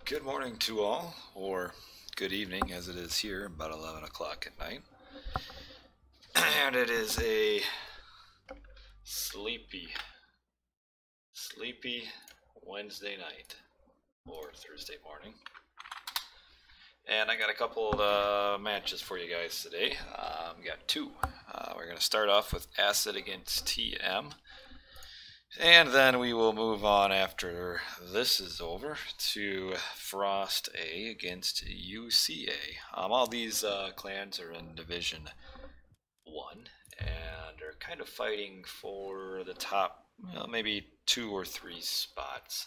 Good morning to all, or good evening as it is here, about 11 o'clock at night. And it is a sleepy Wednesday night, or Thursday morning. And I got a couple of matches for you guys today. We got two. We're going to start off with AciD against TM. And then we will move on after this is over to Frost A against UCA. All these clans are in Division 1 and are kind of fighting for the top, maybe 2 or 3 spots.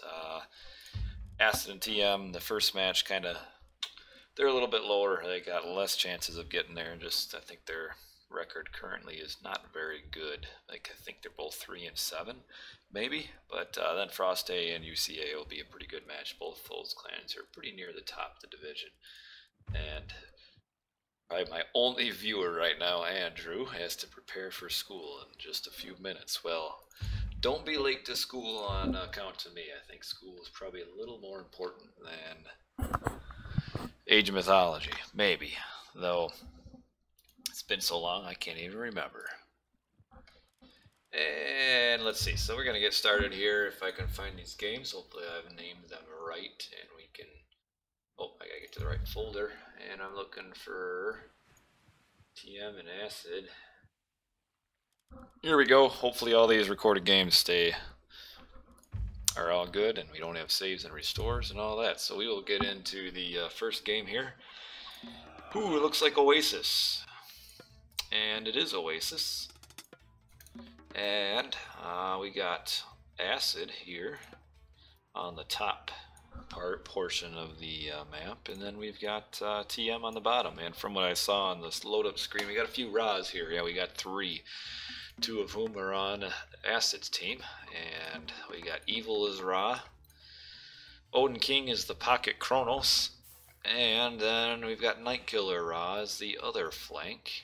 AciD and TM, the first match, they're a little bit lower. They got less chances of getting there. I think their record currently is not very good. I think they're both 3-7, maybe. But then Frost A and UCA will be a pretty good match. Both those clans are pretty near the top of the division. And probably my only viewer right now, Andrew, has to prepare for school in just a few minutes. Well, don't be late to school on account of me. I think school is probably a little more important than Age of Mythology, maybe. Though it's been so long I can't even remember. And let's see, so we're going to get started here. If I can find these games, hopefully I've named them right, and we can, oh, I gotta get to the right folder, and I'm looking for TM and AciD. Here we go. Hopefully all these recorded games are all good, and we don't have saves and restores and all that. So we will get into the first game here. Ooh, it looks like Oasis. And it is Oasis. And we got AciD here on the top portion of the map, and then we've got TM on the bottom. And from what I saw on this load up screen, we got a few Ra's here. Yeah, we got 3, 2 of whom are on AciD's team, and we got Evil as Ra, Odin King is the Pocket Kronos, and then we've got Nightkiller Ra as the other flank.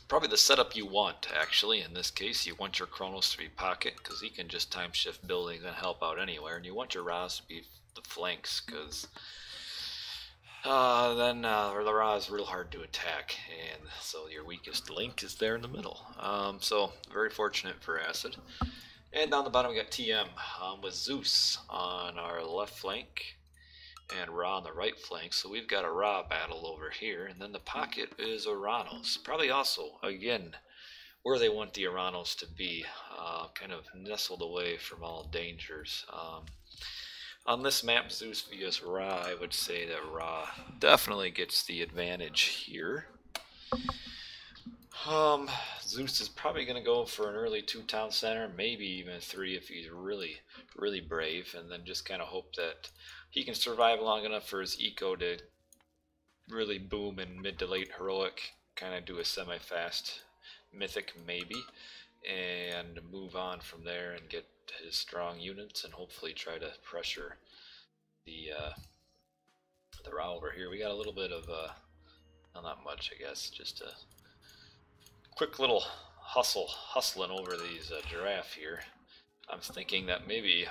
Probably the setup you want, actually. In this case, you want your Kronos to be Pocket, because he can just time shift buildings and help out anywhere, and you want your Ra's to be the flanks, because then the Ra is real hard to attack, and so your weakest link is there in the middle. So very fortunate for AciD. And down the bottom we got TM with Zeus on our left flank and Ra on the right flank. So we've got a Ra battle over here, and then the pocket is Oranos. Probably also, again, where they want the Oranos to be, kind of nestled away from all dangers. On this map, Zeus vs Ra, I would say that Ra definitely gets the advantage here. Zeus is probably going to go for an early 2 town center, maybe even 3 if he's really, really brave, and then just kind of hope that he can survive long enough for his eco to really boom in mid to late heroic, kind of do a semi-fast mythic maybe, and move on from there and get his strong units and hopefully try to pressure the Ra over here. We got a little bit of, well, not much I guess, just a quick little hustling over these giraffe here. I'm thinking that maybe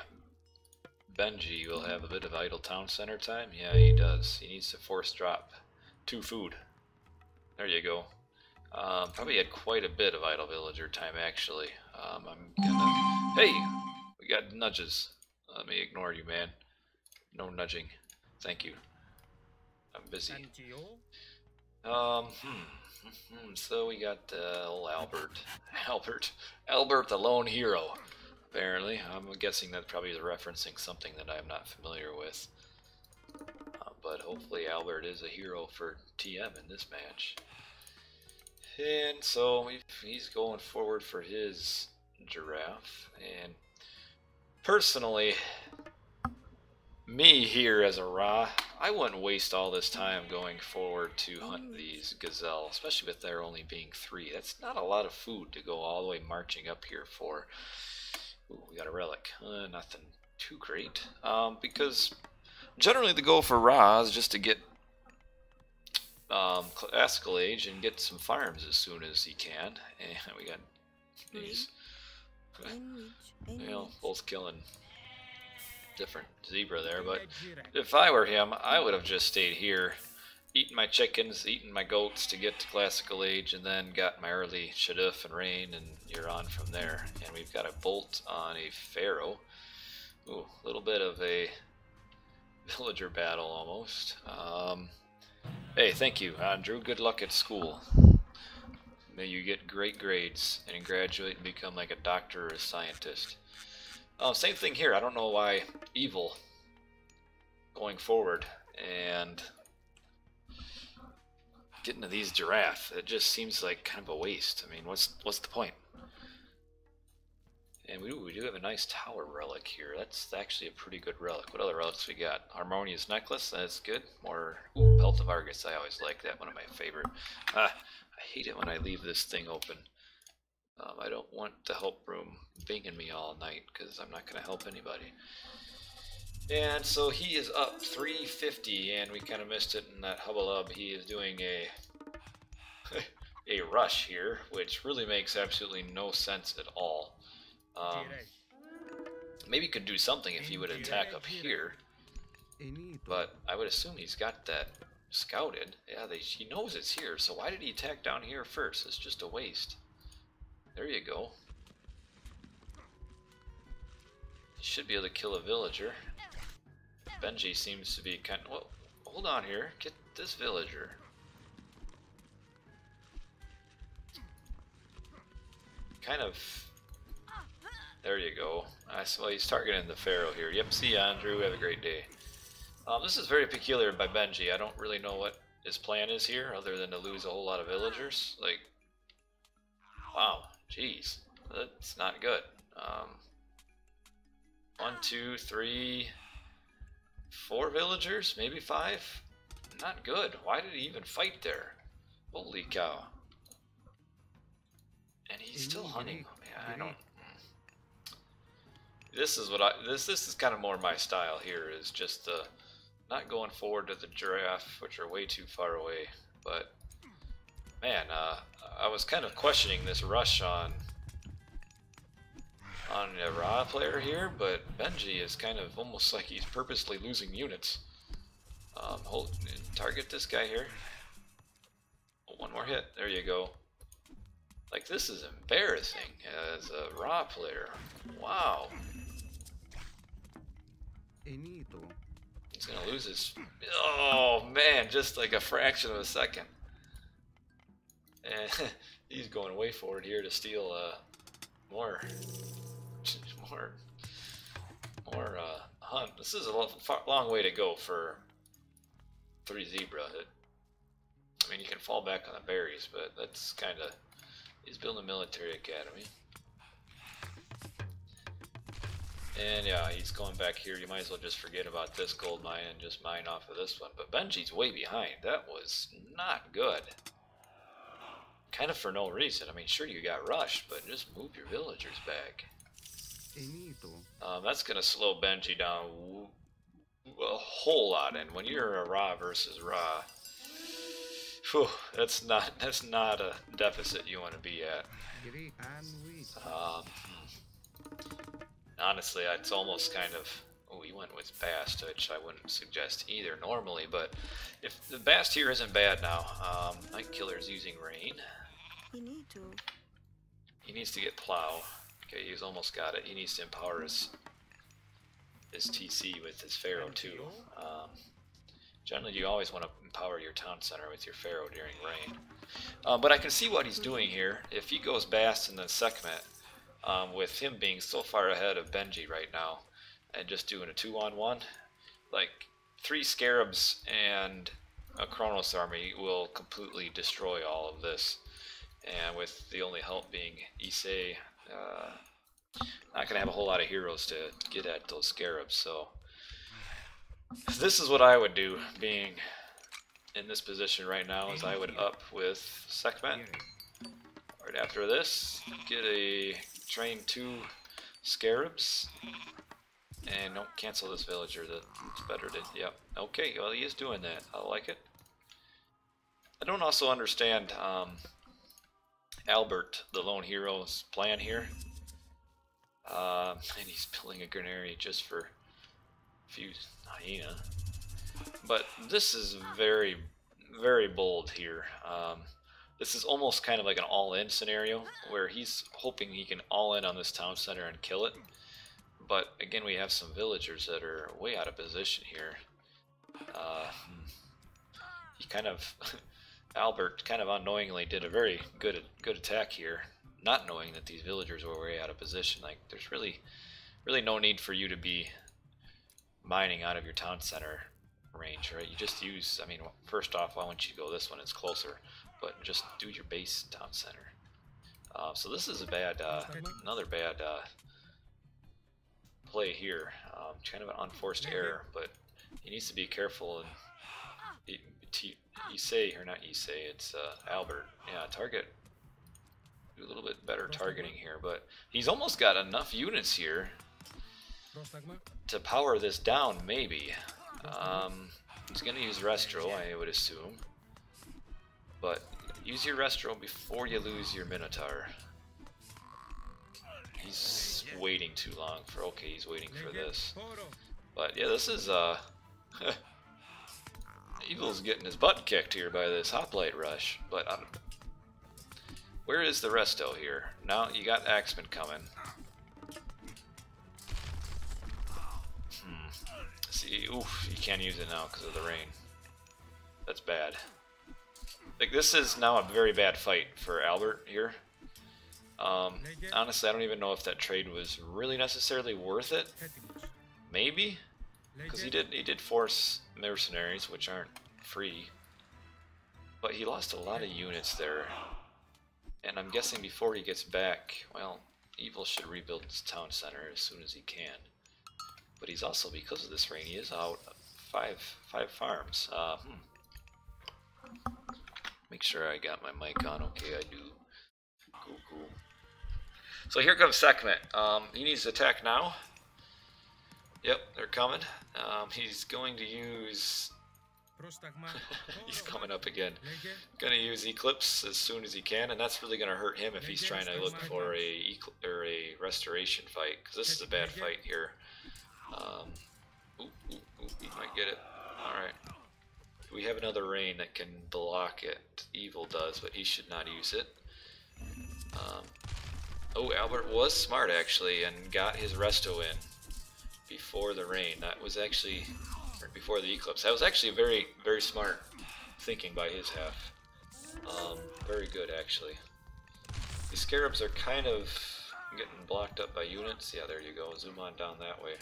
Benji will have a bit of idle town center time. Yeah, he does. He needs to force drop 2 food. There you go. Probably had quite a bit of idle villager time actually. I'm gonna. Hey, we got nudges. Let me ignore you, man. No nudging. Thank you. I'm busy. So we got old Albert the lone hero. Apparently, I'm guessing that probably is referencing something that I'm not familiar with. But hopefully Albert is a hero for TM in this match. And so he's going forward for his giraffe. And personally, me here as a Ra, I wouldn't waste all this time going forward to hunt these gazelle, especially with there only being 3. That's not a lot of food to go all the way marching up here for. Ooh, we got a relic. Nothing too great. Because generally the goal for Ra is just to get classical age and get some farms as soon as he can. And we got these, you know, both killing different zebra there, but if I were him, I would have just stayed here, eaten my chickens, eaten my goats to get to classical age, and then got my early Shaduf and Rain, and you're on from there. And we've got a bolt on a Pharaoh. Ooh, a little bit of a villager battle almost. Hey, thank you, Andrew. Good luck at school. May you get great grades and graduate and become like a doctor or a scientist. Same thing here. I don't know why evil going forward and getting to these giraffe. It just seems like kind of a waste. I mean, what's the point? And we do have a nice tower relic here. That's actually a pretty good relic. What other relics we got? Harmonious necklace. That's good. More Pelt of Argus. I always like that. One of my favorite. I hate it when I leave this thing open. I don't want the help room binging me all night because I'm not going to help anybody. And so he is up 350, and we kind of missed it in that hubbalub. He is doing a a rush here, which really makes absolutely no sense at all. Maybe he could do something if he would attack up here, but I would assume he's got that scouted. Yeah, he knows it's here, so why did he attack down here first? It's just a waste. There you go. He should be able to kill a villager. Benji seems to be kind of... Well, hold on here. Get this villager. Kind of... There you go. Well, he's targeting the Pharaoh here. Yep, see you, Andrew. Have a great day. This is very peculiar by Benji. I don't really know what his plan is here, other than to lose a whole lot of villagers. Like, wow, jeez, that's not good. 1, 2, 3, 4 villagers, maybe 5. Not good. Why did he even fight there? Holy cow! And he's still hunting. Yeah, I don't. This is what this is kind of more my style here, is just not going forward to the giraffe, which are way too far away. But man, I was kind of questioning this rush on a Ra player here, but Benji is kind of almost like he's purposely losing units. Target this guy here. Oh, one more hit. There you go. Like, this is embarrassing as a Ra player. Wow. He's gonna lose his... Oh man, just like a fraction of a second. And he's going way forward here to steal more hunt. This is a long way to go for 3 zebra. I mean, you can fall back on the berries, but that's kind of... He's building a military academy. And yeah, he's going back here. You might as well just forget about this gold mine and just mine off of this one. But Benji's way behind. That was not good. Kind of for no reason. I mean, sure, you got rushed, but just move your villagers back. That's going to slow Benji down a whole lot. And when you're a Ra versus Ra, whew, that's not a deficit you want to be at. Honestly, it's almost kind of... Oh, he went with Bast, which I wouldn't suggest either normally, but if the Bast here isn't bad now, Night Killer's using Rain. He needs to get Plow. Okay, he's almost got it. He needs to empower his TC with his Pharaoh too. Generally, you always want to empower your town center with your Pharaoh during rain. But I can see what he's doing here. If he goes Bast and then Sekhmet, with him being so far ahead of Benji right now, and just doing a 2-on-1, like 3 Scarabs and a Kronos army will completely destroy all of this. And with the only help being Issei, not going to have a whole lot of heroes to get at those Scarabs. So this is what I would do, being in this position right now, is I would up with Sekhmet. Right after this, get a train 2 Scarabs. And don't cancel this villager. That's better to... Yep. Okay, well, he is doing that. I like it. I don't also understand Albert, the lone hero's plan here. And he's building a granary just for few hyena. But this is very, very bold here. This is almost kind of like an all-in scenario where he's hoping he can all-in on this town center and kill it. But again, we have some villagers that are way out of position here. He kind of, Albert kind of unknowingly did a very good attack here, not knowing that these villagers were way out of position. Like, there's really no need for you to be mining out of your town center range, right? You just use, I mean, first off, why don't you go this one? It's closer, but just do your base town center. So this is a bad, another bad play here. Kind of an unforced error, but he needs to be careful. And you say, or not you say, it's Albert. Yeah, target. Do a little bit better targeting here, but he's almost got enough units here to power this down, maybe. He's going to use Restro, I would assume. But use your Restro before you lose your Minotaur. He's waiting too long for, okay, he's waiting for this. But yeah, this is, Evil's getting his butt kicked here by this Hoplite Rush. But where is the Resto here? Now you got Axeman coming. See, oof, you can't use it now because of the rain. That's bad. Like, this is now a very bad fight for Albert here. Honestly, I don't even know if that trade was really necessarily worth it. Maybe, because he did force mercenaries, which aren't free. But he lost a lot of units there, and I'm guessing before he gets back, well, Evil should rebuild his town center as soon as he can. But he's also, because of this rain, he is out five farms. Make sure I got my mic on. Okay, I do. Cool. So here comes Sekhmet. He needs to attack now. Yep, they're coming. He's going to use... he's coming up again. Gonna use Eclipse as soon as he can, and that's really gonna hurt him if he's trying to look for a restoration fight, because this is a bad fight here. He might get it. Alright. We have another rain that can block it. Evil does, but he should not use it. Oh, Albert was smart actually and got his Resto in before the rain. That was actually, or before the eclipse. That was actually very, very smart thinking by his half. Very good actually. The scarabs are kind of getting blocked up by units. Yeah, there you go. Zoom on down that way.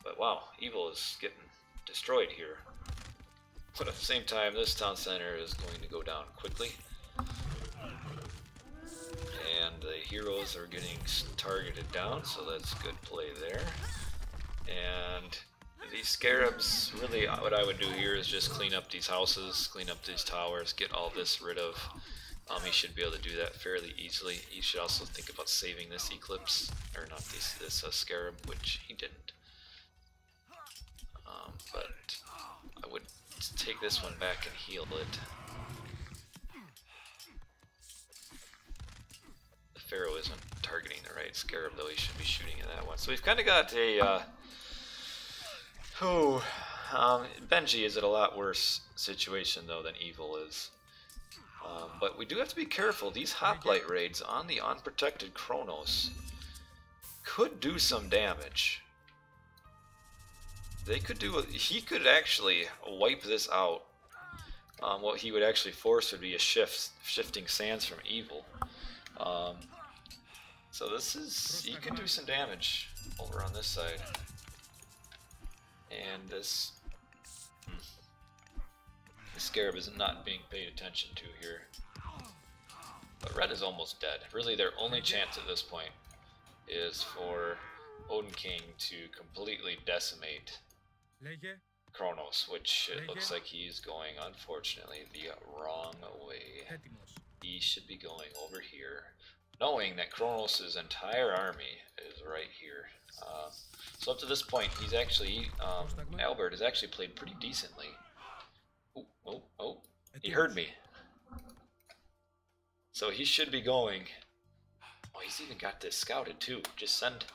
But wow, Evil is getting destroyed here. But at the same time, this town center is going to go down quickly. And the heroes are getting targeted down, so that's good play there. And these scarabs, really what I would do here is just clean up these houses, clean up these towers, get all this rid of. He should be able to do that fairly easily. He should also think about saving this eclipse, or not this scarab, which he didn't. But I would take this one back and heal it. The Pharaoh isn't targeting the right scarab, though he should be shooting at that one. So we've kind of got a... Benji is at a lot worse situation, though, than Evil is. But we do have to be careful. These hoplite raids on the unprotected Kronos could do some damage. They could do... he could actually wipe this out. What he would actually force would be a shifting sands from Evil. So this is... he could do some damage over on this side. And this... the scarab is not being paid attention to here. But red is almost dead. Really their only chance at this point is for Odin King to completely decimate Kronos, which it looks like he's going, unfortunately, the wrong way. He should be going over here, knowing that Kronos' entire army is right here. So up to this point, he's actually, Albert has actually played pretty decently. Oh, he heard me. So he should be going. Oh, he's even got this scouted too. Just send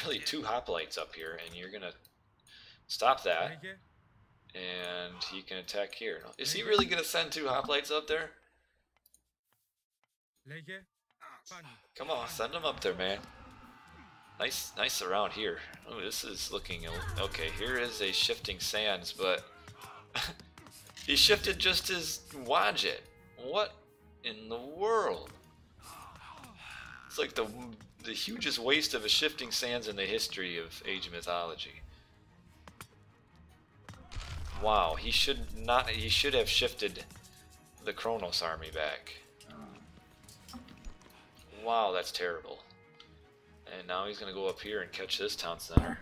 really 2 hoplites up here, and you're gonna stop that. And he can attack here. Is he really going to send 2 hoplites up there? Come on, send them up there, man. Nice around here. Oh, this is looking okay. Here is a shifting sands, but he shifted just his Wadjet. What in the world? It's like the hugest waste of a shifting sands in the history of Age of Mythology. Wow, he should have shifted the Kronos army back. Wow, that's terrible. And now he's gonna go up here and catch this town center.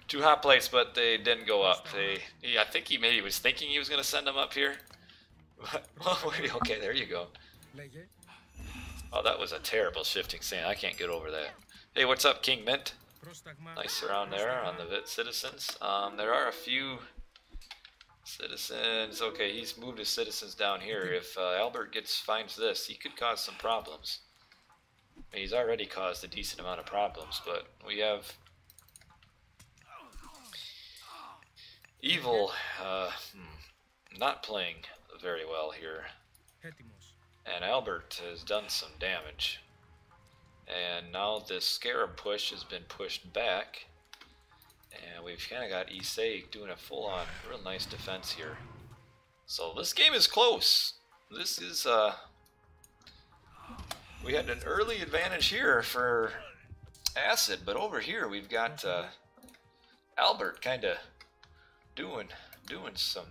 2 hoplites, but they didn't go up. I think he maybe was thinking he was gonna send them up here. But, okay, there you go. Oh, that was a terrible shifting sand. I can't get over that. Hey, what's up, King Mint? Nice around there on the citizens. There are a few citizens. Okay, he's moved his citizens down here. If Albert finds this, he could cause some problems. I mean, he's already caused a decent amount of problems, but we have Evil not playing very well here. And Albert has done some damage. And now this Scarab push has been pushed back. And we've kind of got Issei doing a full-on, real nice defense here. So this game is close. This is, we had an early advantage here for AciD, but over here we've got Albert kind of doing some.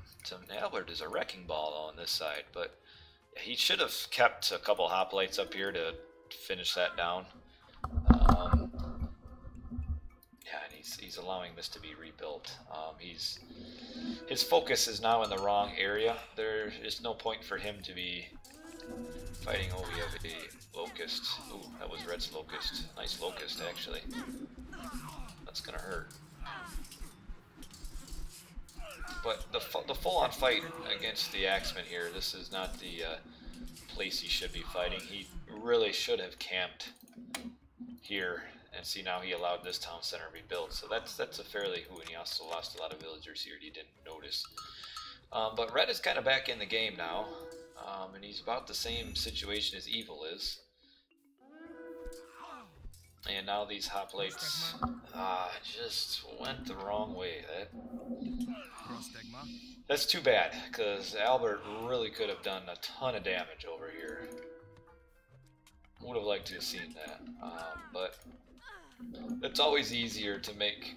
Albert is a wrecking ball on this side, but he should have kept a couple hoplites up here to finish that down. Yeah, and he's allowing this to be rebuilt. His focus is now in the wrong area. There is no point for him to be fighting. Oh, we have a locust. Ooh, that was Red's locust. Nice locust, actually. That's gonna hurt. But the full-on fight against the Axeman here, this is not the place he should be fighting. He really should have camped here, and see, now he allowed this town center to be built. So that's a fairly and he also lost a lot of villagers here he didn't notice. But Red is kind of back in the game now, and he's about the same situation as Evil is. And now these hoplites just went the wrong way. That's too bad, because Albert really could have done a ton of damage over here. Would have liked to have seen that, but it's always easier to make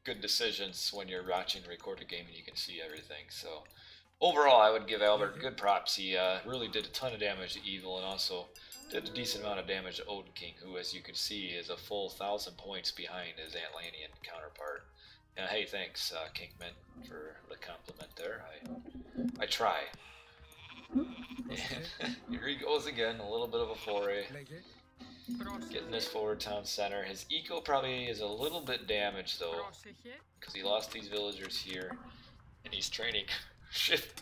good decisions when you're watching a recorded game and you can see everything. So overall, I would give Albert good props. He really did a ton of damage to Evil, and also did a decent amount of damage to Odin King, who, as you can see, is a full 1,000 points behind his Atlantean counterpart. And hey, thanks, King Mint, for the compliment there. I try. And here he goes again, a little bit of a foray. Getting this forward town center. His eco probably is a little bit damaged, though, because he lost these villagers here, and he's training. Shit,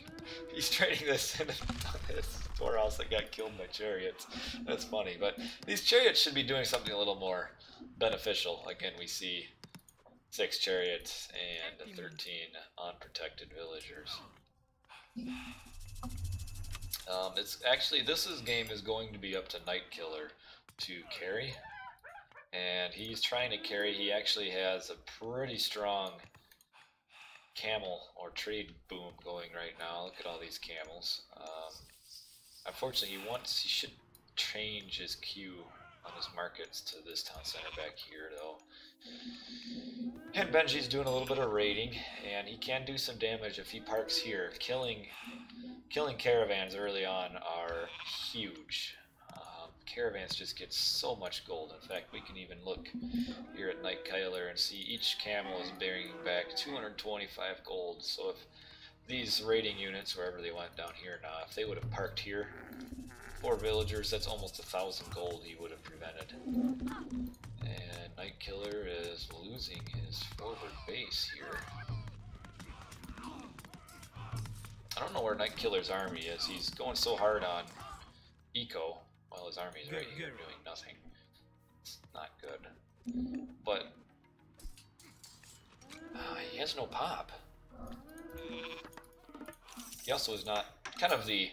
he's training this in this storehouse that got killed by chariots. That's funny, but these chariots should be doing something a little more beneficial. Again, we see 6 chariots and 13 unprotected villagers. It's actually, this game is going to be up to Nightkiller to carry, and he's trying to carry. He actually has a pretty strong camel or trade boom going right now. Look at all these camels. Unfortunately, he should change his queue on his markets to this town center back here, though. And Benji's doing a little bit of raiding, and he can do some damage if he parks here. Killing caravans early on are huge. Caravans just get so much gold. In fact, we can even look here at Nightkiller and see each camel is bearing back 225 gold. So if these raiding units, wherever they went down here now, if they would have parked here, 4 villagers, that's almost 1,000 gold he would have prevented. And Nightkiller is losing his forward base here. I don't know where Nightkiller's army is. He's going so hard on eco. Well, his army is right here doing nothing. It's not good. But has no pop. He also is not kind of the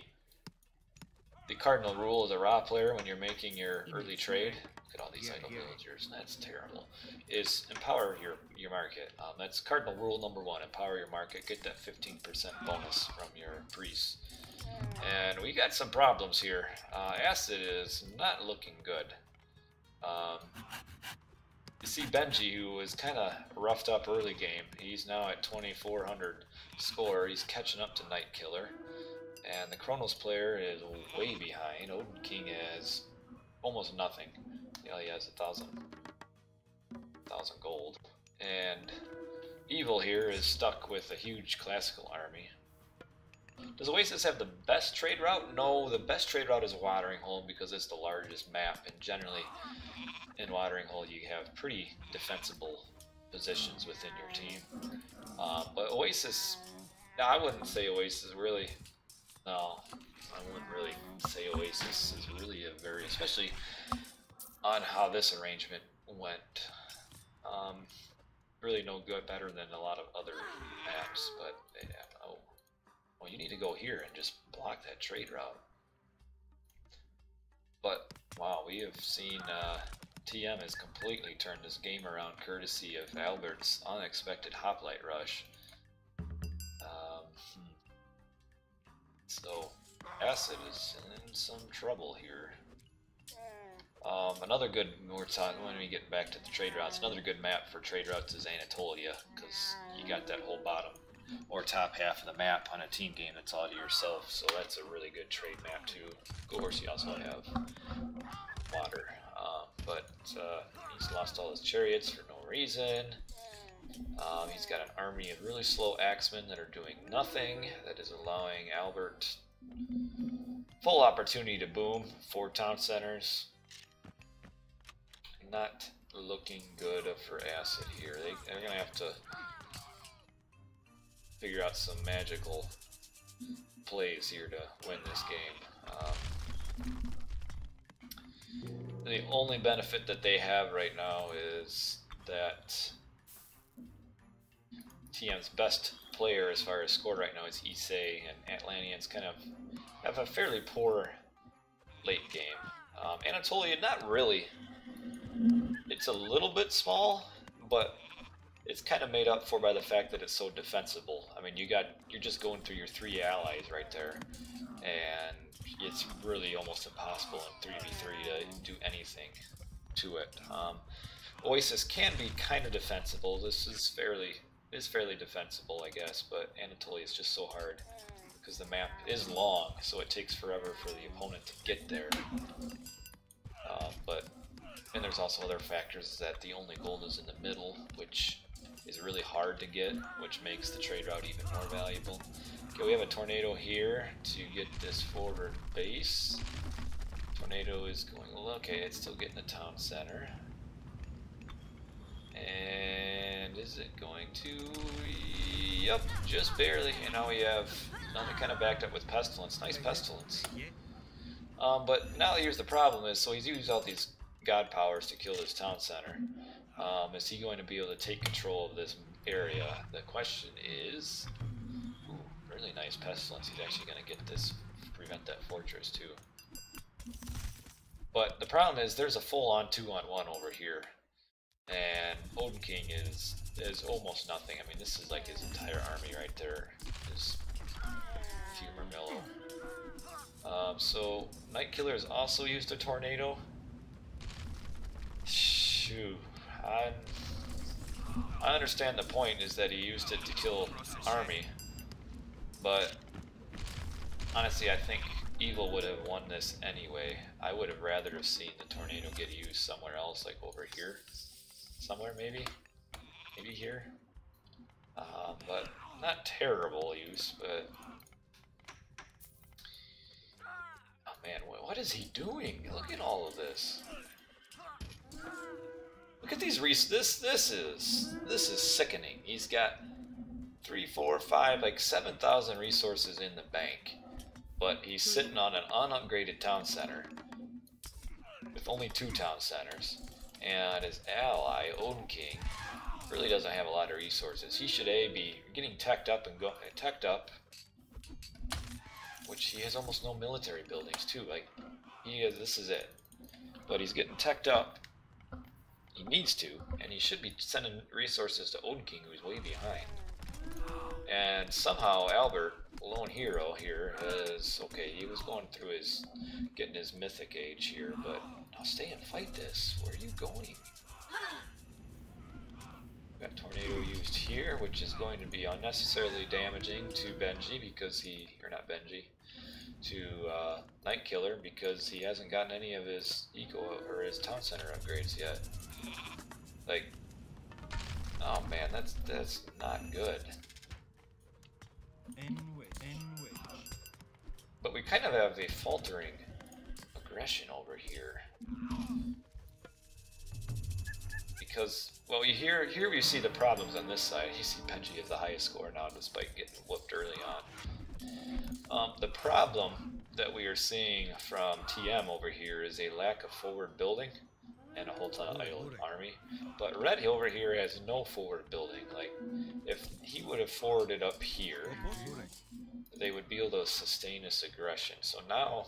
cardinal rule of the raw player when you're making your early trade. Look at all these idle villagers. That's terrible. Is empower your market. That's cardinal rule number 1. Empower your market. Get that 15% bonus from your priests. And we got some problems here. Acid is not looking good. You see Benji, who was kind of roughed up early game. He's now at 2400 score. He's catching up to Night Killer. And the Chronos player is way behind. Odin King has almost nothing. Yeah, he has 1,000 gold. And Evil here is stuck with a huge classical army. Does Oasis have the best trade route? No, the best trade route is Watering Hole because it's the largest map, and generally in Watering Hole you have pretty defensible positions within your team. But Oasis, no, I wouldn't say Oasis really. No, I wouldn't really say Oasis is really a very, especially on how this arrangement went. Really no good, better than a lot of other maps, but yeah, oh, well, you need to go here and just block that trade route. But wow, we have seen TM has completely turned this game around courtesy of Albert's unexpected hoplite rush. So Acid is in some trouble here. Another good, when we get back to the trade routes, another good map for trade routes is Anatolia, because you got that whole bottom or top half of the map on a team game that's all to yourself, so that's a really good trade map too. Of course, you also have water, but he's lost all his chariots for no reason. He's got an army of really slow axemen that are doing nothing. That is allowing Albert full opportunity to boom 4 town centers. Not looking good for Acid here. They're going to have to figure out some magical plays here to win this game. The only benefit that they have right now is that TM's best player as far as score right now is Issei, and Atlanteans kind of have a fairly poor late game. Anatolia, not really. It's a little bit small, but it's kind of made up for by the fact that it's so defensible. I mean, you're just going through your 3 allies right there, and it's really almost impossible in 3v3 to do anything to it. Oasis can be kind of defensible. This is fairly defensible, I guess, but Anatolia is just so hard because the map is long, so it takes forever for the opponent to get there. And there's also other factors, that the only gold is in the middle, which is really hard to get, which makes the trade route even more valuable. Okay, we have a tornado here to get this forward base. Tornado is going, okay, it's still getting the town center. And is it going to, yep, just barely. And now we kind of backed up with Pestilence. Nice Pestilence. But now here's the problem is, so he's used all these god powers to kill this town center. Is he going to be able to take control of this area? The question is, ooh, really nice Pestilence. He's actually going to get this, prevent that fortress too. But the problem is there's a full-on 2-on-1 over here. And Odin King is almost nothing. I mean, this is like his entire army right there. Is Fumer Mellow. So Night Killer has also used a tornado. Shoot, I understand the point is that he used it to kill army, but honestly, I think Evil would have won this anyway. I would have rather have seen the tornado get used somewhere else, like over here. Somewhere, maybe here, but not terrible use. But oh man, what is he doing? Look at all of this. Look at these this is sickening. He's got 3, 4, 5, like 7,000 resources in the bank, but he's sitting on an unupgraded town center with only 2 town centers. And his ally, Odin King, really doesn't have a lot of resources. He should be getting teched up and teched up, which he has almost no military buildings too. Like this is it. But he's getting teched up. He needs to, and he should be sending resources to Odin King, who's way behind. And somehow Albert, lone hero here, is okay. He was going through getting his mythic age here, but now stay and fight this. Where are you going? Got tornado used here, which is going to be unnecessarily damaging to Benji because to Night Killer because he hasn't gotten any of his his town center upgrades yet. Like, oh man, that's not good. But we kind of have a faltering aggression over here. Because, well, here we see the problems on this side. You see Benji has the highest score now despite getting whooped early on. The problem that we are seeing from TM over here is a lack of forward building and a whole ton of idle army. But Red over here has no forward building. Like, if he would have forwarded up here, they would be able to sustain this aggression. So now,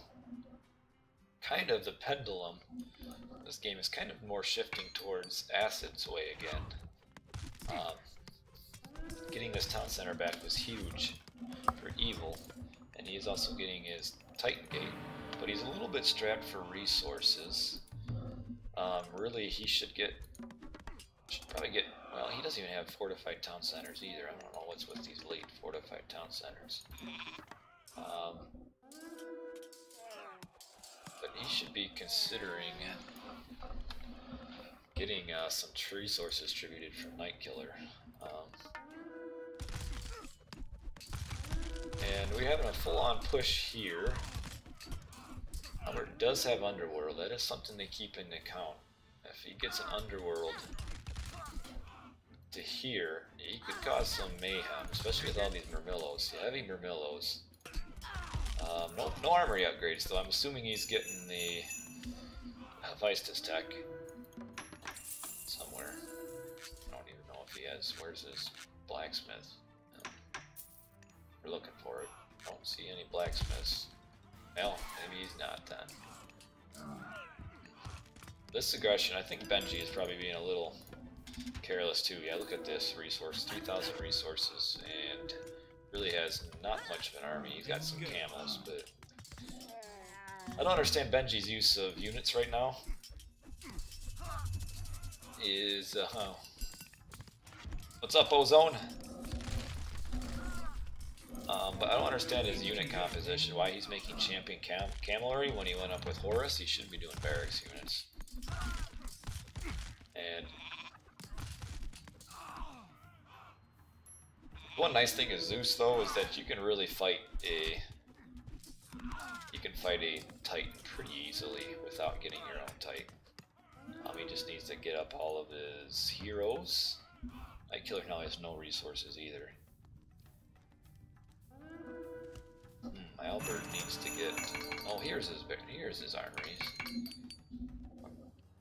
kind of the pendulum, this game is kind of more shifting towards AciD's way again. Getting this town center back was huge for Evil, and he is also getting his Titan Gate, but he's a little bit strapped for resources. Really, he should probably get, well, he doesn't even have fortified town centers either. I don't know what's with these late fortified town centers. But he should be considering getting some resources distributed from Night Killer. And we're having a full-on push here. Albert does have Underworld. That is something to keep in account. If he gets an Underworld to here, he could cause some mayhem, especially with all these Murmillos. Heavy Murmillos. No armory upgrades, though. I'm assuming he's getting the Vistus tech somewhere. I don't even know if he has. Where's his blacksmith? We're looking for it. Don't see any blacksmiths. Well, maybe he's not then. This aggression, I think Benji is probably being a little careless too. Yeah, look at this resource, 3,000 resources, and really has not much of an army. He's got some camels, but I don't understand Benji's use of units right now. What's up, Ozone? But I don't understand his unit composition, why he's making champion camelry when he went up with Horus. He shouldn't be doing barracks units. And one nice thing of Zeus, though, is that you can really fight a Titan pretty easily without getting your own Titan. He just needs to get up all of his heroes. Night Killer now has no resources either. Albert needs to get. Oh, here's his armories.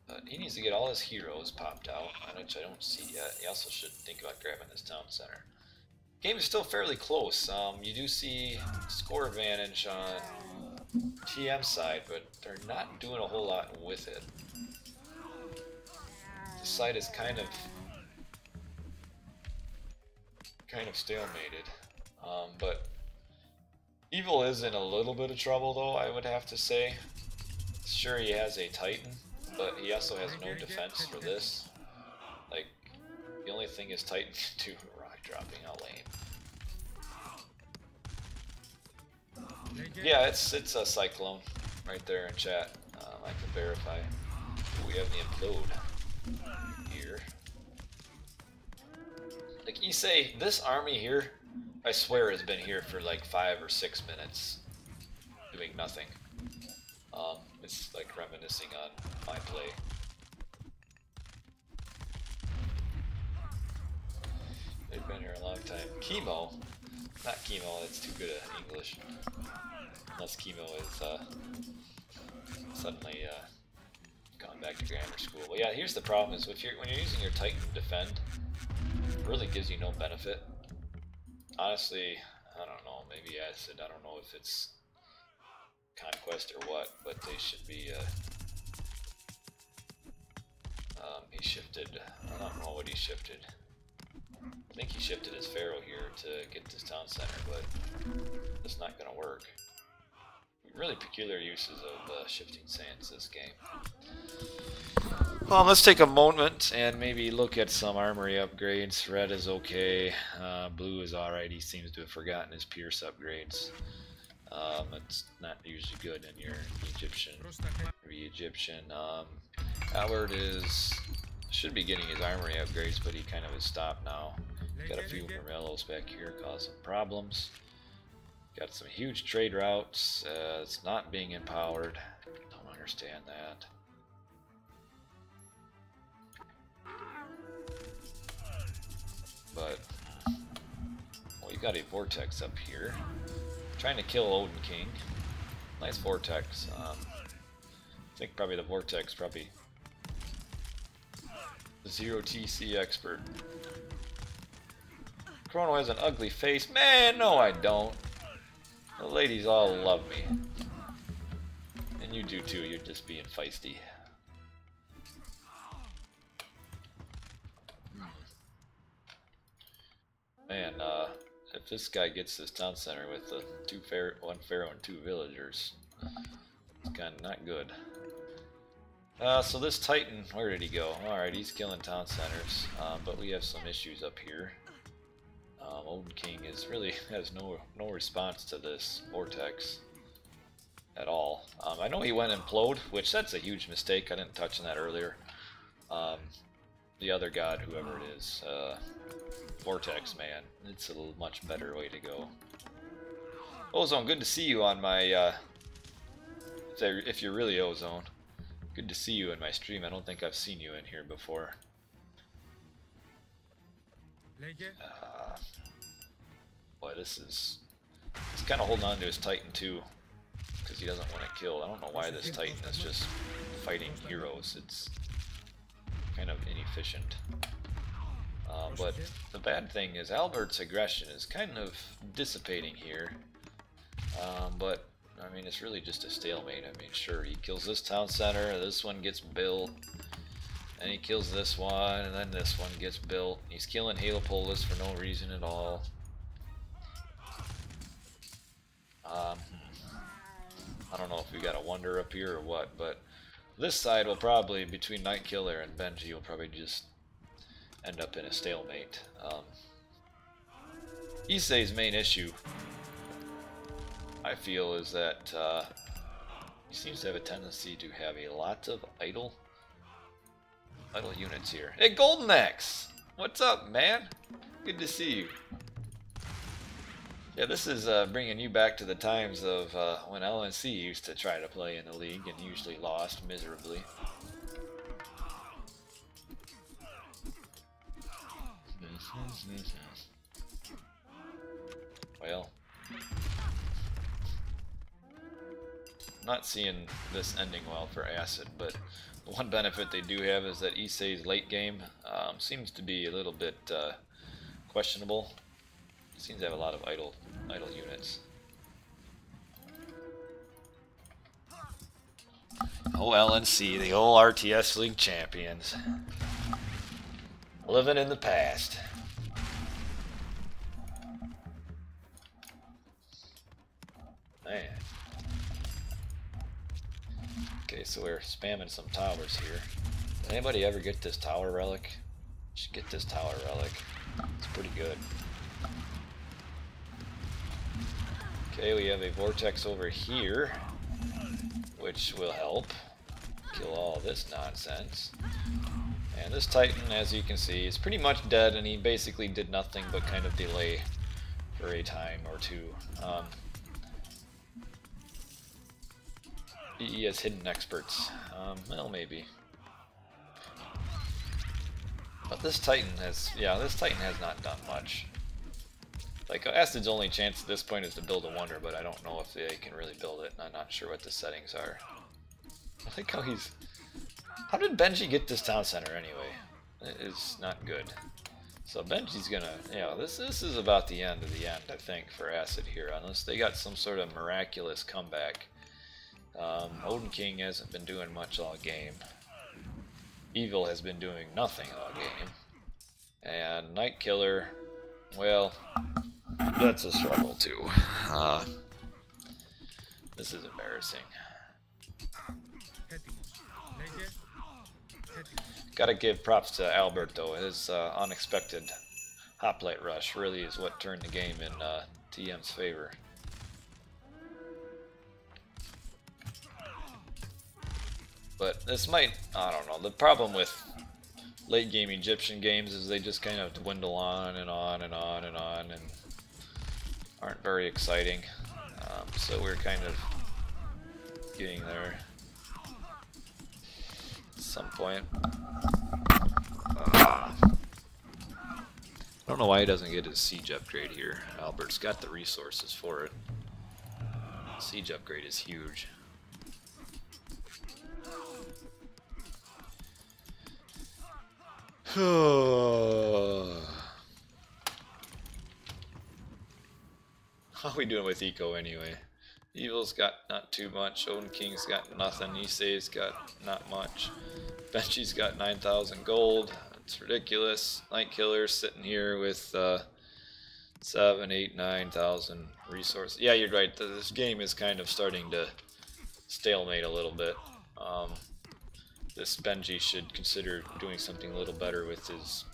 But he needs to get all his heroes popped out, which I don't see yet. He also should think about grabbing this town center. Game is still fairly close. You do see score advantage on TM side, but they're not doing a whole lot with it. The side is kind of stalemated, but Evil is in a little bit of trouble, though, I would have to say. Sure, he has a Titan, but he also has no defense for this. Like, the only thing his Titan can do, rock dropping, how lame. Yeah, it's a Cyclone right there in chat. I can verify. We have the Implode here. Like, you say, this army here, I swear has been here for like 5 or 6 minutes, doing nothing. It's like reminiscing on my play. They've been here a long time. Chemo, not Chemo. That's too good at English. Unless Chemo is suddenly gone back to grammar school. But yeah, here's the problem: is when you're using your Titan to defend, it really gives you no benefit. Honestly, I don't know. Maybe AciD. I don't know if it's Conquest or what, but they should be. He shifted. I don't know what he shifted. I think he shifted his Pharaoh here to get this town center, but it's not going to work. Really peculiar uses of shifting sands this game. Let's take a moment and maybe look at some armory upgrades. Red is okay. Blue is alright. He seems to have forgotten his Pierce upgrades. It's not usually good in your Egyptian. Albert should be getting his armory upgrades, but he kind of has stopped now. Got a few Morellos back here causing problems. Got some huge trade routes. It's not being empowered. Don't understand that. But well, you got a vortex up here. Trying to kill Odin King. Nice vortex. I think probably the vortex probably zero TC expert. Chrono has an ugly face. Man, no I don't. The ladies all love me. And you do too, you're just being feisty. Man, if this guy gets this town center with one pharaoh and 2 villagers, it's kind of not good. So this Titan, where did he go? Alright, he's killing town centers, but we have some issues up here. Odin King really has no response to this vortex at all. I know he went implode, which that's a huge mistake. I didn't touch on that earlier. The other god, whoever it is, Vortex Man, it's a much better way to go. Ozone, good to see you on my if you're really Ozone, good to see you in my stream. I don't think I've seen you in here before. Boy, he's kind of holding on to his Titan too, because he doesn't want to kill. I don't know why this Titan is just fighting heroes. It's kind of inefficient. But the bad thing is Albert's aggression is kind of dissipating here. But I mean, it's really just a stalemate. I mean, sure, he kills this town center, this one gets built, and he kills this one, and then this one gets built. He's killing Halopolis for no reason at all. I don't know if we got a wonder up here or what, but this side will probably, between Nightkiller and Benji, will probably just end up in a stalemate. Issei's main issue, I feel, is that he seems to have a tendency to have a lot of idle units here. Hey, Golden Axe! What's up, man? Good to see you. Yeah, this is bringing you back to the times of when LNC used to try to play in the league and usually lost miserably. Well, not seeing this ending well for AciD, but the one benefit they do have is that Issei's late game seems to be a little bit questionable. Seems to have a lot of idle units. Oh, LNC, the old RTS League champions. Living in the past. Man. Okay, so we're spamming some towers here. Did anybody ever get this tower relic? Should get this tower relic. It's pretty good. Okay, we have a vortex over here, which will help kill all this nonsense. And this Titan, as you can see, is pretty much dead, and he basically did nothing but kind of delay for a time or two. He has hidden experts. Well, maybe. But this Titan has not done much. Like, AciD's only chance at this point is to build a wonder, but I don't know if they can really build it, and I'm not sure what the settings are. I like how he's How did Benji get this town center anyway? It is not good. So Benji's gonna, you know, this is about the end of the end, I think, for AciD here, unless they got some sort of miraculous comeback. Odin King hasn't been doing much all game. Evil has been doing nothing all game. And Night Killer, well, that's a struggle too. This is embarrassing. Gotta give props to Albert though. His unexpected hoplite rush really is what turned the game in TM's favor. But this might, I don't know, the problem with late game Egyptian games is they just kind of dwindle on and on and on and on and aren't very exciting. So we're kind of getting there at some point. I don't know why he doesn't get his siege upgrade here. Albert's got the resources for it. Siege upgrade is huge. How are we doing with eco anyway? Evil's got not too much. Odin King's got nothing. Issei's got not much. Benji's got 9,000 gold. It's ridiculous. Night Killer's sitting here with 7, 8, 9,000 resources. Yeah, you're right. This game is kind of starting to stalemate a little bit. This Benji should consider doing something a little better with his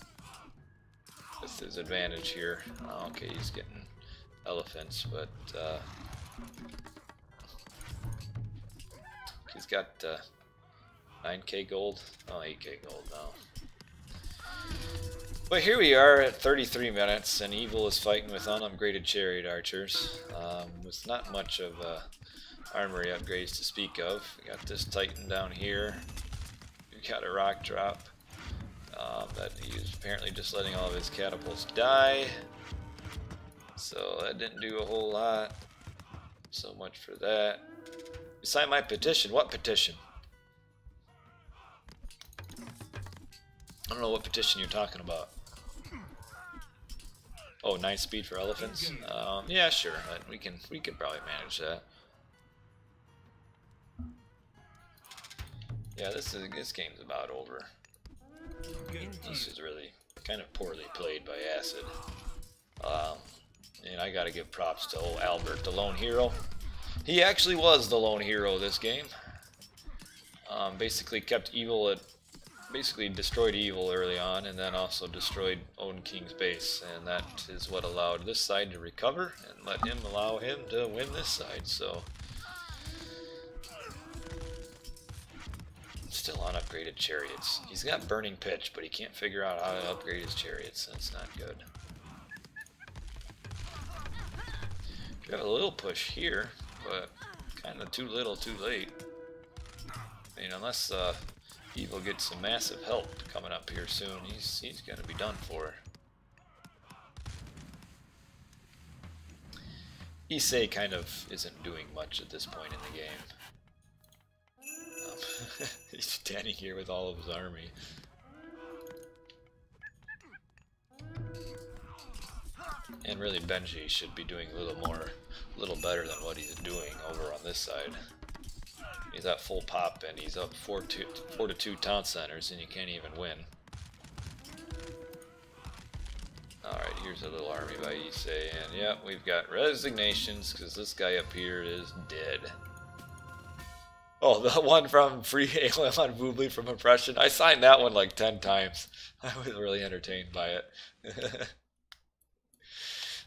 advantage here. Okay, he's getting elephants, but he's got 9k gold. Oh, 8k gold now. But here we are at 33 minutes, and Evil is fighting with unupgraded chariot archers, with not much of armory upgrades to speak of. We got this Titan down here. We got a rock drop that he's apparently just letting all of his catapults die. So that didn't do a whole lot. So much for that. You signed my petition. What petition? I don't know what petition you're talking about. Oh, 9 speed for elephants? Yeah, sure. We can probably manage that. Yeah, this game's about over. This is really kind of poorly played by AciD. And I gotta give props to old Albert, the lone hero. He actually was the lone hero this game. Basically kept Evil at, basically destroyed Evil early on, and then also destroyed Odin King's base, and that is what allowed this side to recover and let him allow him to win this side. So still unupgraded chariots. He's got burning pitch, but he can't figure out how to upgrade his chariots. That's not good. Got a little push here, but kind of too little, too late. I mean, unless Evil gets some massive help coming up here soon, he's going to be done for. Issei kind of isn't doing much at this point in the game. He's standing here with all of his army. And really Benji should be doing a little better than what he's doing over on this side. He's at full pop and he's up 4 to 2 town centers and you can't even win. Alright, here's a little army by Issei, and yeah, we've got resignations because this guy up here is dead. Oh, the one from Free ALM on Boobly from Oppression. I signed that one like 10 times. I was really entertained by it.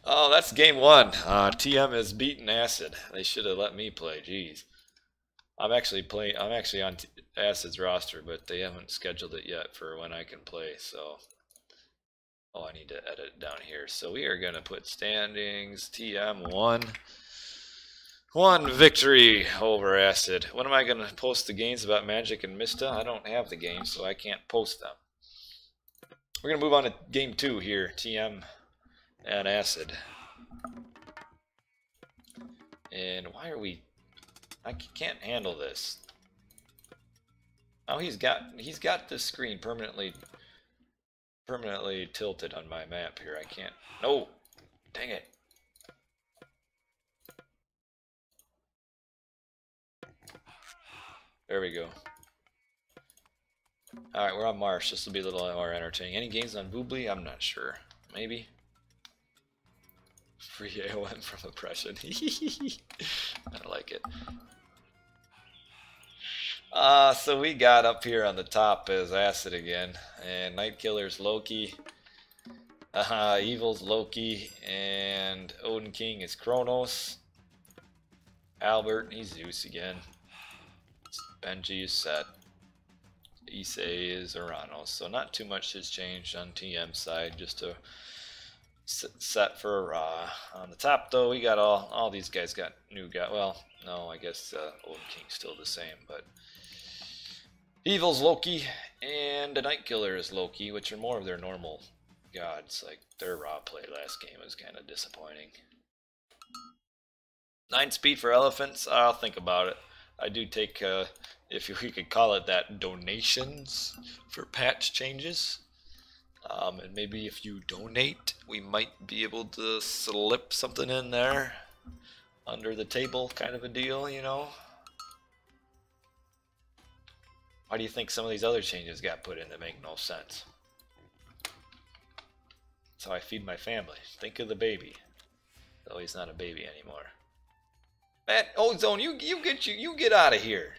Oh, that's game 1. TM has beaten AciD. They should have let me play. Jeez. I'm actually on AciD's roster, but they haven't scheduled it yet for when I can play. So, oh, I need to edit it down here. So we are gonna put standings. TM 1 victory over AciD. When am I gonna post the games about Magic and Mista? I don't have the games, so I can't post them. We're gonna move on to game 2 here. TM and AciD. And why are we... I can't handle this. Oh, he's got the screen permanently tilted on my map here. I can't. No, dang it. There we go. Alright, we're on Marsh. This will be a little more entertaining. Any games on Boobly? I'm not sure. Maybe. Free AOM from oppression. I like it. So we got up here on the top is Acid again. And Night Killer's Loki. Evil's Loki. And Odin King is Kronos. Albert, he's Zeus again. Benji is Set. Issei is Uranos. So not too much has changed on TM side, just a set for Ra. On the top though, we got all these guys got new guys. Well, no, I guess Old King's still the same, but Evil's Loki and the Night Killer is Loki, which are more of their normal gods. Like their Ra play last game was kind of disappointing. 9 speed for elephants. I'll think about it. I do take, if we could call it that, donations for patch changes. And maybe if you donate, we might be able to slip something in there under the table, kind of a deal, you know. Why do you think some of these other changes got put in that make no sense? That's how I feed my family. Think of the baby. Though he's not a baby anymore. Man, Ozone, you get out of here.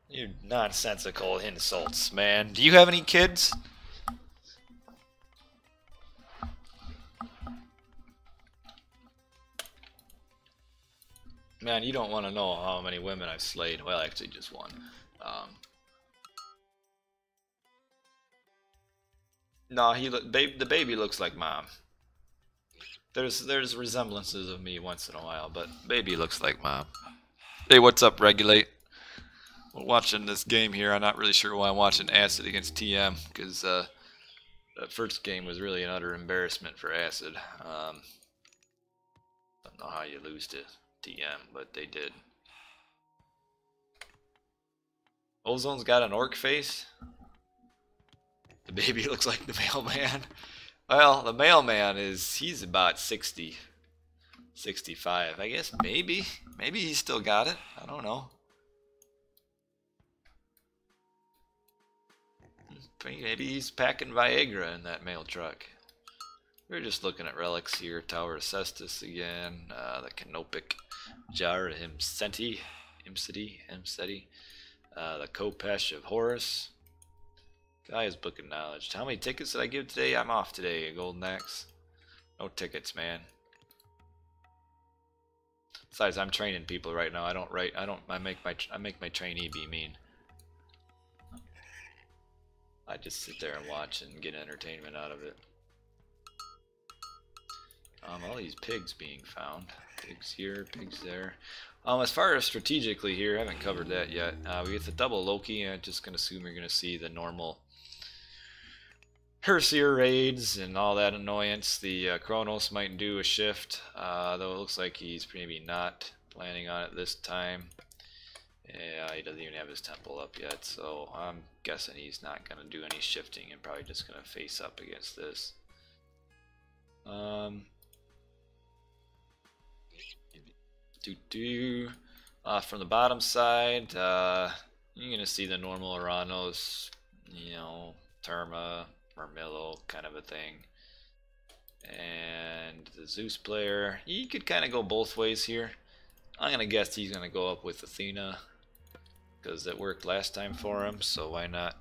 You nonsensical insults, man. Do you have any kids? Man, you don't want to know how many women I've slayed. Well, actually, just one. No, the baby looks like mom. There's resemblances of me once in a while, but baby looks like mom. Hey, what's up, Regulate? We're watching this game here. I'm not really sure why I'm watching Acid against TM, because that first game was really an utter embarrassment for Acid. Don't know how you lose to TM, but they did. Ozone's got an orc face. The baby looks like the mailman. Well, the mailman he's about 60, 65. I guess maybe he's still got it. I don't know. Maybe he's packing Viagra in that mail truck. We're just looking at relics here. Tower of Cestus again. The Canopic Jar of Imseti. The Kopesh of Horus. Guy is booking knowledge. How many tickets did I give today? I'm off today, Golden Axe. No tickets, man. Besides, I'm training people right now. I make my trainee be mean. I just sit there and watch and get entertainment out of it. All these pigs being found. Pigs here, pigs there. As far as strategically here, I haven't covered that yet. We get the double Loki. I'm just gonna assume you're gonna see the normal Herseer raids and all that annoyance. The Kronos might do a shift, though it looks like he's maybe not planning on it this time. Yeah, he doesn't even have his temple up yet, so I'm guessing he's not going to do any shifting and probably just going to face up against this. From the bottom side, you're going to see the normal Aranos, you know, Terma, Mermillo kind of a thing. And the Zeus player, he could kind of go both ways here. I'm going to guess he's going to go up with Athena, because it worked last time for him, so why not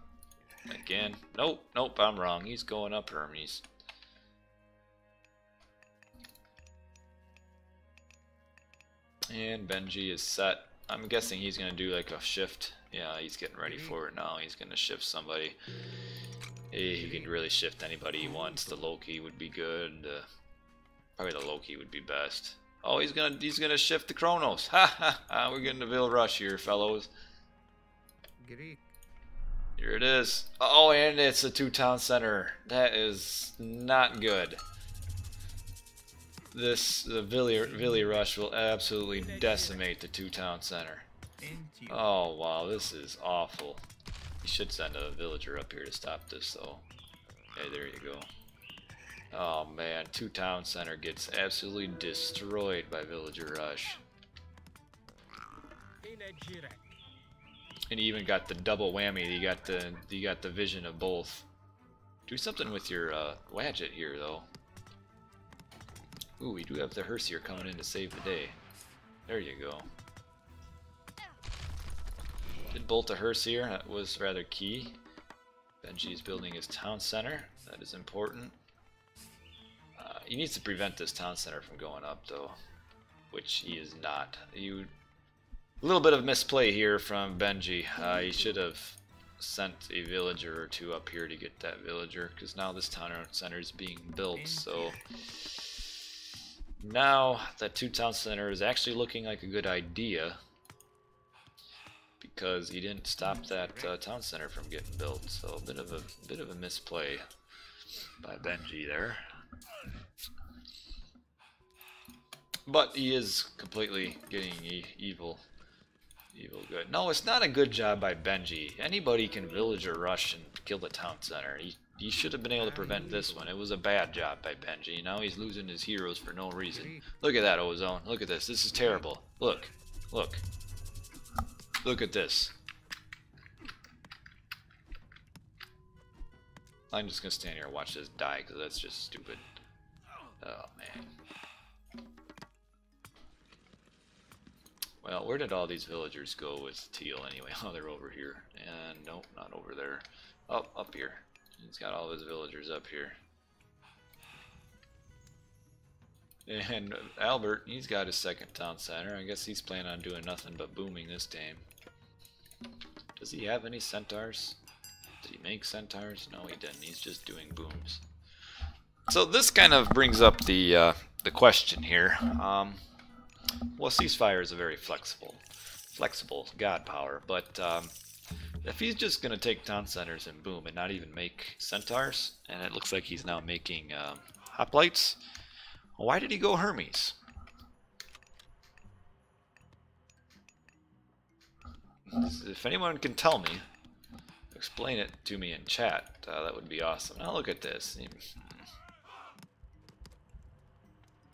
again? Nope, I'm wrong. He's going up Hermes. And Benji is set. I'm guessing he's going to do like a shift. Yeah, he's getting ready for it now. He's going to shift somebody. He can really shift anybody he wants. The Loki would be good. Probably the Loki would be best. Oh, he's gonna shift the Kronos. Ha ha ha! We're getting a Vil Rush here, fellows. Greek. Here it is. Oh, and it's a 2-town center. That is not good. The Vili Rush will absolutely decimate the 2-town center. Oh wow, this is awful. You should send a villager up here to stop this, though. Hey, there you go. Oh man, 2 town center gets absolutely destroyed by villager rush. And he even got the double whammy. You got the vision of both. Do something with your Wadget here, though. Ooh, we do have the Herseer coming in to save the day. There you go. Did bolt a Herseer. That was rather key. Benji is building his town center. That is important. He needs to prevent this town center from going up, though, which he is not. A little bit of misplay here from Benji. He should have sent a villager or 2 up here to get that villager, because now this town center is being built. So now that 2 town center is actually looking like a good idea, because he didn't stop that town center from getting built. So a bit of a misplay by Benji there. But he is completely getting evil good. No, it's not a good job by Benji. Anybody can villager rush and kill the town center. He should have been able to prevent this one. It was a bad job by Benji. Now he's losing his heroes for no reason. Look at that, Ozone. Look at this. This is terrible. Look. Look. Look at this. I'm just gonna stand here and watch this die, because that's just stupid. Oh, man. Well, where did all these villagers go with Teal anyway? Oh, they're over here. And nope, not over there. Oh, up here. He's got all his villagers up here. And Albert, he's got his 2nd town center. I guess he's planning on doing nothing but booming this game. Does he have any centaurs? Did he make centaurs? No, he didn't. He's just doing booms. So this kind of brings up the question here. Well, ceasefire is a very flexible god power, but if he's just going to take town centers and boom and not even make centaurs, and it looks like he's now making hoplites, why did he go Hermes? If anyone can tell me, explain it to me in chat, that would be awesome. Now look at this.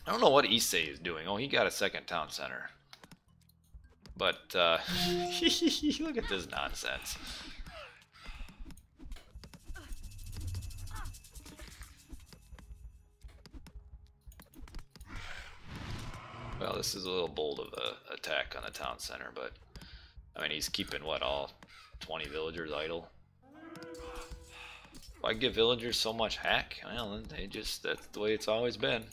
I don't know what Issei is doing. Oh, he got a 2nd town center. But, look at this nonsense. Well, this is a little bold of a attack on the town center, but, I mean, he's keeping, what, all 20 villagers idle? Why give villagers so much hack? Well, they just, that's the way it's always been.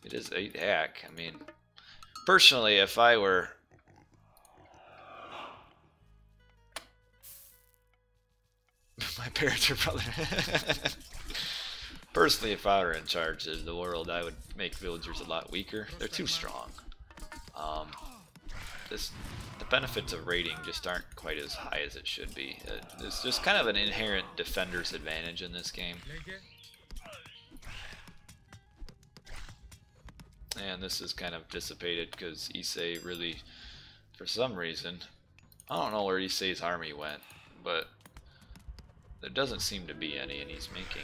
It is 8 hack. I mean, personally, if I were... My parents are probably... Personally, if I were in charge of the world, I would make villagers a lot weaker. They're too strong. The benefits of raiding just aren't quite as high as it should be. There's just kind of an inherent defender's advantage in this game. And this is kind of dissipated because Issei really, for some reason, I don't know where Issei's army went, but there doesn't seem to be any, and he's making,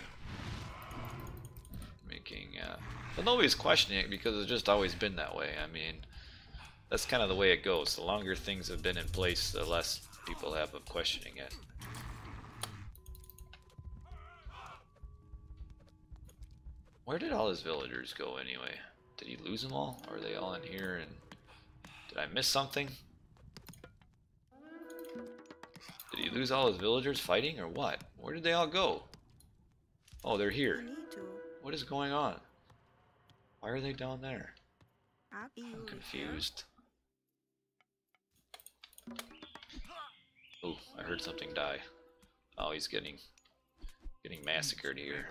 but nobody's questioning it because it's just always been that way. I mean, that's kind of the way it goes. The longer things have been in place, the less people have of questioning it. Where did all his villagers go anyway? Did he lose them all? Or are they all in here? And did I miss something? Did he lose all his villagers fighting or what? Where did they all go? Oh, they're here. What is going on? Why are they down there? I'm confused. Oh, I heard something die. Oh, he's getting massacred here.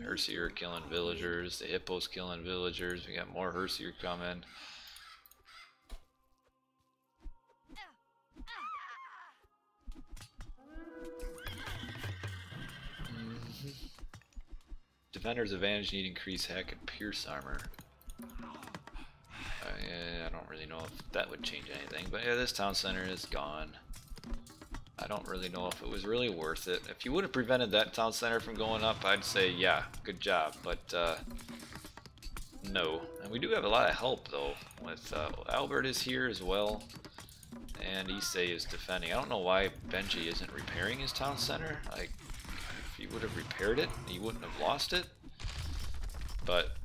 Herseer killing villagers, the hippos killing villagers, we got more Herseer coming. Defender's advantage need increase hack and pierce armor. I don't really know if that would change anything, but yeah, this town center is gone. I don't really know if it was really worth it. If you would have prevented that town center from going up, I'd say yeah, good job. But no. And we do have a lot of help though. With Albert is here as well, and Issei is defending. I don't know why Benji isn't repairing his town center. Like, if he would have repaired it, he wouldn't have lost it. But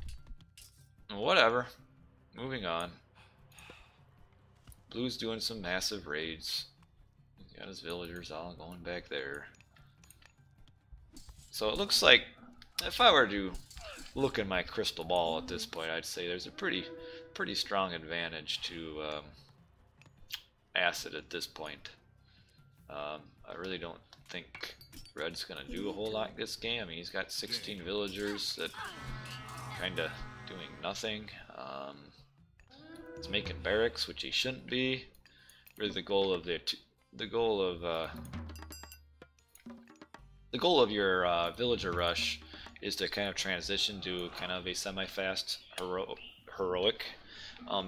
whatever. Moving on. Blue's doing some massive raids. He's got his villagers all going back there. So it looks like, if I were to look in my crystal ball at this point, I'd say there's a pretty strong advantage to AciD at this point. I really don't think Red's gonna do a whole lot this game. I mean, he's got 16 villagers that kinda doing nothing. He's making barracks, which he shouldn't be. Really, the goal of your villager rush is to kind of transition to kind of a semi-fast heroic.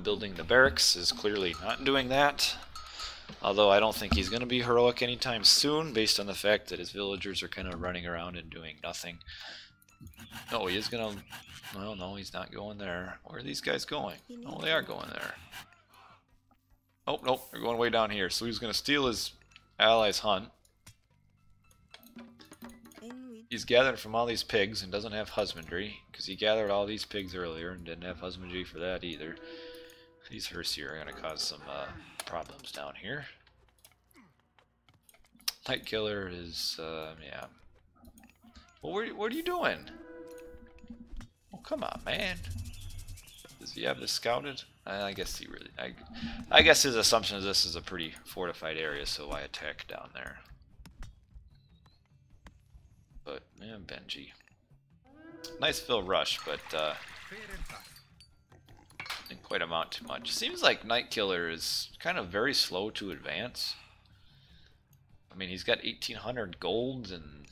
Building the barracks is clearly not doing that. Although I don't think he's going to be heroic anytime soon, based on the fact that his villagers are kind of running around and doing nothing. No, he is going to... Well, no, he's not going there. Where are these guys going? Oh, they are going there. Oh, nope, they're going way down here. So he's going to steal his allies' hunt. He's gathering from all these pigs and doesn't have husbandry, because he gathered all these pigs earlier and didn't have husbandry for that either. These Hersier are going to cause some problems down here. Night Killer is, yeah. Well, what are you doing? Oh, come on, man. Does he have this scouted? I guess he really... I guess his assumption is this is a pretty fortified area, so why attack down there? But, man, Benji. Nice fill rush, but didn't quite amount to much. Seems like Night Killer is kind of very slow to advance. I mean, he's got 1,800 gold and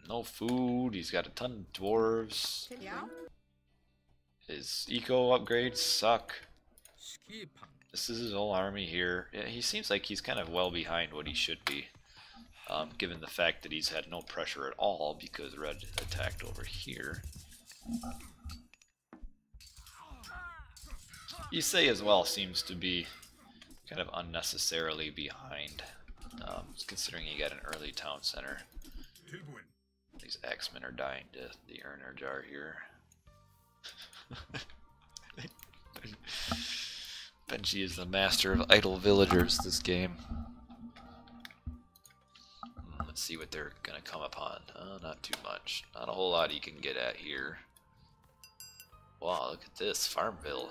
no food. He's got a ton of dwarves. His eco upgrades suck. This is his whole army here. Yeah, he seems like he's kind of well behind what he should be. Given the fact that he's had no pressure at all because Red attacked over here. Issei as well seems to be kind of unnecessarily behind, considering he got an early town center. These X-Men are dying to the Urner Jar here. Benji is the master of idle villagers this game. Let's see what they're gonna come upon. Not too much. Not a whole lot you can get at here. Wow, look at this Farmville.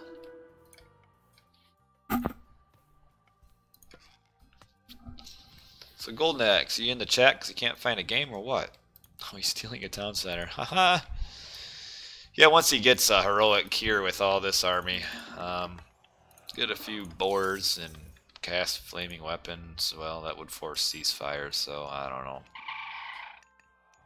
So Golden Axe, you in the chat because you can't find a game or what? Oh, he's stealing a town center. Haha. Yeah, once he gets a heroic here with all this army, get a few boars and cast flaming weapons. Well, that would force ceasefire, so I don't know.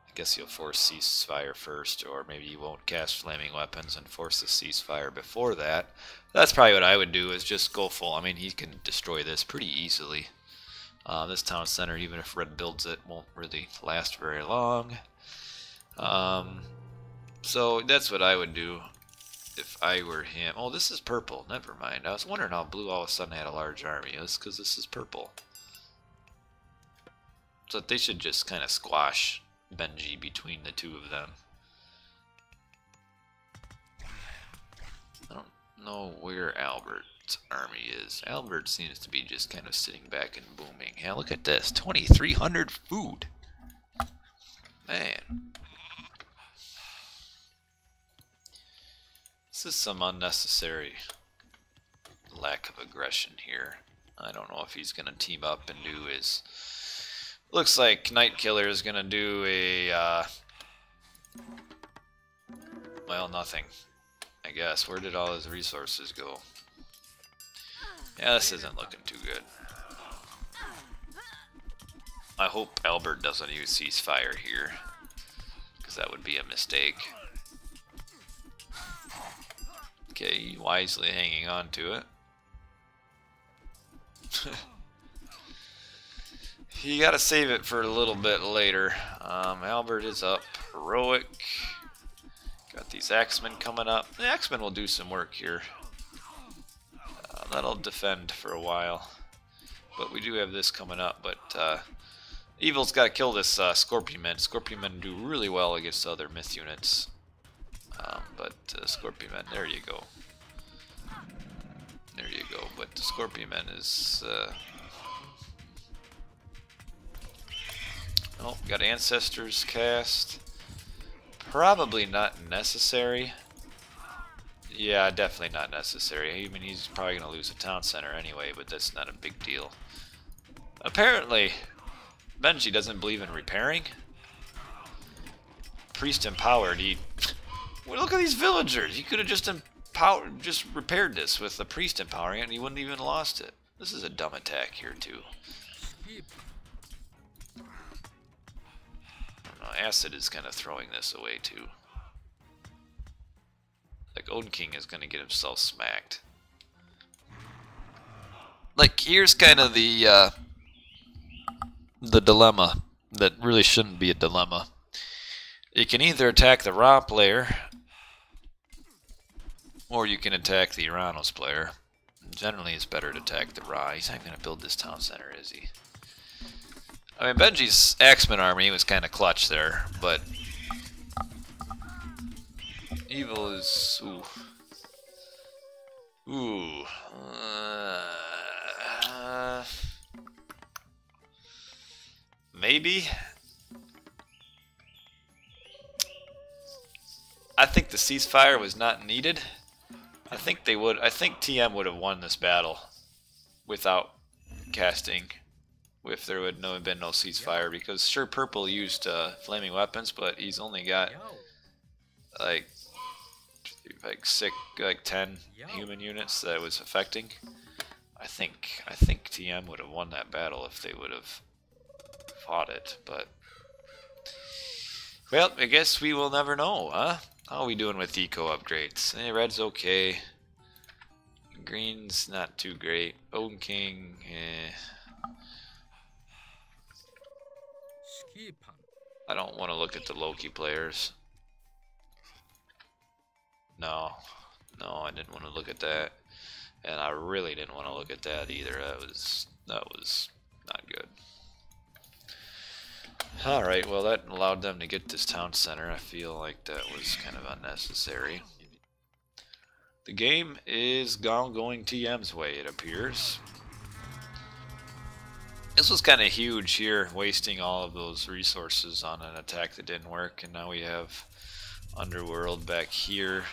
I guess he'll force ceasefire first, or maybe he won't cast flaming weapons and force the ceasefire before that. That's probably what I would do, is just go full. I mean, he can destroy this pretty easily. This town center, even if Red builds it, won't really last very long. So that's what I would do if I were him. Oh, this is purple. Never mind. I was wondering how blue all of a sudden had a large army. It's because this is purple. So they should just kind of squash Benji between the two of them. I don't know where Albert's army is. Albert seems to be just kind of sitting back and booming. Yeah, look at this. 2,300 food. Man. This is some unnecessary lack of aggression here. I don't know if he's going to team up and do his... Looks like Night Killer is going to do a... Well, nothing. I guess. Where did all his resources go? Yeah, this isn't looking too good. I hope Albert doesn't use ceasefire here, because that would be a mistake. Okay, wisely hanging on to it. You gotta save it for a little bit later. Albert is up. Heroic. Got these Axemen coming up. The Axemen will do some work here. That'll defend for a while. But we do have this coming up. But Evil's got to kill this Scorpion Men. Scorpion Men do really well against other myth units. But Scorpion Men, there you go. There you go. But the Scorpion Men is... Oh, got Ancestors cast. Probably not necessary. Yeah, definitely not necessary. I mean, he's probably going to lose a town center anyway, but that's not a big deal. Apparently, Benji doesn't believe in repairing. Priest empowered. Well, look at these villagers. He could have just repaired this with the priest empowering it, and he wouldn't even lost it. This is a dumb attack here too. Acid is kind of throwing this away too. Like Odin King is going to get himself smacked. Like here's kind of the dilemma that really shouldn't be a dilemma. You can either attack the Ra player, or you can attack the Uranos player. Generally, it's better to attack the Ra. He's not going to build this town center, is he? I mean, Benji's Axeman army was kind of clutch there, but Evil is... Ooh. Maybe? I think the ceasefire was not needed. I think TM would have won this battle without casting. If there would have been no ceasefire, because sure, Purple used flaming weapons, but he's only got like 10 human units that it was affecting. I think TM would have won that battle if they would have fought it, but well, I guess we will never know, huh? How are we doing with eco upgrades? Red's okay. Green's not too great. Odin King, I don't want to look at the Loki players. No, I didn't want to look at that, and I really didn't want to look at that either. That was not good. All right, well that allowed them to get this town center. I feel like that was kind of unnecessary. The game is going TM's way, it appears. This was kind of huge here, wasting all of those resources on an attack that didn't work, and now we have Underworld back here.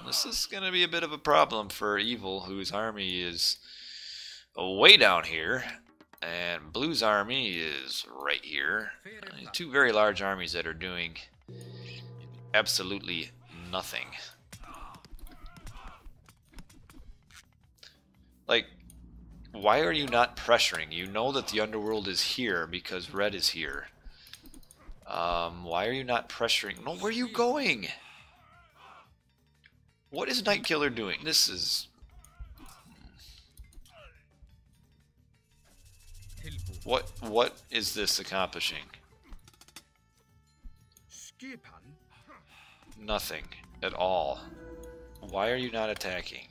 This is going to be a bit of a problem for Evil, whose army is way down here, and Blue's army is right here. Two very large armies that are doing absolutely nothing. Like, why are you not pressuring? You know that the Underworld is here because Red is here. Why are you not pressuring? No, where are you going? What is Nightkiller doing? This is... What is this accomplishing? Nothing at all. Why are you not attacking?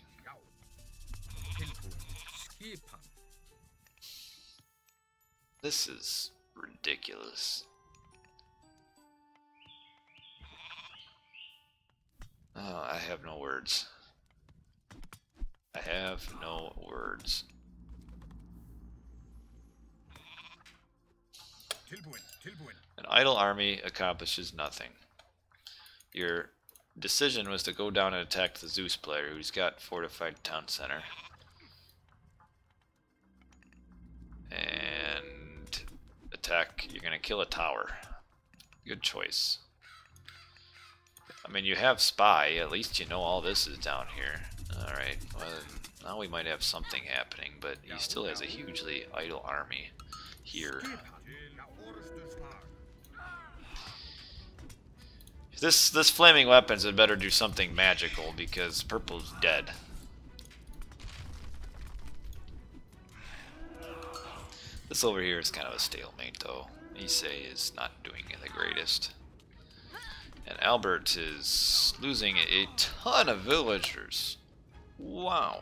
This is ridiculous. Oh, I have no words. I have no words. An idle army accomplishes nothing. Your decision was to go down and attack the Zeus player, who's got fortified town center. And attack, you're gonna kill a tower. Good choice. I mean, you have spy, at least you know all this is down here. Alright, well, now we might have something happening, but he still has a hugely idle army here. This flaming weapons had better do something magical, because Purple's dead. This over here is kind of a stalemate though. Issei is not doing the greatest. And Albert is losing a ton of villagers. Wow.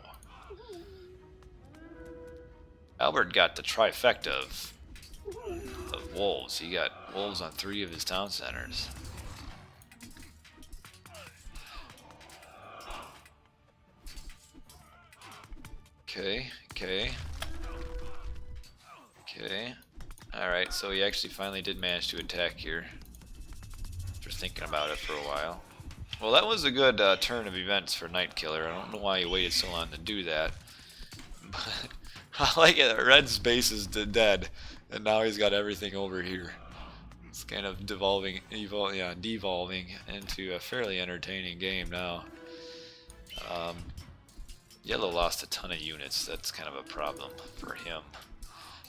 Albert got the trifecta of wolves. He got wolves on 3 of his town centers. Okay. Alright, so he actually finally did manage to attack here. After thinking about it for a while. Well, that was a good turn of events for Nightkiller. I don't know why he waited so long to do that. But I like it. Red's base is dead, and now he's got everything over here. It's kind of devolving into a fairly entertaining game now. Yellow lost a ton of units. That's kind of a problem for him.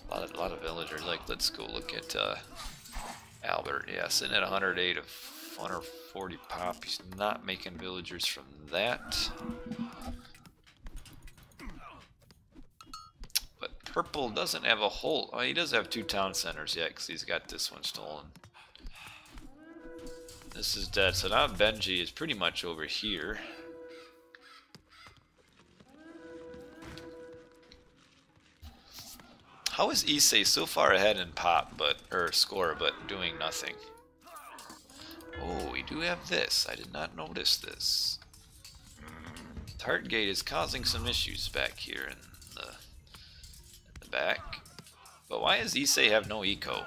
A lot of villagers. Like, let's go look at Albert. Yeah, sitting at 108 of 140 pop. He's not making villagers from that. But purple doesn't have a whole... Oh, he does have 2 town centers yet, because he's got this one stolen. This is dead. So now Benji is pretty much over here. How is Issei so far ahead in pop, or score, but doing nothing? Oh, we do have this. I did not notice this. Tart Gate is causing some issues back here in the back. But why does Issei have no eco?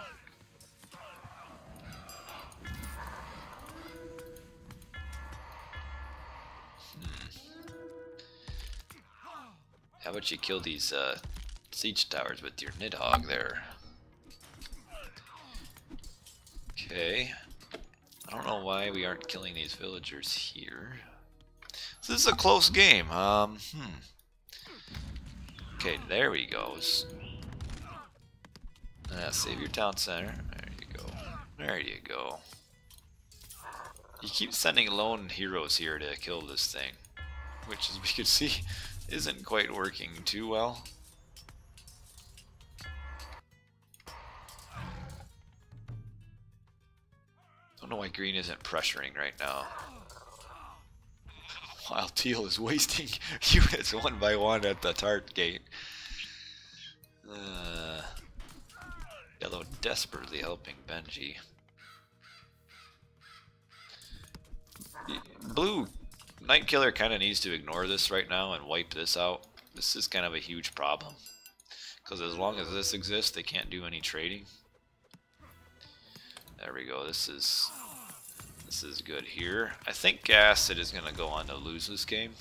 How about you kill these siege towers with your Nidhogg there? Okay. I don't know why we aren't killing these villagers here. So this is a close game. Okay, there he goes. Save your town center. There you go. There you go. You keep sending lone heroes here to kill this thing, which, as we can see, isn't quite working too well. Don't know why green isn't pressuring right now. While teal is wasting units one by one at the Tart Gate. Yellow desperately helping Benji. Blue Nightkiller kind of needs to ignore this right now and wipe this out. This is kind of a huge problem, because as long as this exists, they can't do any trading. There we go. This is good here. I think AciD is going to go on to lose this game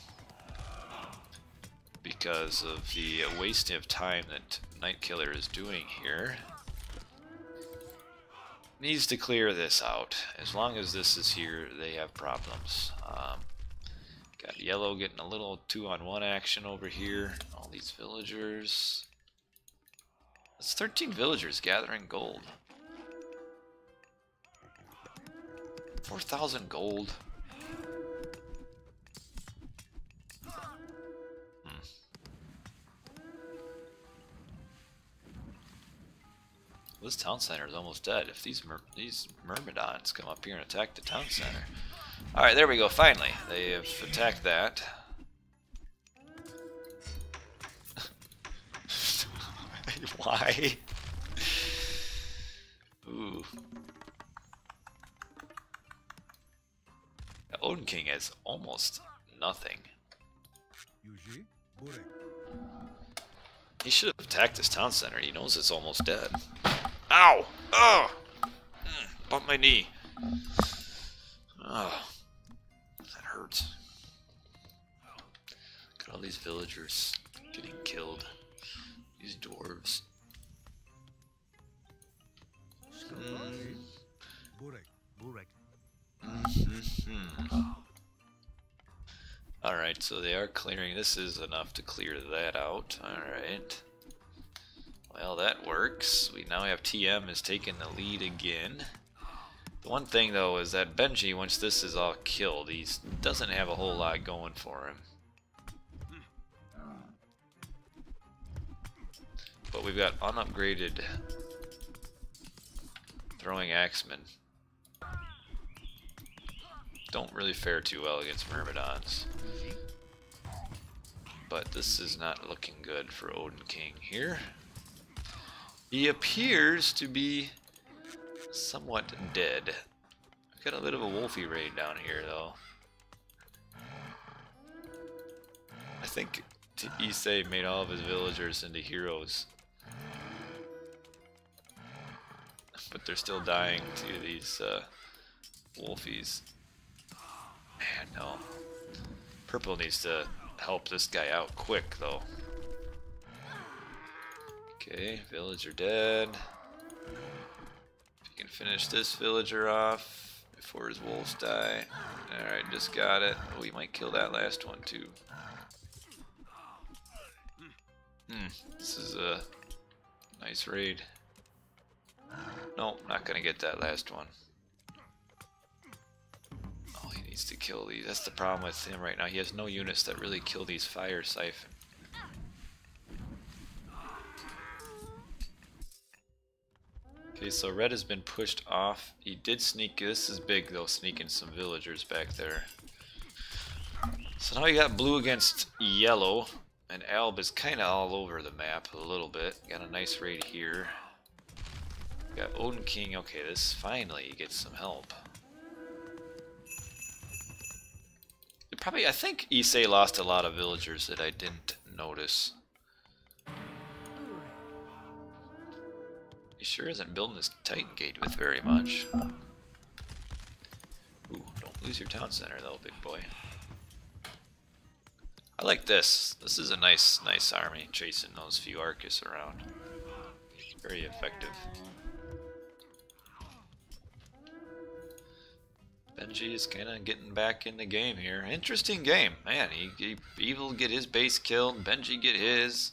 because of the waste of time that Nightkiller is doing here. Needs to clear this out. As long as this is here, they have problems. Got yellow getting a little 2-on-1 action over here. All these villagers. It's 13 villagers gathering gold. 4,000 gold. This town center is almost dead. If these Myrmidons come up here and attack the town center. Alright, there we go, finally. They have attacked that. Why? Ooh. The Odin King has almost nothing. He should have attacked this town center. He knows it's almost dead. Ow! Oh! Bump my knee. Oh. That hurts. Look at all these villagers getting killed. These dwarves. Alright, so they are clearing. This is enough to clear that out. Alright. Well, that works. We now have TM is taking the lead again. The one thing, though, is that Benji, once this is all killed, he doesn't have a whole lot going for him. but we've got unupgraded throwing axemen. Don't really fare too well against Myrmidons. But this is not looking good for Odin King here. He appears to be somewhat dead. Got a bit of a wolfy raid down here though. I think Issei made all of his villagers into heroes. But they're still dying to these wolfies. Man, no. Purple needs to help this guy out quick though. Okay, villager dead. If you can finish this villager off before his wolves die. Alright, just got it. Oh, we might kill that last one too. This is a nice raid. Nope, not gonna get that last one. Oh, he needs to kill these. That's the problem with him right now. He has no units that really kill these fire siphon. Okay, so red has been pushed off. He did sneak. This is big though, sneaking some villagers back there. So now we got blue against yellow. And Alb is kind of all over the map a little bit. Got a nice raid here. Got Odin King. Okay, this finally gets some help. Probably, I think Issei lost a lot of villagers that I didn't notice. He sure isn't building this Titan Gate with very much. Ooh, don't lose your town center though, big boy. I like this. This is a nice army, chasing those few Arcus around. Very effective. Benji is kind of getting back in the game here. Interesting game. Man, Evil get his base killed, Benji get his.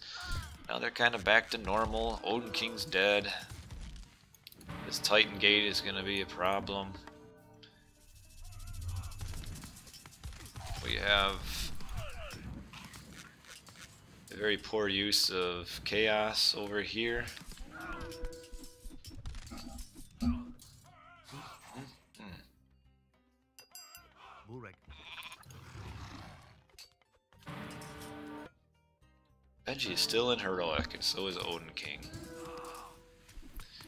Now they're kind of back to normal. Odin King's dead. This Titan Gate is going to be a problem. We have a very poor use of chaos over here. Benji is still in heroic, and so is Odin King.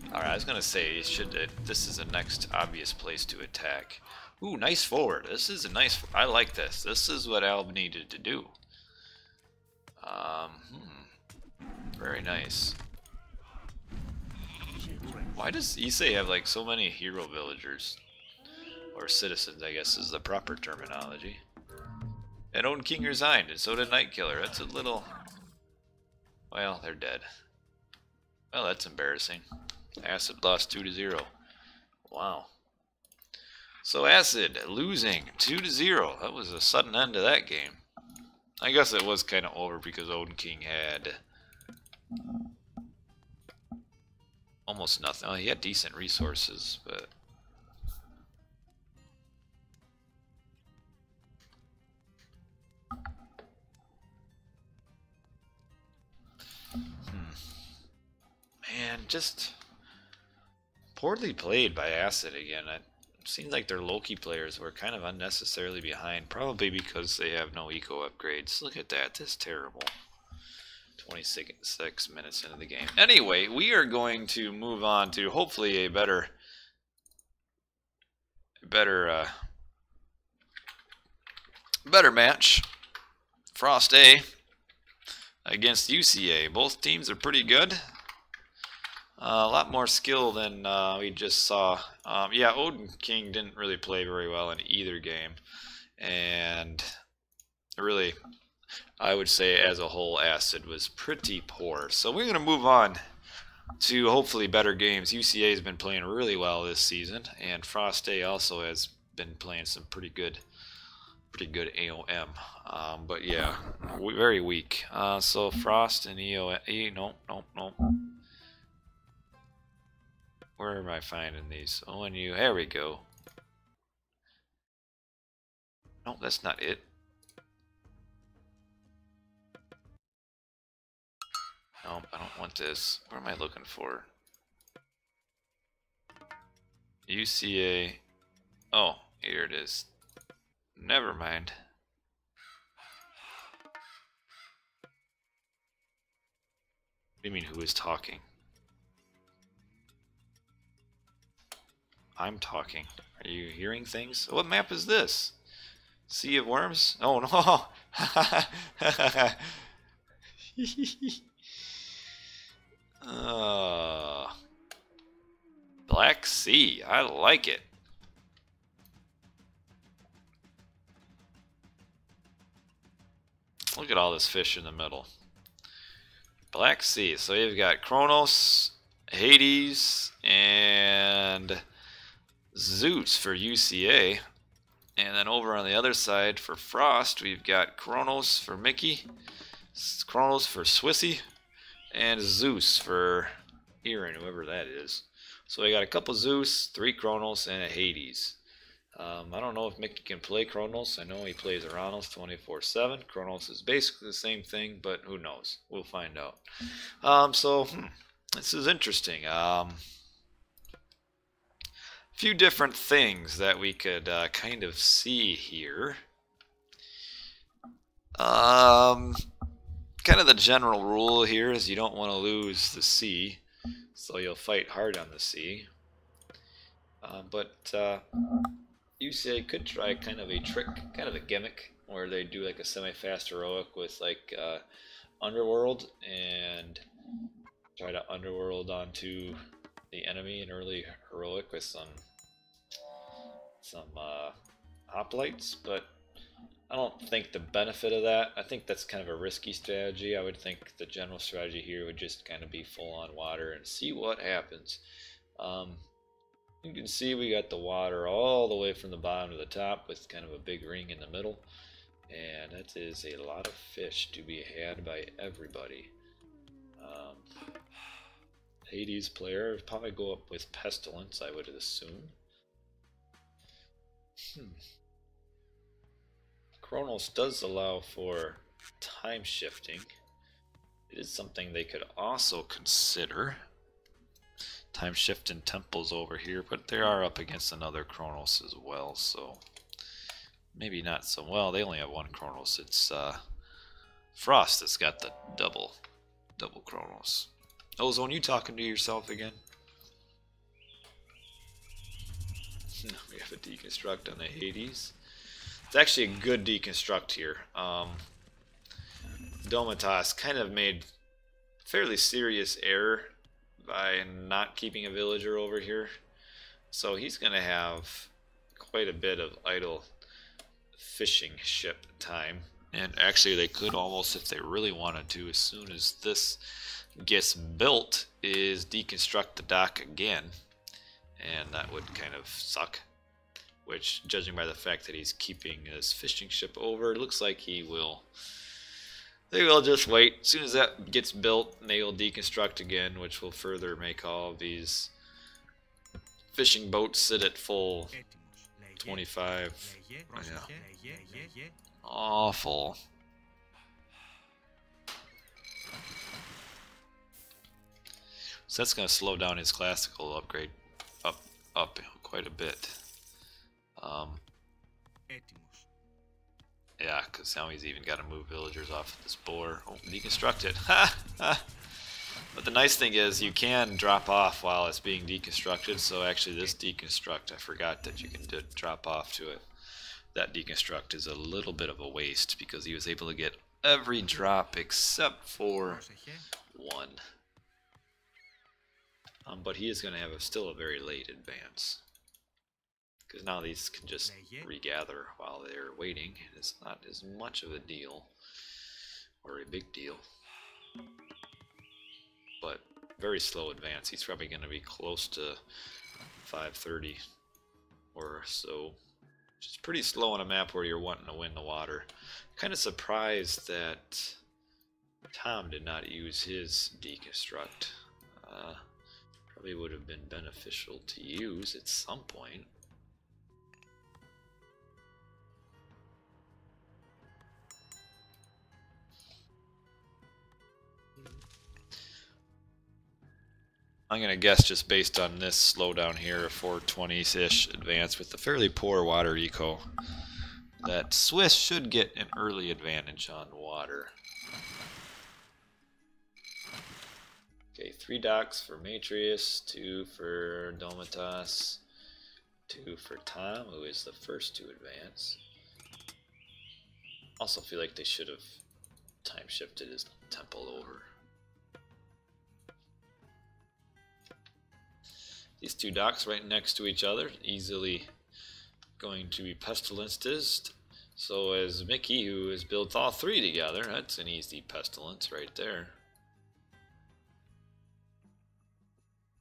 Alright, I was gonna say, this is the next obvious place to attack. Ooh, nice forward. This is a nice. I like this. This is what Alb needed to do. Very nice. Why does Issei have like so many hero villagers? Or citizens, I guess is the proper terminology. And Odin King resigned, and so did Nightkiller. That's a little... Well, they're dead. Well, that's embarrassing. Acid lost 2-0. Wow. So Acid losing 2-0. That was a sudden end to that game. I guess it was kind of over because Odin King had almost nothing. Oh, he had decent resources, but man, just poorly played by Acid again. It seems like their Loki players were kind of unnecessarily behind, probably because they have no eco upgrades. Look at that, this is terrible. 26 minutes into the game. Anyway, we are going to move on to hopefully a better match. Frost A against UCA. Both teams are pretty good. A lot more skill than we just saw. Yeah, Odin King didn't really play very well in either game. And really, I would say as a whole, Acid was pretty poor. So we're going to move on to hopefully better games. UCA has been playing really well this season. And Frost Day also has been playing some pretty good AOM. But yeah, very weak. So Frost and EOM. Nope. Where am I finding these? ONU, here we go. No, that's not it. Nope, I don't want this. What am I looking for? UCA. Oh, here it is. Never mind. What do you mean, who is talking? I'm talking. Are you hearing things? What map is this? Sea of Worms? Oh no! uh, Black Sea. I like it. Look at all this fish in the middle. Black Sea. So you've got Kronos, Hades, and Zeus for UCA. And then over on the other side for Frost, we've got Kronos for Mickey, Kronos for Swissy, and Zeus for Aaron, whoever that is. So we got a couple Zeus, 3 Kronos, and a Hades. I don't know if Mickey can play Kronos. I know he plays Aranos 24/7. Kronos is basically the same thing, but who knows? We'll find out. This is interesting. Few different things that we could kind of see here. Kind of the general rule here is you don't want to lose the sea, so you'll fight hard on the sea. But UCA could try kind of a trick, kind of a gimmick, where they do like a semi-fast heroic with like Underworld and try to Underworld onto the enemy in early heroic with some hoplites, but I don't think the benefit of that. I think that's kind of a risky strategy. I would think the general strategy here would just kind of be full on water and see what happens. You can see we got the water all the way from the bottom to the top with kind of a big ring in the middle, and that is a lot of fish to be had by everybody. Hades player would probably go up with Pestilence, I would assume. Kronos does allow for time shifting. It is something they could also consider. Time shifting temples over here, but they are up against another Kronos as well, so maybe not so well. They only have one Kronos. It's Frost that's got the double Kronos. Ozone, you talking to yourself again? We have a deconstruct on the Hades. It's actually a good deconstruct here. Domitas kind of made fairly serious error by not keeping a villager over here. So he's going to have quite a bit of idle fishing ship time. And actually they could almost, if they really wanted to, as soon as this gets built, is deconstruct the dock again. And that would kind of suck. Which, judging by the fact that he's keeping his fishing ship over, it looks like he will. They will just wait. As soon as that gets built, they will deconstruct again, which will further make all of these fishing boats sit at full 25. Oh, yeah. Awful. So that's going to slow down his classical upgrade up quite a bit. Yeah, because now he's even got to move villagers off of this boar. Oh, deconstructed. But the nice thing is you can drop off while it's being deconstructed. So actually this deconstruct, I forgot that you can drop off to it. That deconstruct is a little bit of a waste because he was able to get every drop except for one. But he is going to have still a very late advance. Because now these can just regather while they're waiting. It's not as much of a deal, or a big deal. But very slow advance. He's probably going to be close to 530 or so. Which is pretty slow on a map where you're wanting to win the water. Kind of surprised that Tom did not use his deconstruct. Probably would have been beneficial to use at some point. I'm going to guess just based on this slowdown here, a 420-ish advance with a fairly poor water eco, that Swiss should get an early advantage on water. Okay, 3 docks for Matrius, 2 for Domitas, 2 for Tom, who is the first to advance. Also feel like they should have time shifted his temple over. These 2 docks right next to each other, easily going to be pestilenced. So as Mickey, who has built all 3 together, that's an easy pestilence right there.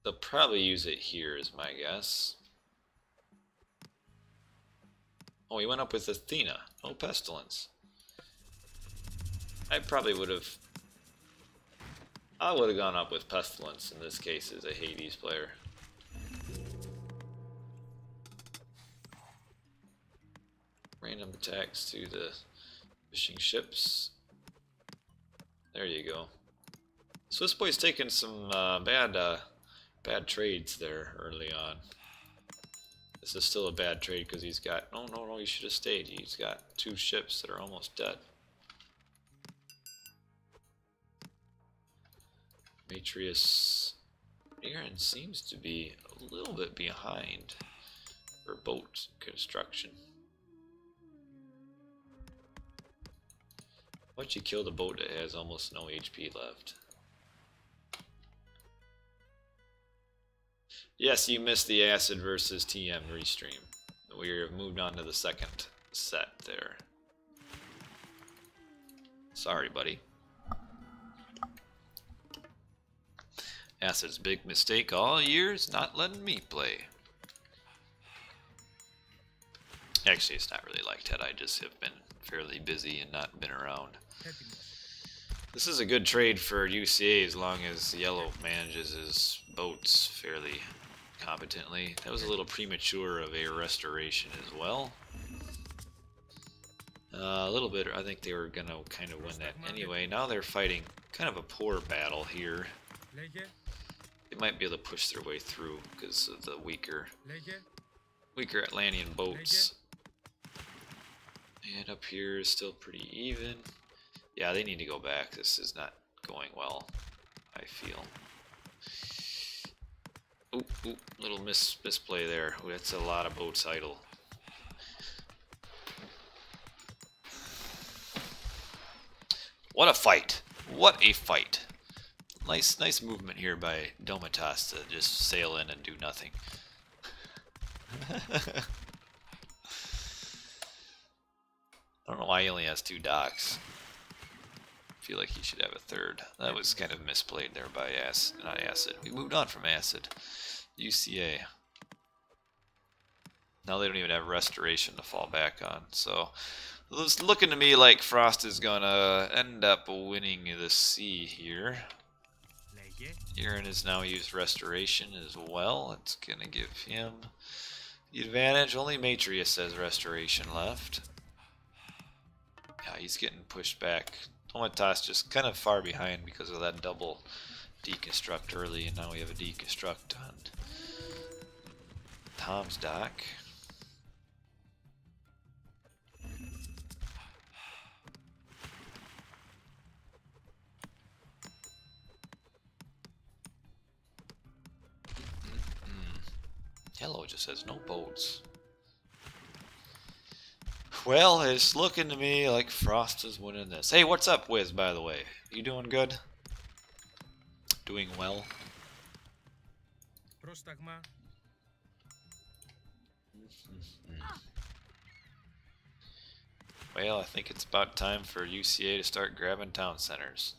They'll probably use it here is my guess. Oh, he went up with Athena. No pestilence. I would have gone up with pestilence in this case as a Hades player. Random attacks to the fishing ships. There you go. Swiss boy's taking some bad trades there early on. This is still a bad trade because he's got... Oh, no, he should have stayed. He's got 2 ships that are almost dead. Matrius Aaron seems to be a little bit behind for boat construction. Why'd you kill the boat that has almost no HP left? Yes, you missed the AciD versus TM restream. We have moved on to the second set there. Sorry, buddy. AciD's big mistake all year is not letting me play. Actually, it's not really like that. I just have been fairly busy and not been around. This is a good trade for UCA as long as Yellow manages his boats fairly competently. That was a little premature of a restoration as well. A little bit, I think they were going to kind of win that anyway. Now they're fighting kind of a poor battle here. They might be able to push their way through because of the weaker Atlantean boats. And up here is still pretty even. Yeah, they need to go back. This is not going well, I feel. Oop, little misplay there. Ooh, that's a lot of boats idle. What a fight! What a fight! Nice movement here by Domitas to just sail in and do nothing. I don't know why he only has 2 docks. I feel like he should have a 3rd. That was kind of misplayed there by not AciD. We moved on from AciD. UCA. Now they don't even have restoration to fall back on. So it's looking to me like Frost is gonna end up winning the sea here. Aaron has now used restoration as well. It's gonna give him the advantage. Only Matrius has restoration left. Yeah, he's getting pushed back. Domitas just kind of far behind because of that double deconstruct early, and now we have a deconstruct on Tom's dock. Yellow just has no boats. Well, it's looking to me like Frost is winning this. Hey, what's up, Wiz, by the way? You doing good? Doing well? Well, I think it's about time for UCA to start grabbing town centers.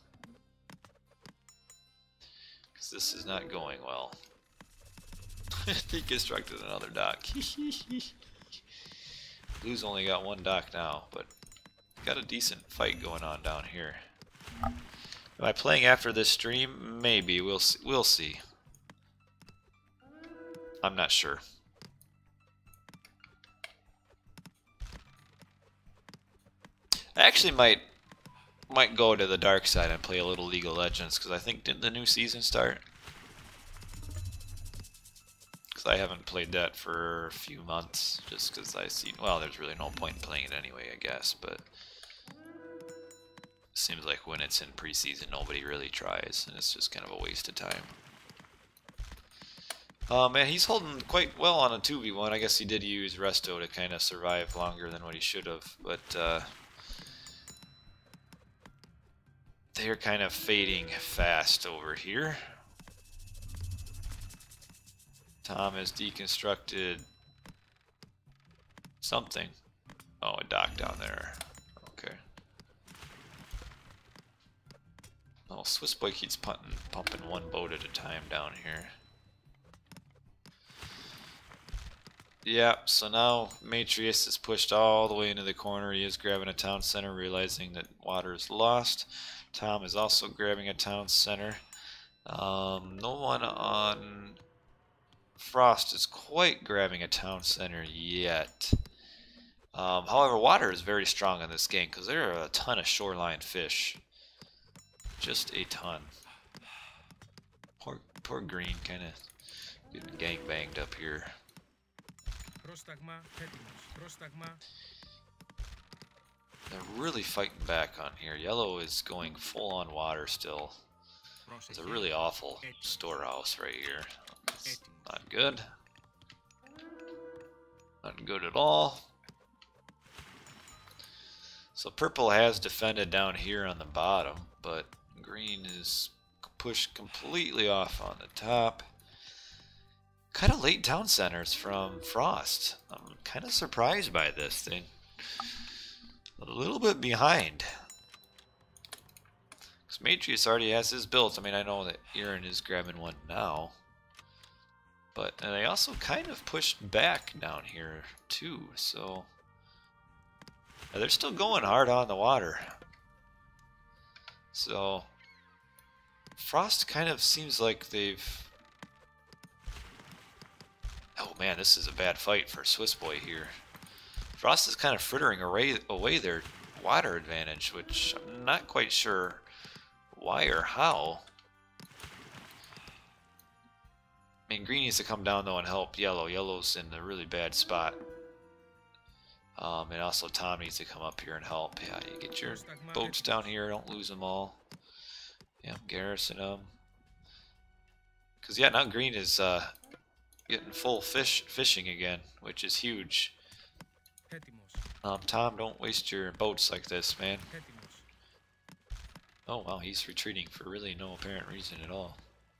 Because this is not going well. Deconstructed another dock. Blue's only got 1 dock now, but got a decent fight going on down here. Am I playing after this stream? Maybe. We'll see. I'm not sure. I actually might go to the dark side and play a little League of Legends because I think didn't the new season start? I haven't played that for a few months, just because I see, well, there's really no point in playing it anyway, I guess, but it seems like when it's in preseason, nobody really tries, and it's just kind of a waste of time. Man, he's holding quite well on a 2v1. I guess he did use Resto to kind of survive longer than what he should have, but they're kind of fading fast over here. Tom has deconstructed something. Oh, a dock down there. Okay. Oh, Swiss boy keeps pumping one boat at a time down here. Yeah, so now Matrius is pushed all the way into the corner. He is grabbing a town center, realizing that water is lost. Tom is also grabbing a town center. No one on Frost is quite grabbing a town center yet. However, water is very strong in this game because there are a ton of shoreline fish. Just a ton. Poor Green kind of getting gang banged up here. They're really fighting back on here. Yellow is going full on water still. It's a really awful storehouse right here. It's not good. Not good at all. So purple has defended down here on the bottom, but green is pushed completely off on the top. Kind of late town centers from Frost. I'm kind of surprised by this thing. A little bit behind. Because Matrius already has his built. I mean, I know that Aaron is grabbing one now. But, and they also kind of pushed back down here too, so they're still going hard on the water. So Frost kind of seems like they've... Oh man, this is a bad fight for Swiss boy here. Frost is kind of frittering away their water advantage, which I'm not quite sure why or how. I mean, green needs to come down though and help yellow. Yellow's in a really bad spot. And also Tom needs to come up here and help. Yeah, you get your boats down here, don't lose them all. Yeah, garrison them. Because yeah, now green is getting full fishing again, which is huge. Tom, don't waste your boats like this, man. Oh wow, he's retreating for really no apparent reason at all.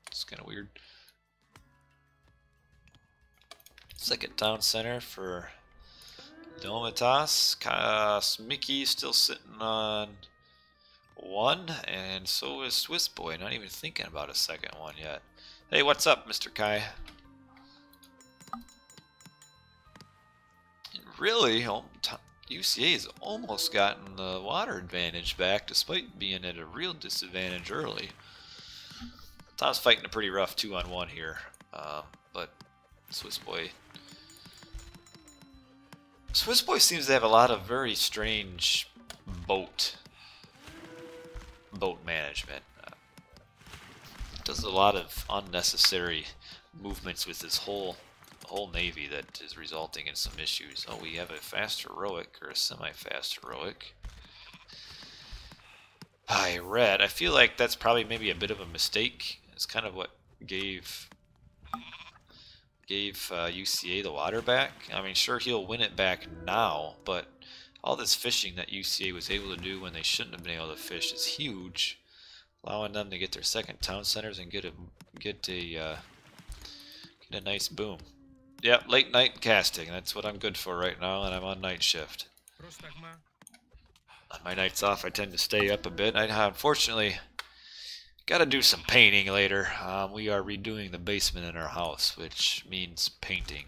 It's kind of weird. Second town center for Domitas. Smicky still sitting on one, and so is Swiss boy. Not even thinking about a second one yet. Hey, what's up, Mr. Kai? Really, UCA has almost gotten the water advantage back despite being at a real disadvantage early. Tom's fighting a pretty rough 2-on-1 here, but Swiss boy seems to have a lot of very strange boat management. Does a lot of unnecessary movements with his whole navy that is resulting in some issues. Oh, we have a fast heroic or a semi-fast heroic. I read. I feel like that's probably maybe a bit of a mistake. It's kind of what gave UCA the water back. I mean, sure, he'll win it back now, but all this fishing that UCA was able to do when they shouldn't have been able to fish is huge, allowing them to get their second town centers and get a nice boom. Yep, late night casting. That's what I'm good for right now, and I'm on night shift. On my nights off, I tend to stay up a bit. I unfortunately got to do some painting later. We are redoing the basement in our house, which means painting.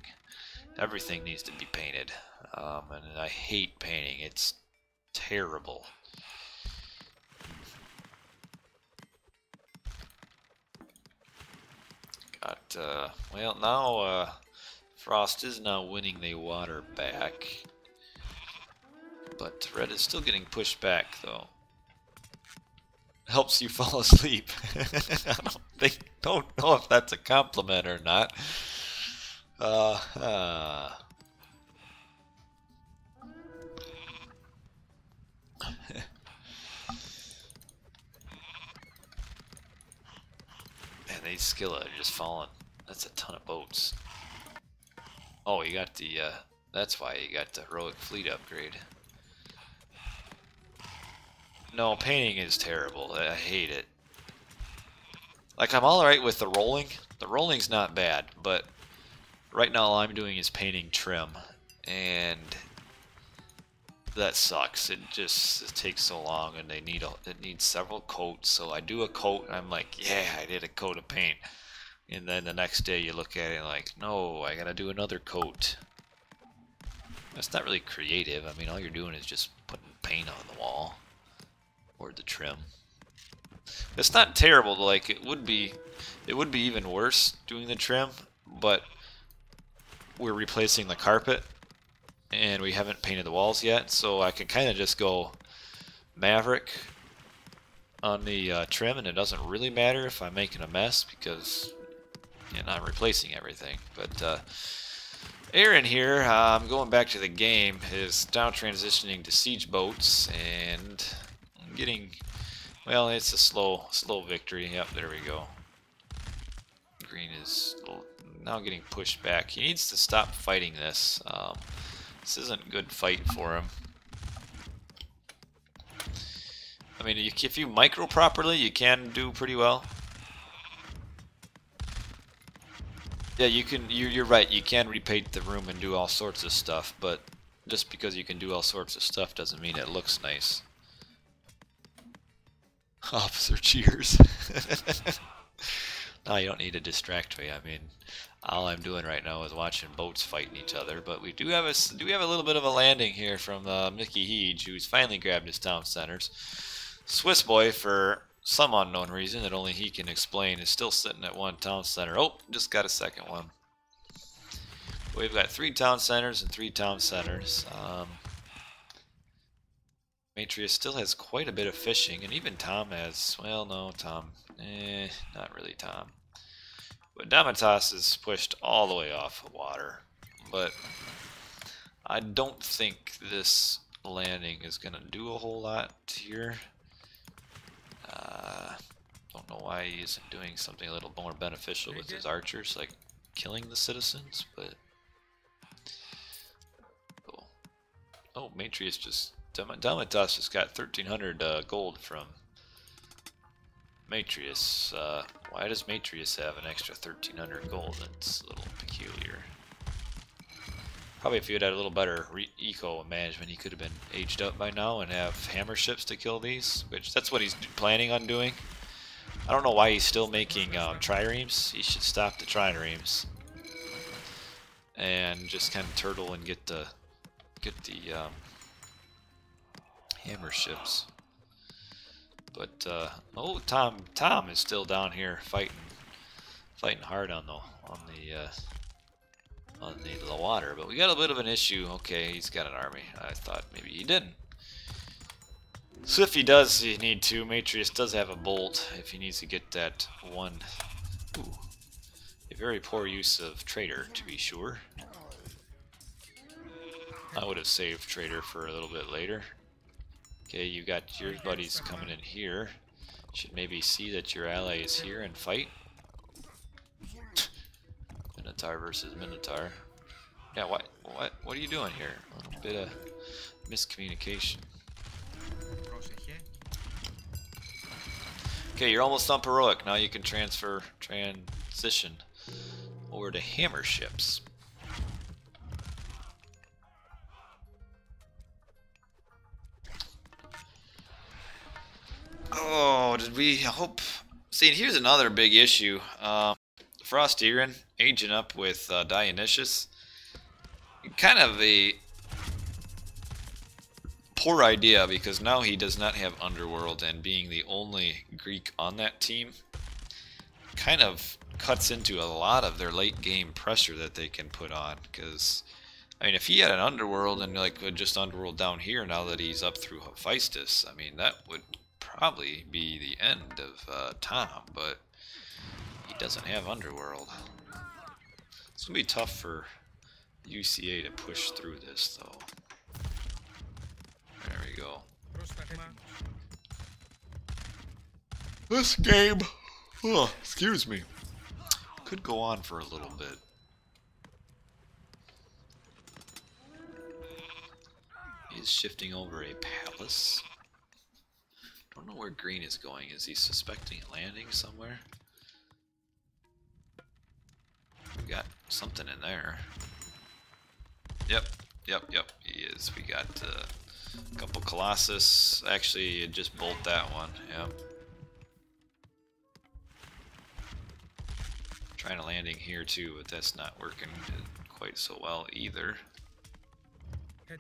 Everything needs to be painted, and I hate painting. It's terrible. Well, now Frost is now winning the water back, but Red is still getting pushed back though. Helps you fall asleep. I don't know if that's a compliment or not. Uh, uh. Man, these skillet are just falling. That's a ton of boats. Oh, you got the, that's why you got the heroic fleet upgrade. No, painting is terrible. I hate it. Like, I'm alright with the rolling. The rolling's not bad, but right now all I'm doing is painting trim. And that sucks. It takes so long, and it needs several coats. So I do a coat, and I'm like, yeah, I did a coat of paint. And then the next day you look at it and like, no, I gotta do another coat. That's not really creative. I mean, all you're doing is just putting paint on the wall. Or the trim. It's not terrible, like it would be even worse doing the trim, but we're replacing the carpet and we haven't painted the walls yet, so I can kind of just go Maverick on the trim, and it doesn't really matter if I'm making a mess because I'm replacing everything. But Aaron here, I'm going back to the game, is now transitioning to siege boats, and I'm getting, well, it's a slow victory. Yep, there we go. Green is now getting pushed back. He needs to stop fighting this. This isn't a good fight for him. I mean, if you micro properly, you can do pretty well. Yeah, you can. You're right. You can repaint the room and do all sorts of stuff, but just because you can do all sorts of stuff doesn't mean it looks nice. Officer cheers. No, you don't need to distract me. I mean, all I'm doing right now is watching boats fighting each other. But we do have a little bit of a landing here from Mickey Heege, who's finally grabbed his town centers. Swiss boy, for some unknown reason that only he can explain, is still sitting at one town center. Oh, just got a second one. We've got 3 town centers and 3 town centers. Matrius still has quite a bit of fishing, and even Tom has, well, no, Tom, not really Tom. But Damatas is pushed all the way off the water. But I don't think this landing is going to do a whole lot here. Don't know why he isn't doing something a little more beneficial with his archers, like killing the citizens, but... Cool. Oh, Matrius just... Damatas just got 1,300 gold from Matrius. Why does Matrius have an extra 1,300 gold? That's a little peculiar. Probably if he had had a little better eco management, he could have been aged up by now and have hammer ships to kill these, which that's what he's planning on doing. I don't know why he's still making triremes. He should stop the triremes and just kind of turtle and get the hammer ships. But oh, Tom is still down here fighting hard on the water. But we got a bit of an issue. Okay, he's got an army. I thought maybe he didn't. So if he does need to, Matrius does have a bolt if he needs to get that one. Ooh, a very poor use of Trader, to be sure. I would have saved Trader for a little bit later. Okay, you got your buddies coming in here. Should maybe see that your ally is here and fight. Minotaur versus Minotaur. Yeah, what are you doing here? A little bit of miscommunication. Okay, you're almost on heroic. Now you can transition over to hammer ships. Oh, did we hope? See, here's another big issue. Frost Erin aging up with Dionysius. Kind of a poor idea, because now he does not have Underworld, and being the only Greek on that team kind of cuts into a lot of their late game pressure that they can put on. Because I mean, if he had an Underworld and like just Underworld down here now that he's up through Hephaestus, I mean that would probably be the end of Tom, but he doesn't have Underworld. It's gonna be tough for UCA to push through this, though. There we go. This game, oh, excuse me, could go on for a little bit. He's shifting over a palace. Don't know where green is going. Is he suspecting landing somewhere? We got something in there. Yep, he is. We got a couple Colossus. Actually, just bolt that one. Yep. Trying a landing here too, but that's not working quite so well either. I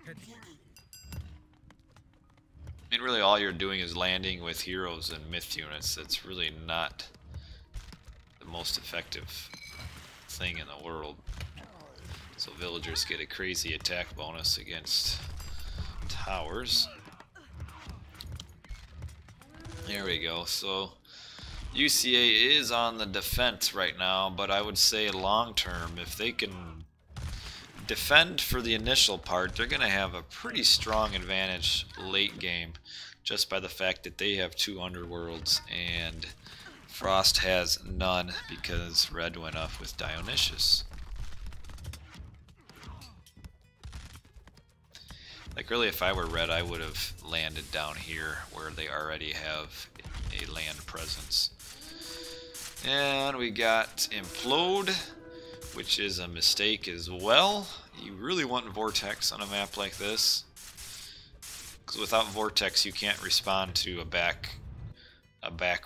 mean, really all you're doing is landing with heroes and myth units. That's really not the most effective thing in the world. So villagers get a crazy attack bonus against towers. There we go. So UCA is on the defense right now, but I would say long term, if they can defend for the initial part, they're going to have a pretty strong advantage late game, just by the fact that they have 2 underworlds and Frost has none because Red went up with Dionysius. Like really, if I were Red, I would have landed down here where they already have a land presence. And we got Implode, which is a mistake as well. You really want Vortex on a map like this, because without Vortex you can't respond to a back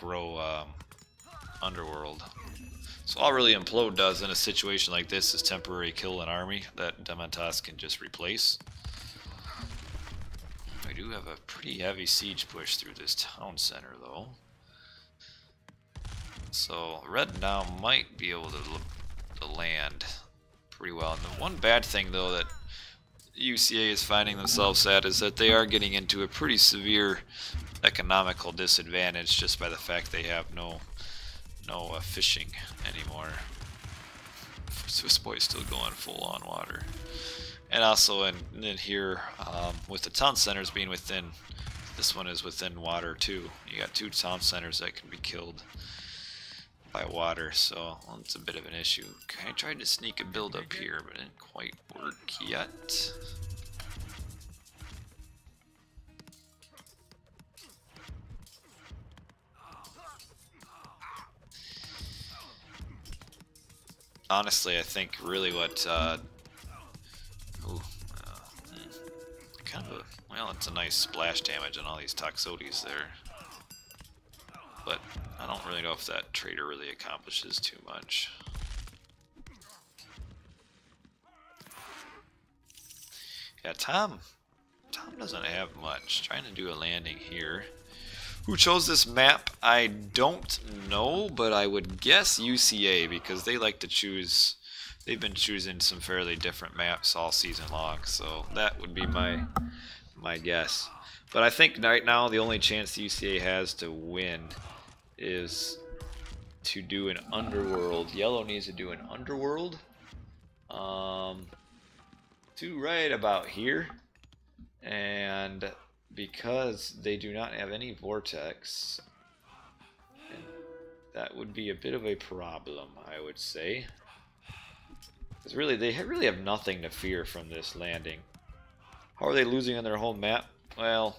row underworld. So all really Implode does in a situation like this is temporary kill an army that Dementas can just replace. We do have a pretty heavy siege push through this town center though. So Red now might be able to land pretty well. And the one bad thing though that UCA is finding themselves at is that they are getting into a pretty severe economical disadvantage just by the fact they have no fishing anymore. Swiss Boy's still going full on water. And also in here, with the town centers being within, this one is within water too. You got 2 town centers that can be killed by water, so well, it's a bit of an issue. Okay, I tried to sneak a build up here, but it didn't quite work yet. Honestly, I think really what kind of a, well, it's a nice splash damage on all these Toxotes there, but I don't really know if that trader really accomplishes too much. Yeah, Tom doesn't have much. Trying to do a landing here. Who chose this map? I don't know, but I would guess UCA, because they like to choose. They've been choosing some fairly different maps all season long, so that would be my guess. But I think right now the only chance the UCA has to win is to do an underworld. Yellow needs to do an underworld. To right about here, and because they do not have any vortex, that would be a bit of a problem, I would say. Because really, they really have nothing to fear from this landing. How are they losing on their home map? Well,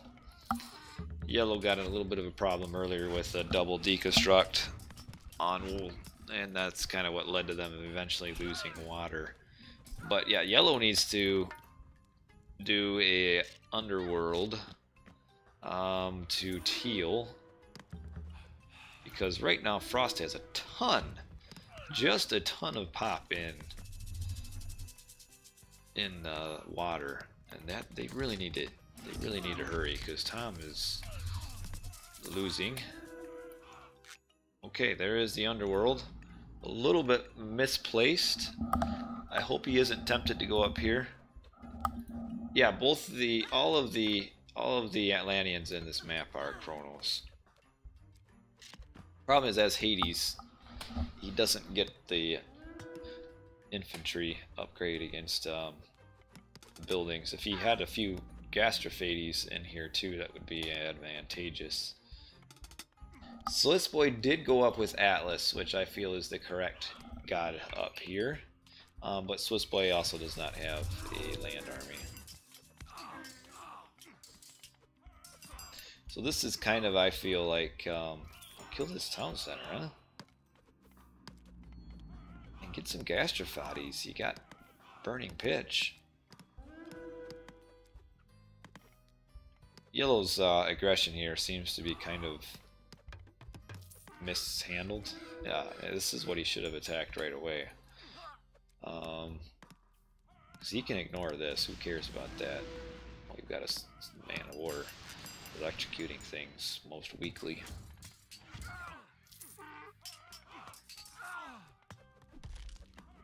yellow got in a little bit of a problem earlier with a double deconstruct on wool, and that's kind of what led to them eventually losing water. But yeah, yellow needs to do a underworld to teal, because right now Frost has a ton, just a ton of pop in water, and that they really need to hurry, because Tom is losing. Okay, there is the underworld, a little bit misplaced. I hope he isn't tempted to go up here. Yeah, all of the Atlanteans in this map are Chronos. Problem is, as Hades, he doesn't get the infantry upgrade against buildings. If he had a few Gastrophades in here too, that would be advantageous. Slitzboy did go up with Atlas, which I feel is the correct god up here. But Swissboy also does not have a land army. So this is kind of, I feel like, kill this town center, huh? And get some Gastrophades. You got Burning Pitch. Yellow's aggression here seems to be kind of mishandled. Yeah, this is what he should have attacked right away. Because he can ignore this. Who cares about that? Well, we've got a man of war electrocuting things most weakly.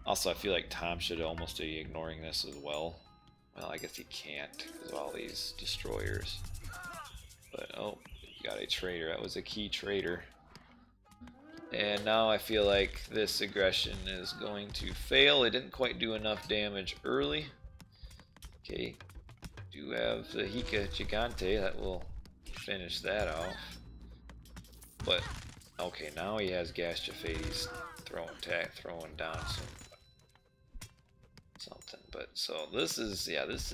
Also, I feel like Tom should almost be ignoring this as well. Well, I guess he can't because of all these destroyers. But, oh, you got a traitor. That was a key traitor. And now I feel like this aggression is going to fail. It didn't quite do enough damage early. Okay, do have the Hika Gigante that will finish that off. But okay, now he has Gastrophades throwing down something. But so this is, yeah, this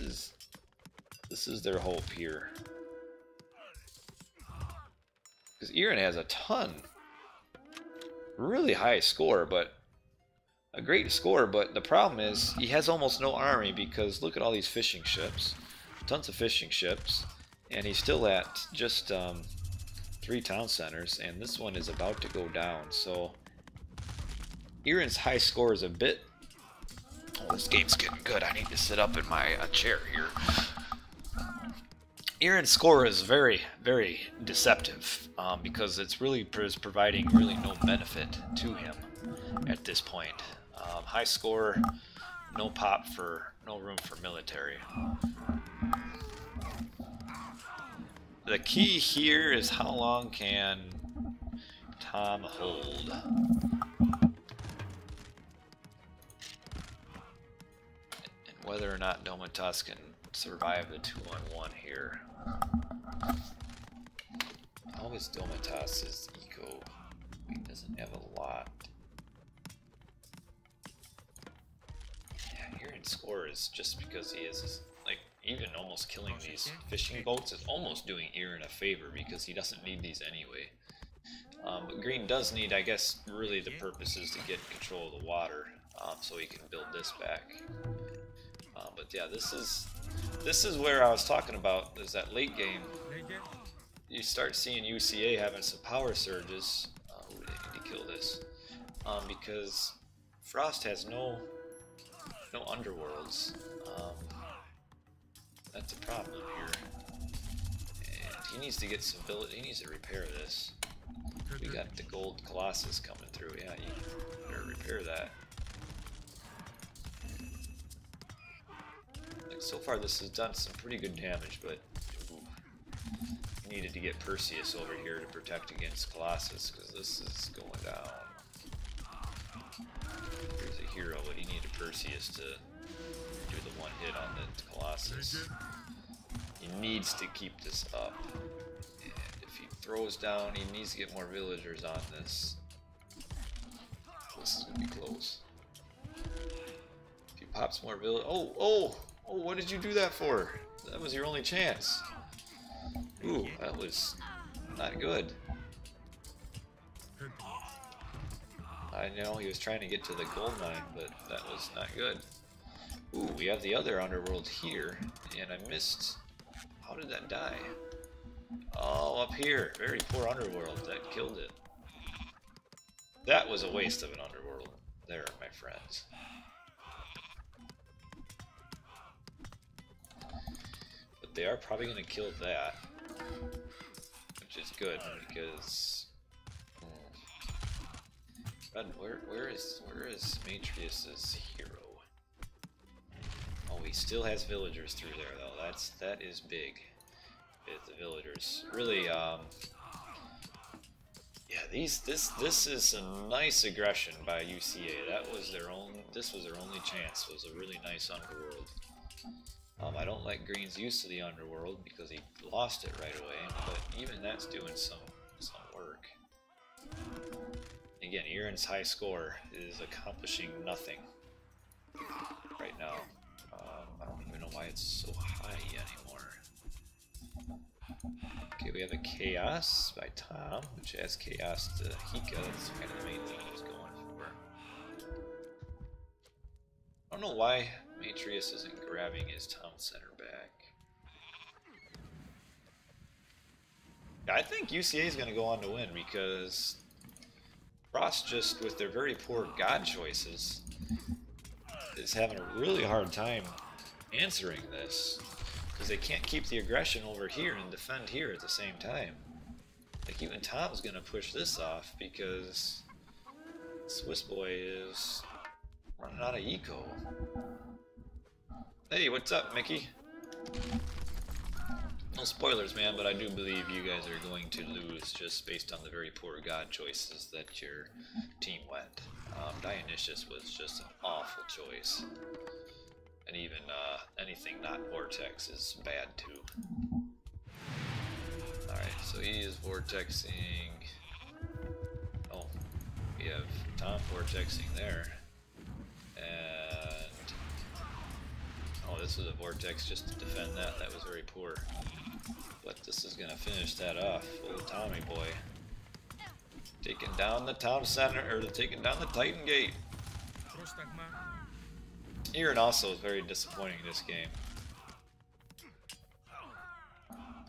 is their hope here. Because Iran has a ton. Really high score, but a great score, but the problem is he has almost no army because look at all these fishing ships, tons of fishing ships, and he's still at just 3 town centers, and this one is about to go down. So Iran's high score is a bit. Oh, this game's getting good. I need to sit up in my chair here. Iran's score is very, very deceptive because it's really providing really no benefit to him at this point. High score, no room for military. The key here is how long can Tom hold? And whether or not Domitas can survive the 2-on-1 here. How is Domitas' eco? He doesn't have a lot. Yeah, Iran's score is just because he is like even almost killing these fishing boats is almost doing Iran a favor because he doesn't need these anyway. But Green does need, I guess, really the purpose is to get control of the water so he can build this back. But yeah, this is where I was talking about, is that late game you start seeing UCA having some power surges. Ooh, they need to kill this because Frost has no underworlds. That's a problem here, and he needs to get some ability. He needs to repair this. We got the gold Colossus coming through. Yeah, you better repair that. So far this has done some pretty good damage, but ooh, needed to get Perseus over here to protect against Colossus because this is going down. Here's a hero, but he needed Perseus to do the one hit on the Colossus. He needs to keep this up, and if he throws down, he needs to get more villagers on this. This is gonna be close. If he pops more villagers, oh, what did you do that for? That was your only chance. Ooh, that was not good. I know he was trying to get to the gold mine, but that was not good. Ooh, we have the other underworld here, and I missed. How did that die? Oh, up here. Very poor underworld. That killed it. That was a waste of an underworld there, my friends. They are probably going to kill that, which is good because. But where is Matrius's hero? Oh, he still has villagers through there though. That is big. The villagers really, yeah, Yeah, this is a nice aggression by UCA. That was their own. This was their only chance. Was a really nice underworld. I don't like Green's use of the underworld because he lost it right away. But even that's doing some work. Again, Aaron's high score is accomplishing nothing right now. I don't even know why it's so high anymore. Okay, we have a Chaos by Tom, which adds Chaos to Hika. That's kind of the main thing he's going for. I don't know why Matrius isn't grabbing his town center back. I think UCA is going to go on to win because Frost, just with their very poor god choices, is having a really hard time answering this. Because they can't keep the aggression over here and defend here at the same time. Like, even Tom's gonna push this off because Swiss Boy is running out of eco. Hey, what's up, Mickey? No spoilers, man, but I do believe you guys are going to lose just based on the very poor god choices that your team went. Dionysius was just an awful choice. And even anything not Vortex is bad too. Alright, so he is Vortexing. Oh, we have Tom Vortexing there. And oh, this is a Vortex just to defend that. That was very poor. But this is gonna finish that off. Little Tommy boy. Taking down the Tom Center, or taking down the Titan Gate. Aaron also is very disappointing in this game.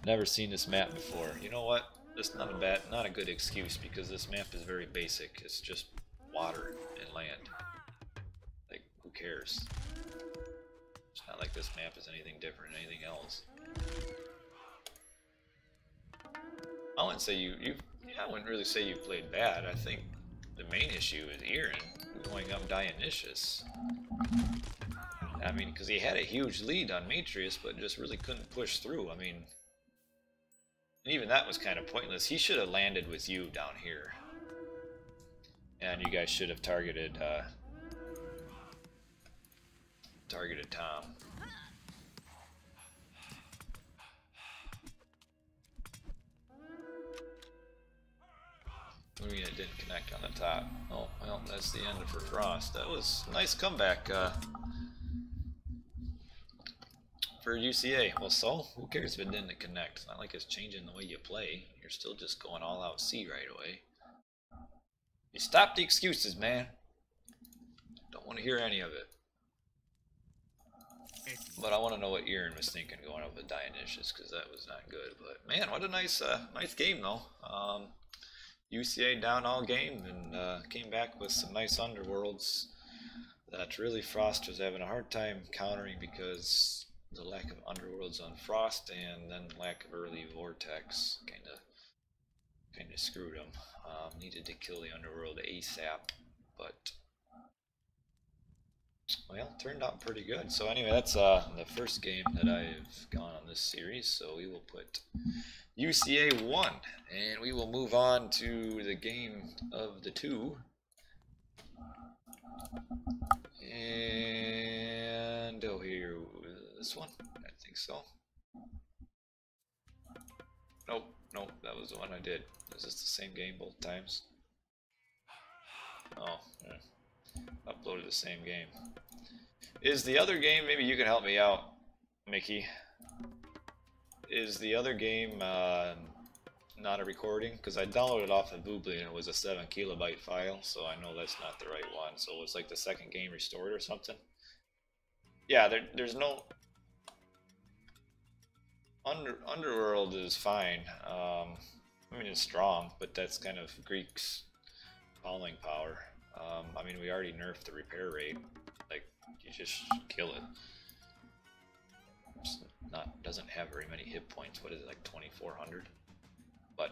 Never seen this map before. You know what? That's not a good excuse because this map is very basic. It's just water and land. Like, who cares? It's not like this map is anything different than anything else. I wouldn't say I wouldn't really say you played bad. I think the main issue is Aaron going up Dionysius. I mean, because he had a huge lead on Matrius, but just really couldn't push through. I mean, and even that was kind of pointless. He should have landed with you down here. And you guys should have targeted Tom. I mean, it didn't connect on the top. Oh, well, that's the end for Frost. That was a nice comeback for UCA. Well, so, who cares if it didn't connect? It's not like it's changing the way you play. You're still just going all out C right away. You stop the excuses, man. Don't want to hear any of it. But I want to know what Aaron was thinking going up with Dionysius, because that was not good. But, man, what a nice game, though. UCA down all game and came back with some nice underworlds that really Frost was having a hard time countering because the lack of underworlds on Frost and then lack of early Vortex kind of screwed him. Needed to kill the underworld ASAP, but well, turned out pretty good. So anyway, that's the first game that I've gone on this series. So we will put UCA 1, and we will move on to the game of the 2. And oh, here, this one, I think so. Nope, that was the one I did. Is this the same game both times? Oh, yeah. Uploaded the same game. Is the other game, maybe you can help me out, Mickey. Is the other game not a recording? Because I downloaded off of Boobly and it was a 7 kilobyte file, so I know that's not the right one. So it's like the second game restored or something. Yeah, there's no... Underworld is fine. I mean, it's strong, but that's kind of Greek's falling power. I mean, we already nerfed the repair rate. Like, you just kill it. It's doesn't have very many hit points. What is it, like 2,400? But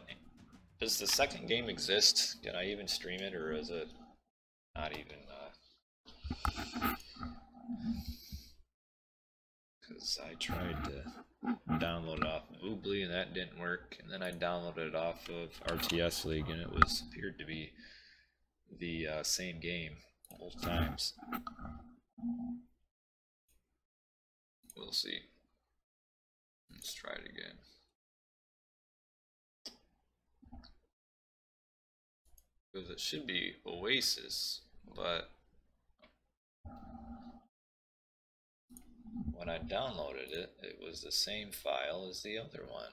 does the second game exist? Can I even stream it, or is it not even? because I tried to download it off of Oobly and that didn't work, and then I downloaded it off of RTS League and it appeared to be the same game both times. We'll see. Let's try it again. Because it should be Oasis, but when I downloaded it, it was the same file as the other one.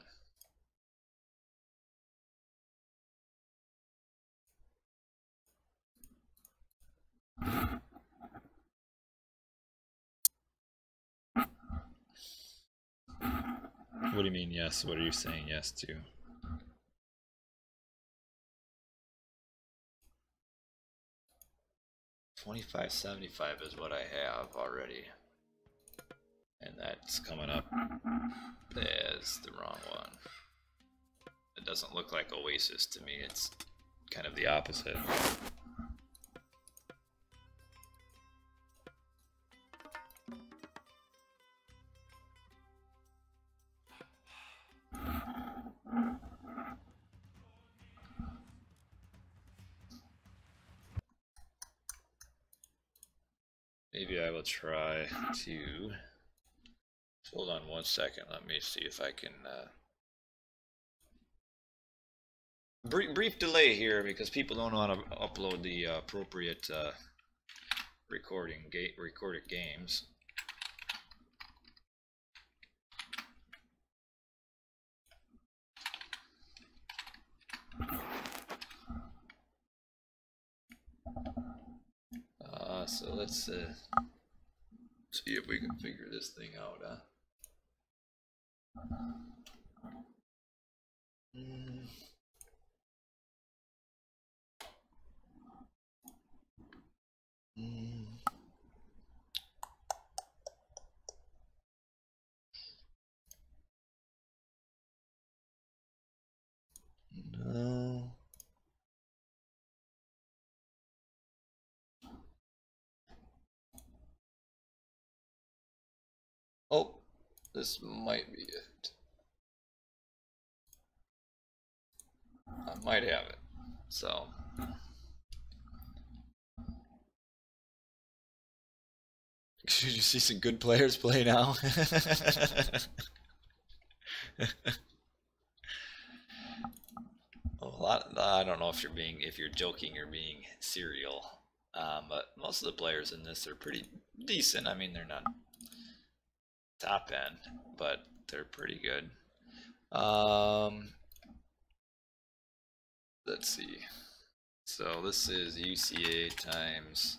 What do you mean yes? What are you saying yes to? $25.75 is what I have already. And that's coming up as the wrong one. It doesn't look like Oasis to me, it's kind of the opposite. Maybe I will try to... Hold on 1 second, let me see if I can... Brief delay here because people don't know how to upload the appropriate recorded games. So let's see if we can figure this thing out, huh? No. Oh, this might be it. I might have it. So. Did you see some good players play now? I don't know if you're joking or being serial, but most of the players in this are pretty decent. I mean, they're not top end, but they're pretty good. Let's see. So this is UCA times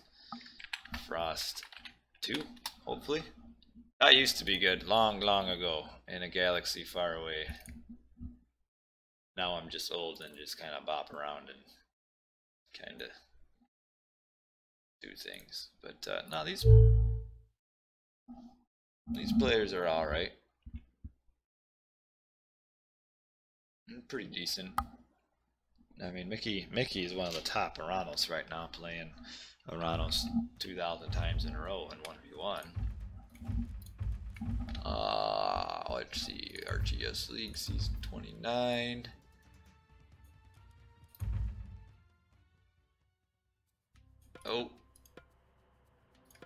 Frost 2, hopefully. I used to be good long ago in a galaxy far away. Now I'm just old and just kind of bop around and kind of do things. But no, these players are all right. Pretty decent. I mean, Mickey is one of the top Aranos right now, playing Aranos 2,000 times in a row in 1v1. Let's see, RTS League Season 29. Oh,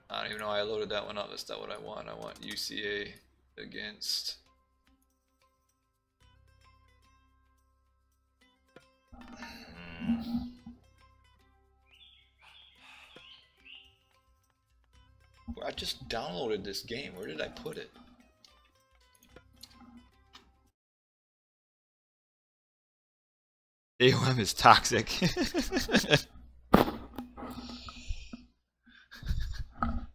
I don't even know why I loaded that one up. That's not what I want. I want UCA against... I just downloaded this game. Where did I put it? AOM is toxic.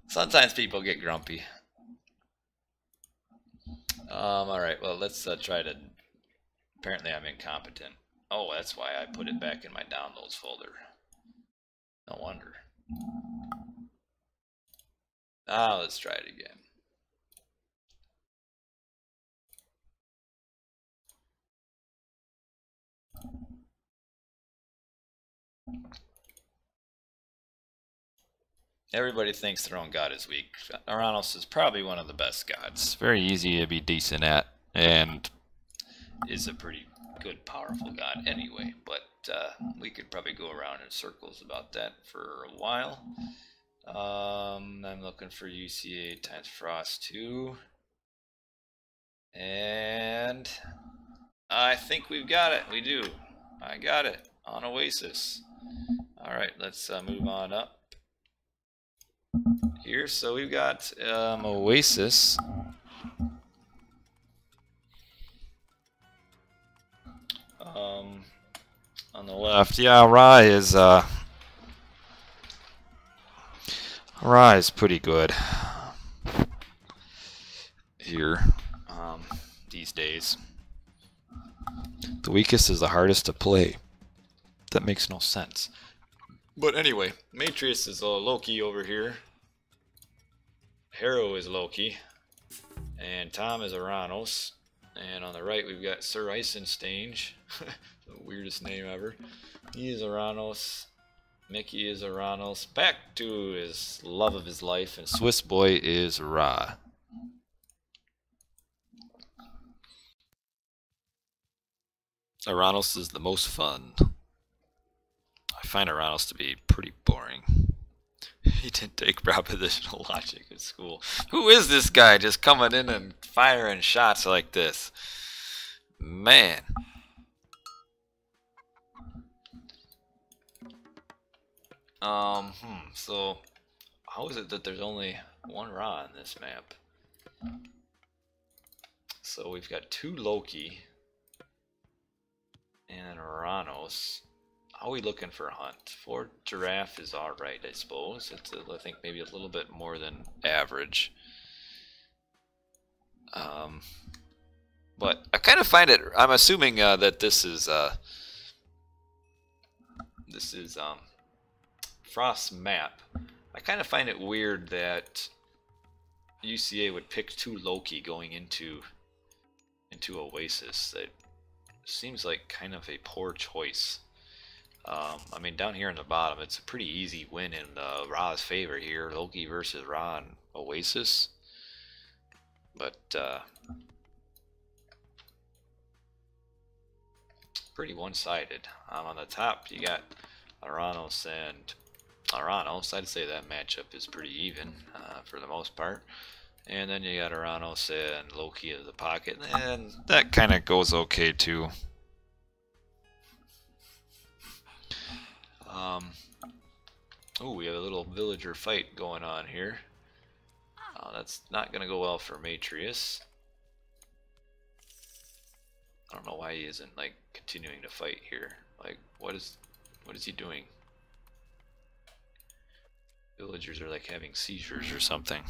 Sometimes people get grumpy. Alright, well, let's try to... Apparently I'm incompetent. Oh, that's why I put it back in my downloads folder. No wonder. Let's try it again. everybody thinks their own god is weak. Aranos is probably one of the best gods. Very easy to be decent at, and is a pretty good, powerful god anyway. But we could probably go around in circles about that for a while. I'm looking for UCA times Frost 2. And I think we've got it. We do. I got it on Oasis. Alright, let's move on up here. So we've got Oasis. On the left. Yeah, Ra is pretty good here these days. The weakest is the hardest to play. That makes no sense. But anyway, Matrius is Loki over here. Harrow is Loki. And Tom is Aranos. And on the right we've got Sir Eisenstange. The weirdest name ever. He is Aranos. Mickey is Aranos. Back to his love of his life. And Swiss Boy is Ra. Aranos is the most fun. I find Aranos to be pretty boring. He didn't take propositional logic at school. Who is this guy just coming in and firing shots like this? Man. So how is it that there's only one Ra on this map? So we've got 2 Loki and Aranos. How are we looking for Hunt? 4 Giraffe is alright, I suppose. It's I think maybe a little bit more than average. But I kind of find it. I'm assuming that this is Frost's map. I kind of find it weird that UCA would pick 2 Loki going into Oasis. That seems like kind of a poor choice. I mean, down here in the bottom, it's a pretty easy win in Ra's favor here. Loki versus Ra and Oasis. But pretty one-sided. On the top, you got Aranos and Aranos. I'd say that matchup is pretty even for the most part. And then you got Aranos and Loki in the pocket, and that kind of goes okay too. Oh, we have a little villager fight going on here. That's not going to go well for Matrius. I don't know why he isn't like continuing to fight here. Like, what is he doing? Villagers are like having seizures or something.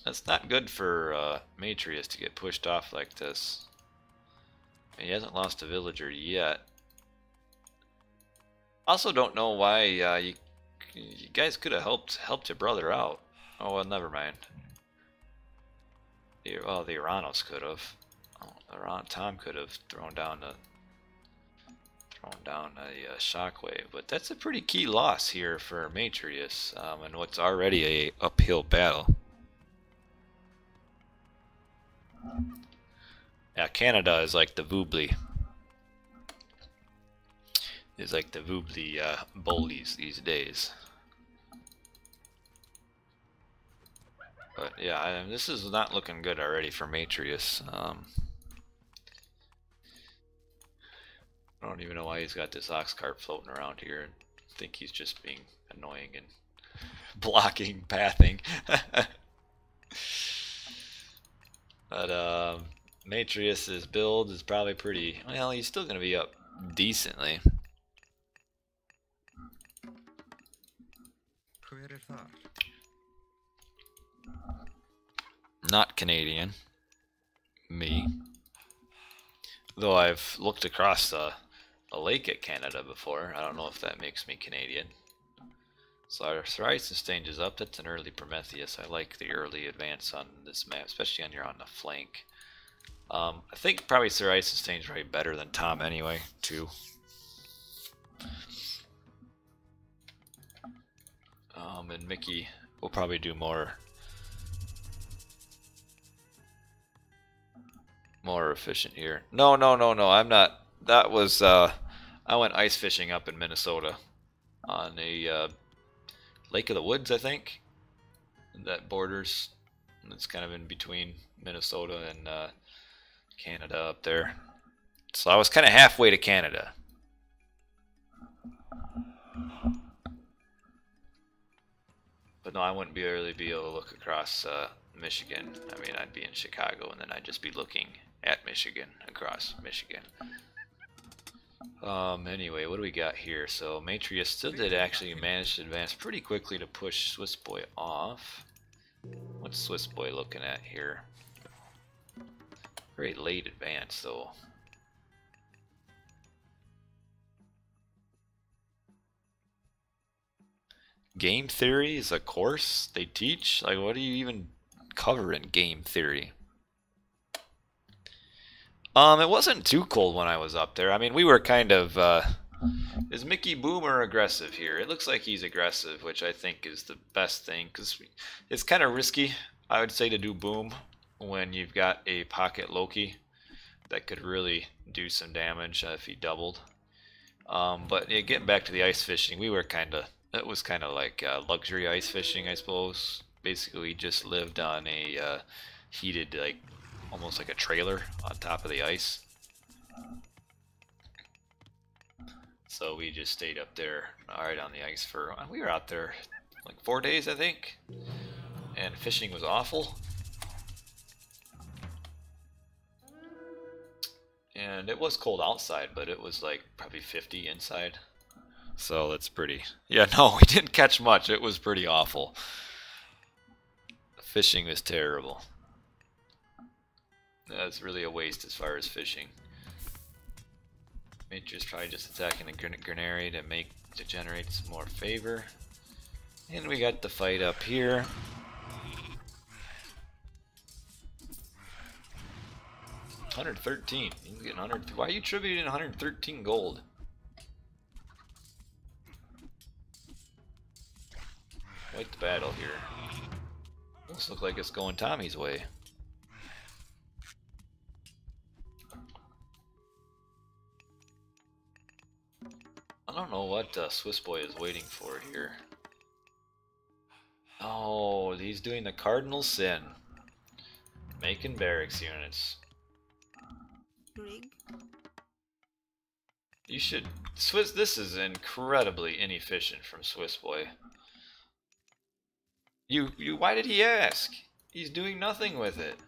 That's not good for Matrius to get pushed off like this. He hasn't lost a villager yet. Also, don't know why you guys could have helped your brother out. Oh well, never mind. Well, the Aranos could have. Tom could have thrown down a shockwave, but that's a pretty key loss here for Matrius in what's already a uphill battle. Yeah, Canada is like the Voobly. Is like the Voobly bullies these days. But yeah, this is not looking good already for Matrius. I don't even know why he's got this ox cart floating around here. I think he's just being annoying and blocking pathing. But Matrius's build is probably pretty well. He's still going to be up decently. Not Canadian. Me. Though I've looked across a lake at Canada before. I don't know if that makes me Canadian. So our Eisenstange is up. That's an early Prometheus. I like the early advance on this map, especially on the flank. I think probably Sir Eisenstange is probably better than Tom anyway, too. And Mickey will probably do more efficient here. No, I'm not. That was I went ice fishing up in Minnesota on a Lake of the Woods, I think. That borders. It's kind of in between Minnesota and Canada up there. So I was kind of halfway to Canada. But no, I wouldn't really be able to look across Michigan. I mean, I'd be in Chicago, and then I'd just be looking at Michigan, across Michigan. Anyway, what do we got here? So Matrius still did actually manage to advance pretty quickly to push Swiss Boy off. What's Swiss Boy looking at here? Very late advance, though. Game theory is a course they teach? Like, what do you even cover in game theory? It wasn't too cold when I was up there. I mean, we were kind of, is Mickey Boomer aggressive here? It looks like he's aggressive, which I think is the best thing, because it's kind of risky, I would say, to do boom when you've got a pocket Loki that could really do some damage if he doubled. But yeah, getting back to the ice fishing, we were kind of, it was kind of like luxury ice fishing, I suppose. Basically, we just lived on a heated, like, almost like a trailer on top of the ice. So we just stayed up there, right on the ice for, we were out there like 4 days, I think. And fishing was awful. And it was cold outside, but it was like probably 50 inside. So that's pretty, yeah, no, we didn't catch much. It was pretty awful. Fishing was terrible. That's really a waste as far as fishing. May just try just attacking the granary to generate some more favor. And we got the fight up here. $113. He's getting 100. Why are you tributing 113 gold? Quite the battle here. Looks like it's going Tommy's way. I don't know what Swiss Boy is waiting for here. Oh, he's doing the cardinal sin. Making barracks units. You should... This is incredibly inefficient from Swiss Boy. Why did he ask? He's doing nothing with it.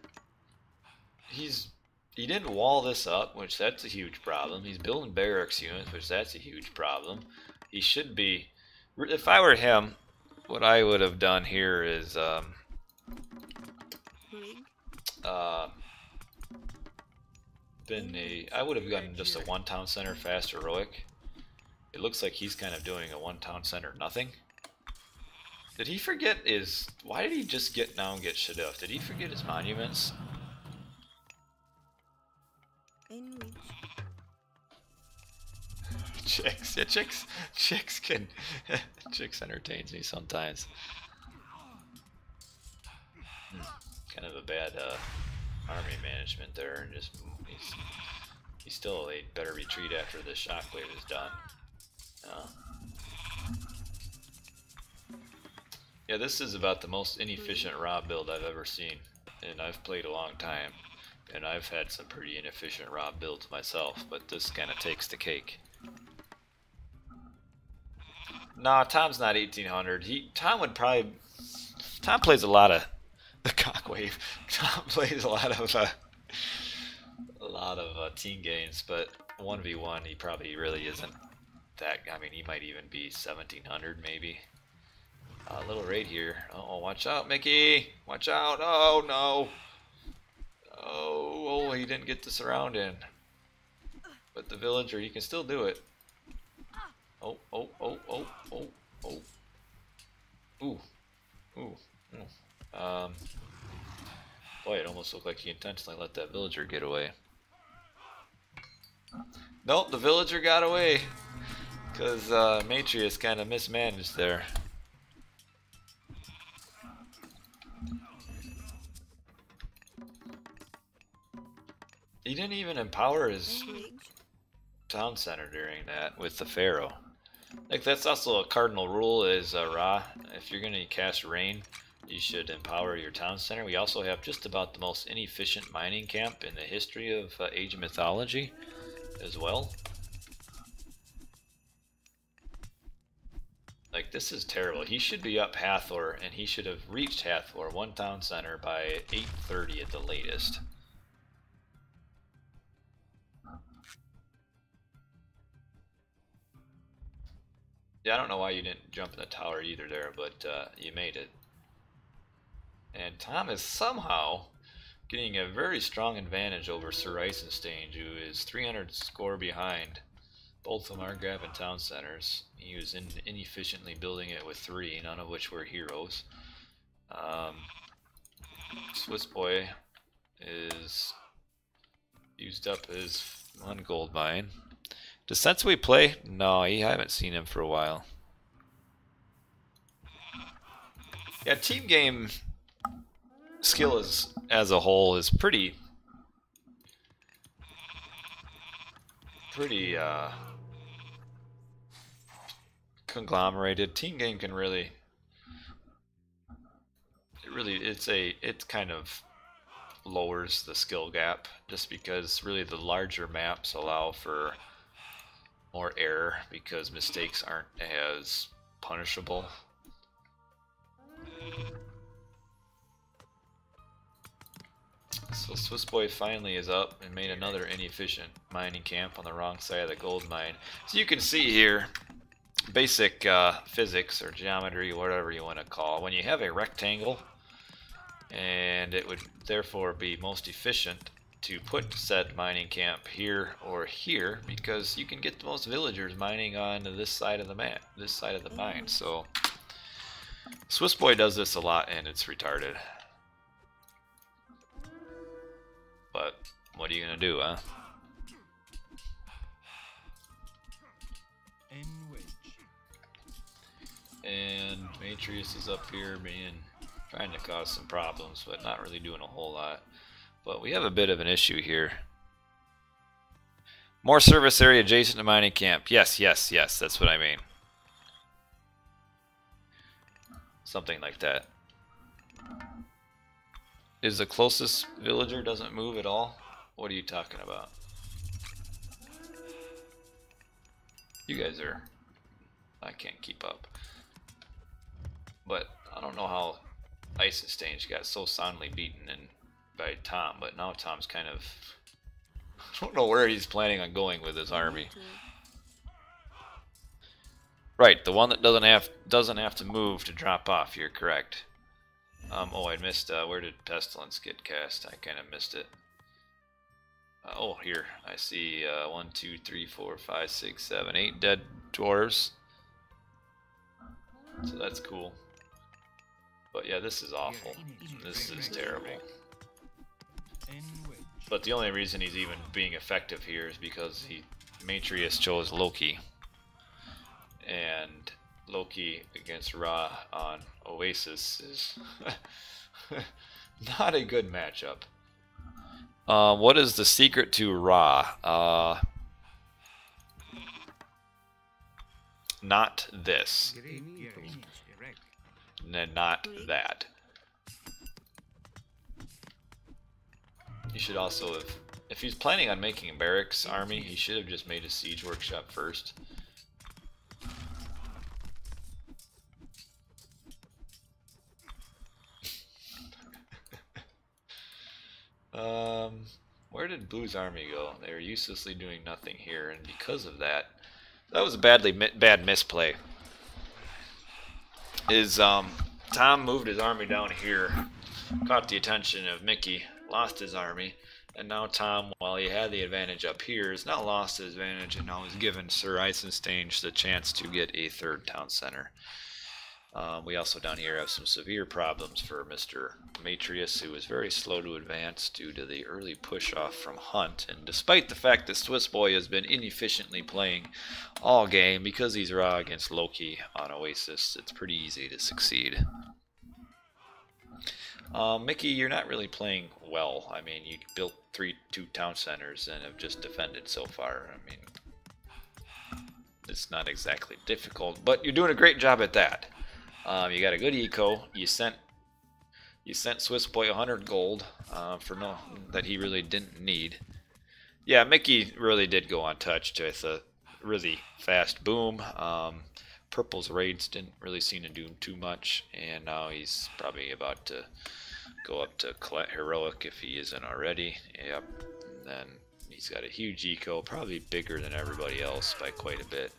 He didn't wall this up, which that's a huge problem. He's building barracks units, which that's a huge problem. He should be... If I were him, what I would have done here is... I would have gotten just a one town center fast heroic. It looks like he's kind of doing a one town center nothing. Did he forget his... Why did he just get now and get Shaduf? Did he forget his monuments? Chicks, yeah, chicks can... Chicks entertains me sometimes. Kind of a bad army management there. Just he's still a better retreat after the shockwave is done. Yeah, this is about the most inefficient raw build I've ever seen, and I've played a long time, and I've had some pretty inefficient raw builds myself, but this kind of takes the cake. Nah, Tom's not 1800. Tom plays a lot of the cockwave. Tom plays a lot of team games, but 1v1 he probably really isn't that. I mean, he might even be 1700 maybe. A little raid here. Oh, watch out, Mickey! Watch out! Oh no! Oh, he didn't get the surround in. But the villager, he can still do it. Oh. Ooh. Boy, it almost looked like he intentionally let that villager get away. Nope, the villager got away. Because Matrius kind of mismanaged there. He didn't even empower his town center during that with the Pharaoh. Like, that's also a cardinal rule is Ra. If you're going to cast Rain, you should empower your town center. We also have just about the most inefficient mining camp in the history of Age of Mythology as well. Like, this is terrible. He should be up Hathor, and he should have reached Hathor, one town center, by 8:30 at the latest. Yeah, I don't know why you didn't jump in the tower either there, but you made it. And Tom is somehow getting a very strong advantage over Sir Eisenstein, who is 300 score behind. Both of them are grabbing town centers. He was inefficiently building it with 3, none of which were heroes. Swiss Boy is used up his 1 gold mine. Does Sensui play? No, I haven't seen him for a while. Yeah, team game skill is, as a whole, is pretty conglomerated. Team game can really, it kind of lowers the skill gap, just because really the larger maps allow for more error because mistakes aren't as punishable. So Swiss Boy finally is up and made another inefficient mining camp on the wrong side of the gold mine. So you can see here, basic physics or geometry, whatever you want to call it. When you have a rectangle, and it would therefore be most efficient to put said mining camp here or here, because you can get the most villagers mining on this side of the map, this side of the mine. So Swiss Boy does this a lot, and it's retarded. But what are you gonna do, huh? And Matrius is up here trying to cause some problems, but not really doing a whole lot. But we have a bit of an issue here. More service area adjacent to mining camp. Yes, yes, yes, that's what I mean. Something like that. Is the closest villager doesn't move at all? What are you talking about? You guys are... I can't keep up. But I don't know how Eisenstein got so soundly beaten by Tom, but now Tom's kind of... I don't know where he's planning on going with his army. Right, the one that doesn't have to move to drop off. You're correct. Oh, I missed. Where did Pestilence get cast? I kind of missed it. Oh, here I see 1, 2, 3, 4, 5, 6, 7, 8 dead dwarves. So that's cool. But yeah, this is awful. This is terrible. But the only reason he's even being effective here is because Matrius chose Loki. And Loki against Ra on Oasis is not a good matchup. What is the secret to Ra? Not this. Not that. He should also have, if he's planning on making a barracks army, he should have just made a siege workshop first. Where did Blue's army go? They were uselessly doing nothing here, and because of that, that was a bad misplay. Tom moved his army down here, caught the attention of Mickey, lost his army, and now Tom, while he had the advantage up here, has now lost his advantage and now has given Sir Eisenstein the chance to get a 3rd town center. We also down here have some severe problems for Mr. Matrius, who is very slow to advance due to the early push-off from Hunt. And despite the fact that Swiss Boy has been inefficiently playing all game, because he's raw against Loki on Oasis, it's pretty easy to succeed. Mickey, you're not really playing well. I mean, you built two town centers and have just defended so far. I mean, it's not exactly difficult, but you're doing a great job at that. You got a good eco. You sent Swiss Boy 100 gold for no that he really didn't need. Yeah, Mickey really did go untouched with a really fast boom. Purple's raids didn't really seem to do too much, and now he's probably about to go up to heroic if he isn't already. Yep. And then he's got a huge eco, probably bigger than everybody else by quite a bit.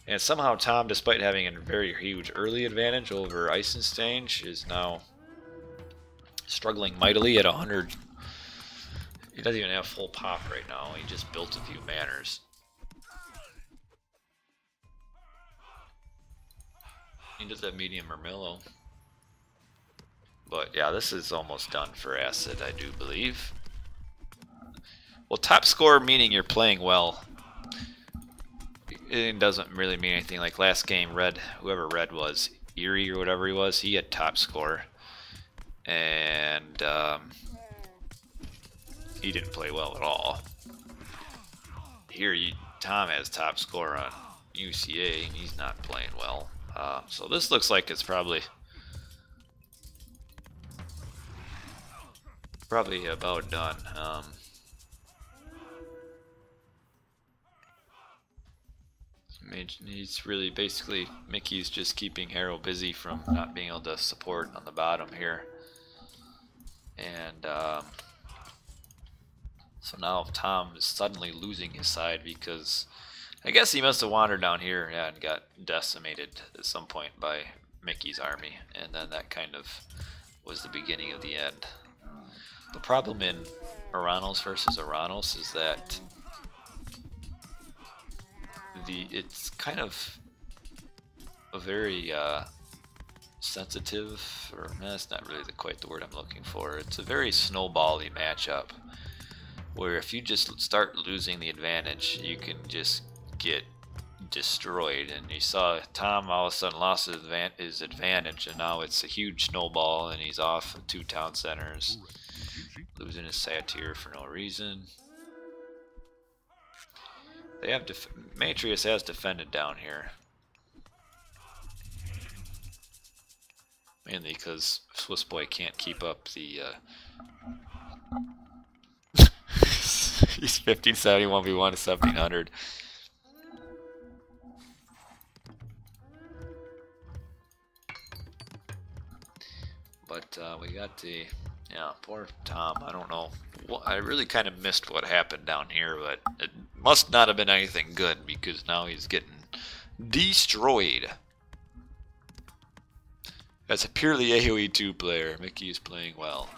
And somehow Tom, despite having a very huge early advantage over Eisenstein, is now struggling mightily at 100. He doesn't even have full pop right now. He just built a few manners. He does have medium or mellow. But yeah, this is almost done for AciD, I do believe. Well, top score meaning you're playing well. It doesn't really mean anything. Like last game, Red, whoever Red was, Erie or whatever he was, he had top score. And he didn't play well at all. Here, Tom has top score on UCA, and he's not playing well. So this looks like it's probably about done. He's really basically Mickey's just keeping Harrow busy from not being able to support on the bottom here, and so now Tom is suddenly losing his side because I guess he must have wandered down here and got decimated at some point by Mickey's army, and then that kind of was the beginning of the end. The problem in Oranos versus Oranos is that it's kind of a very sensitive, or that's not really quite the word I'm looking for. It's a very snowbally matchup where if you just start losing the advantage, you can just get destroyed. And you saw Tom all of a sudden lost his advantage, and now it's a huge snowball, and he's off 2 town centers, losing his satyr for no reason. They have Matrius has defended down here, mainly because Swiss Boy can't keep up the he's 1571 v1 to 1700. But we got the poor Tom. I don't know. I really kind of missed what happened down here, but it must not have been anything good because now he's getting destroyed. As a purely AoE 2 player, Mickey is playing well.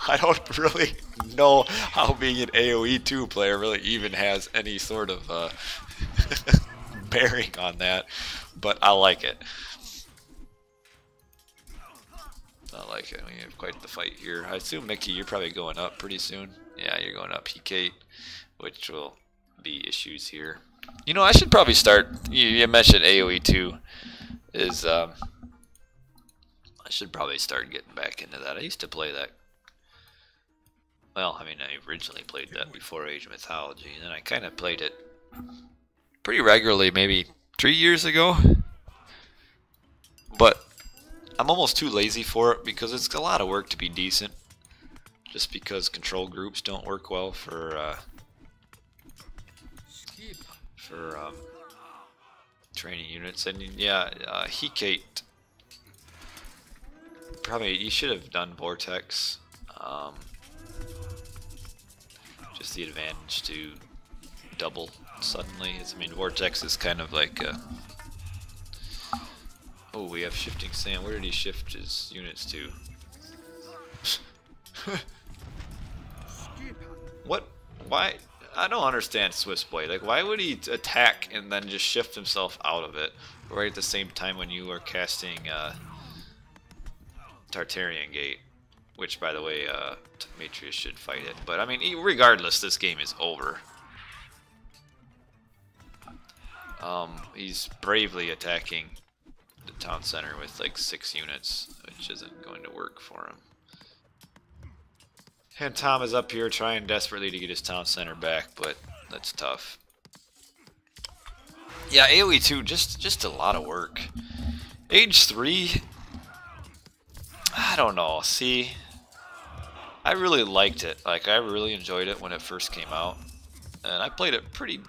I don't really know how being an AoE 2 player really even has any sort of bearing on that, but I like it. I like it. We have quite the fight here. I assume, Mickey, you're probably going up pretty soon. Yeah, you're going up P8, which will be issues here. You know, I should probably start. You mentioned AoE 2 is. I should probably start getting back into that. I used to play that. Well, I mean, I originally played that before Age of Mythology, and then I kind of played it pretty regularly, maybe 3 years ago. But I'm almost too lazy for it because it's a lot of work to be decent. Just because control groups don't work well for training units. And yeah, Hecate, probably you should have done Vortex. Just the advantage to double suddenly. I mean, Vortex is kind of like a... Oh, we have shifting sand. Where did he shift his units to? What? Why? I don't understand Swiss Boy. Like, why would he attack and then just shift himself out of it right at the same time when you are casting Tartarian Gate? Which, by the way, Demetrius should fight it. But, I mean, regardless, this game is over. He's bravely attacking the town center with like 6 units, which isn't going to work for him. And Tom is up here trying desperately to get his town center back, but that's tough. Yeah, AoE 2, just a lot of work. Age 3, I don't know. See, I really liked it. Like, I really enjoyed it when it first came out. And I played it pretty...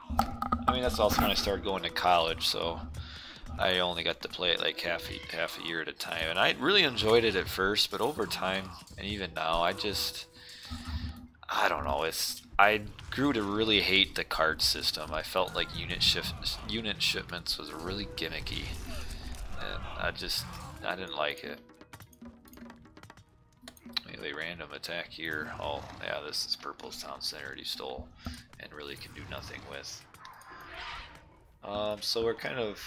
I mean, that's also when I started going to college, so I only got to play it like half a year at a time. And I really enjoyed it at first, but over time, and even now, I don't know. I grew to really hate the card system. I felt like unit shipments was really gimmicky, and I didn't like it. Maybe random attack here. Oh yeah, this is Purple's town center he stole, and really can do nothing with. So we're kind of,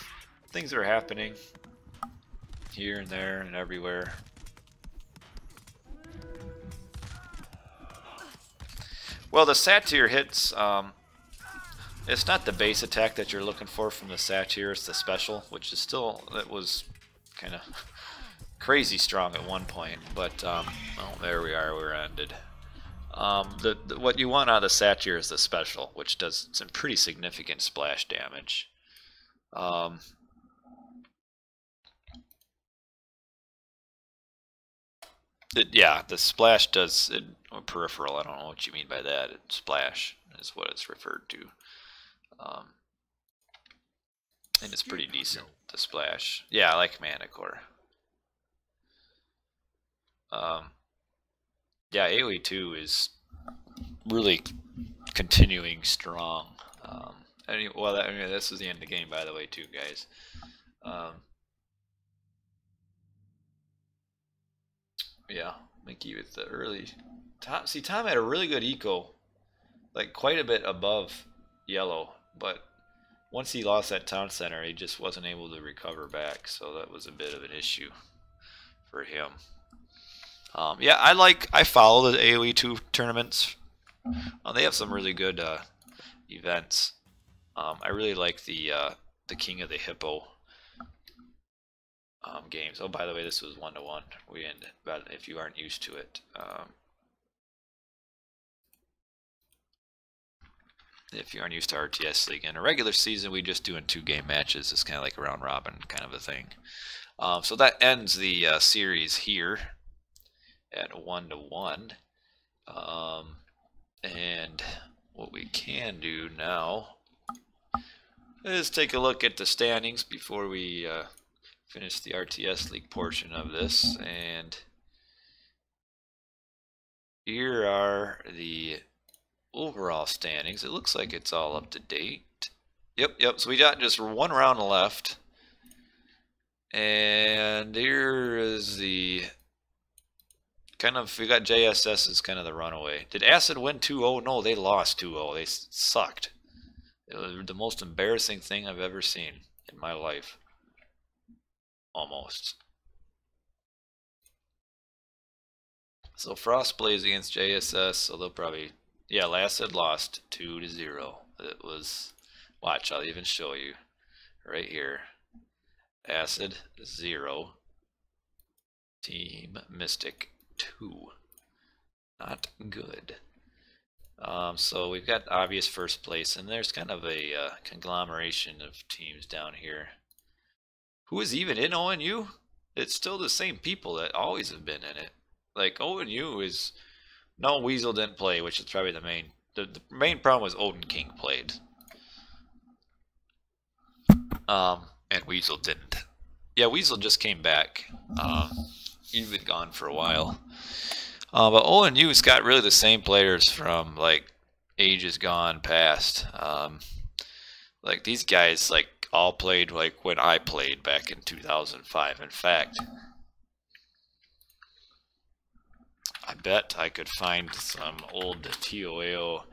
things are happening here and there and everywhere. Well, the Satyr hits, it's not the base attack that you're looking for from the Satyr, it's the special, which is still, that was kind of crazy strong at one point, but, oh, there we are, we're ended. What you want out of the Satyr is the special, which does some pretty significant splash damage. Yeah, the splash does, or peripheral, I don't know what you mean by that. Splash is what it's referred to. And it's pretty decent, the splash. Yeah, I like Manicore. Yeah, AoE 2 is really continuing strong. Well, I mean, this is the end of the game, by the way, too, guys. Yeah, Mickey with the early... Tom, see, Tom had a really good eco, like quite a bit above yellow, but once he lost that town center, he just wasn't able to recover back, so that was a bit of an issue for him. Yeah, I follow the AoE 2 tournaments. They have some really good events. I really like the King of the Hippo games. Oh, by the way, this was 1-to-1. We end, but if you aren't used to it, if you aren't used to RTS League, in a regular season, we just doing 2-game matches. It's kind of like a round robin kind of a thing. So that ends the series here at 1-to-1. And what we can do now is take a look at the standings before we finish the RTS League portion of this. And here are the overall standings. It looks like it's all up to date. Yep. So we got just one round left. And here is the kind of, we got JSS as kind of the runaway. Did AciD win 2-0? No, they lost 2-0. They sucked. It was the most embarrassing thing I've ever seen in my life. Almost. So Frost plays against JSS, so they'll probably, yeah, AciD lost 2-0. It was, watch, I'll even show you right here. AciD 0, Team Mystic 2. Not good. So we've got obvious first place, and there's kind of a conglomeration of teams down here. Who is even in ONU? It's still the same people that always have been in it. Like, ONU is... No, Weasel didn't play, which is probably the main... The main problem was Odin King played. And Weasel didn't. Yeah, Weasel just came back. He's been gone for a while. But ONU's got really the same players from, like, ages gone past. Like, these guys, like, all played, like, when I played back in 2005. In fact, I bet I could find some old TOAO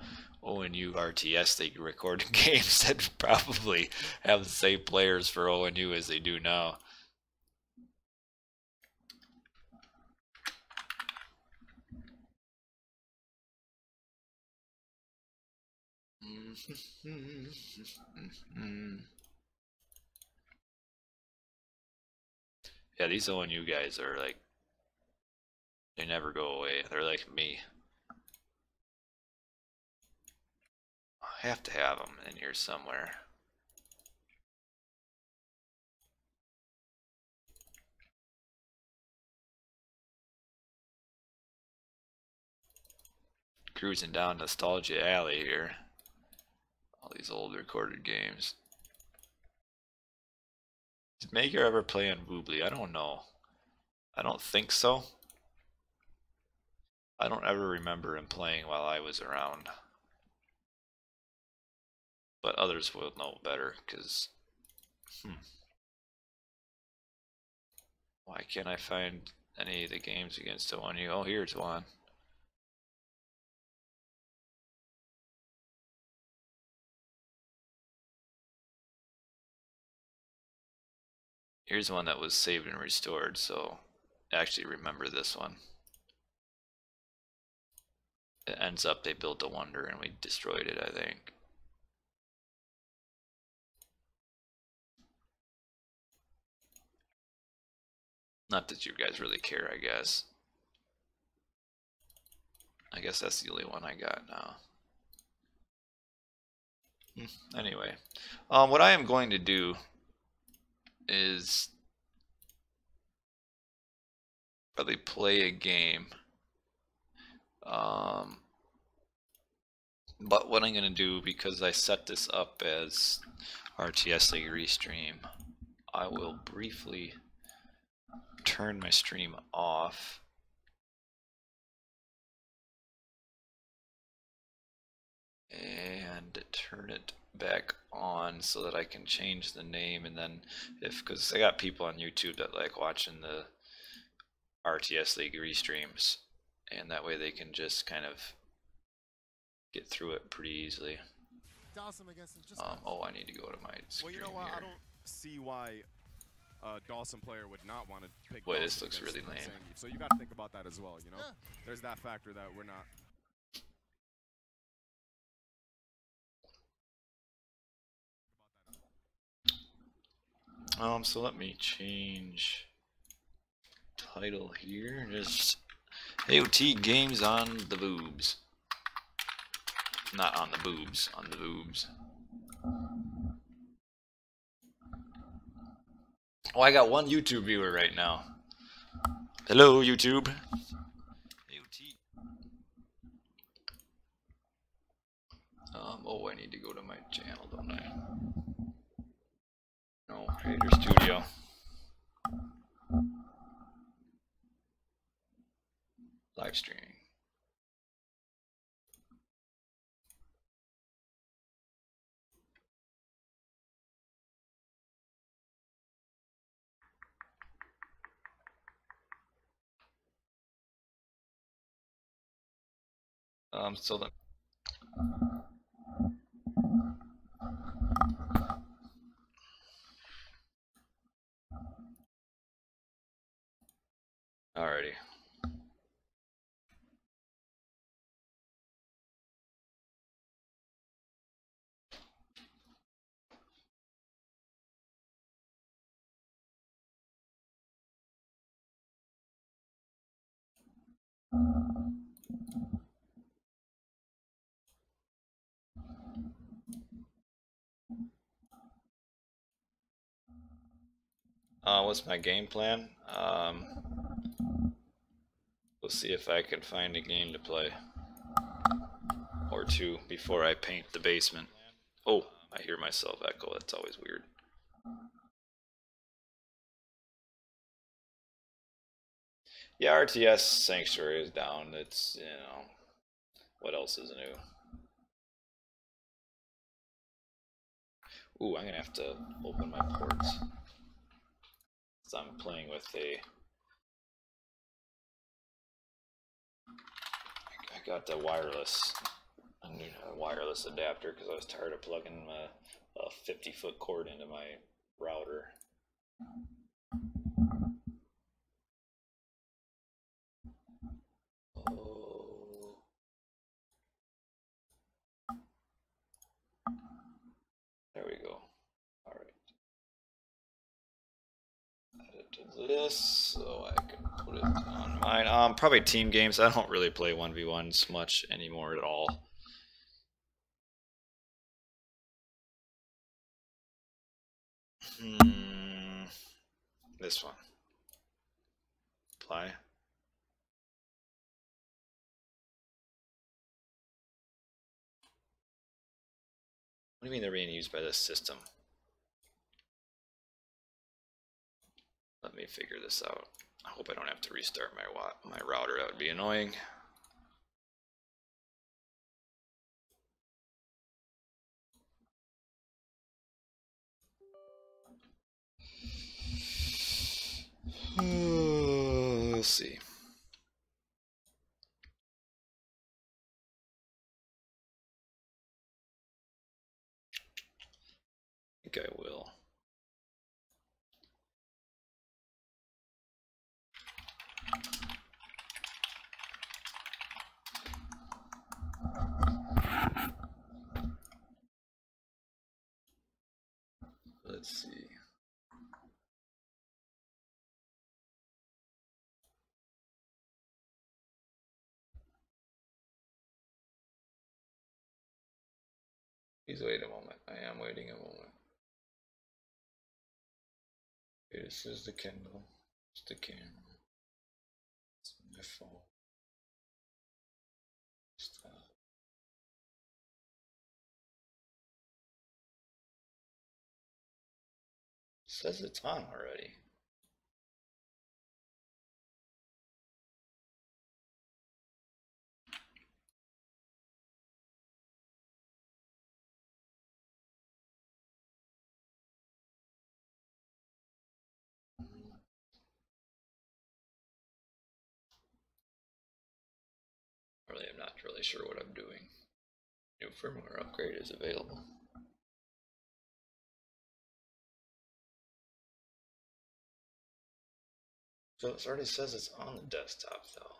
ONU RTS they recorded games that probably have the same players for ONU as they do now. Yeah, these ONU guys are like, they never go away. They're like me. I have to have them in here somewhere. Cruising down Nostalgia Alley here. All these old recorded games. Did Maker ever play on Woobly? I don't know. I don't think so. I don't ever remember him playing while I was around. But others will know better, because... Why can't I find any of the games against ONU? Oh, here's one. Here's one that was saved and restored, so I actually remember this one. It ends up they built a wonder and we destroyed it, I think. Not that you guys really care, I guess. I guess that's the only one I got now. Anyway, what I am going to do is probably play a game. But what I'm going to do, because I set this up as RTSL restream, I will briefly turn my stream off. And turn it back on so that I can change the name, and then because I got people on YouTube that like watching the RTS League restreams, and that way they can just kind of get through it pretty easily. Oh, I need to go to my screen. Well, you know what? I don't see why a Dawson player would not want to pick. Boy, this looks really lame. So you got to think about that as well. You know, there's that factor that we're not. So let me change title here. Just AOT games on the boobs. Not on the boobs, on the boobs. Oh, I got one YouTube viewer right now. Hello, YouTube. AOT. Oh, I need to go to my channel, don't I? No, Creator Studio. Live streaming. So then. Alrighty. What's my game plan? We'll see if I can find a game to play. Or two before I paint the basement. Oh, I hear myself echo. That's always weird. Yeah, RTS Sanctuary is down. It's, you know, what else is new? Ooh, I'm gonna have to open my ports. So I'm playing with I got the wireless adapter because I was tired of plugging a 50-foot cord into my router. Oh. There we go. Alright. Edit to this so I can put it on mine. Probably team games. I don't really play 1v1s much anymore at all. This one. Apply. What do you mean they're being used by this system? Let me figure this out. I hope I don't have to restart my router. That would be annoying. We'll see. I think I will. Let's see. Please wait a moment. I am waiting a moment. Okay, this is the Kindle. It's the camera. It's my phone. Stop. It says it's on already. Really, I'm not really sure what I'm doing. New firmware upgrade is available. So it already says it's on the desktop though.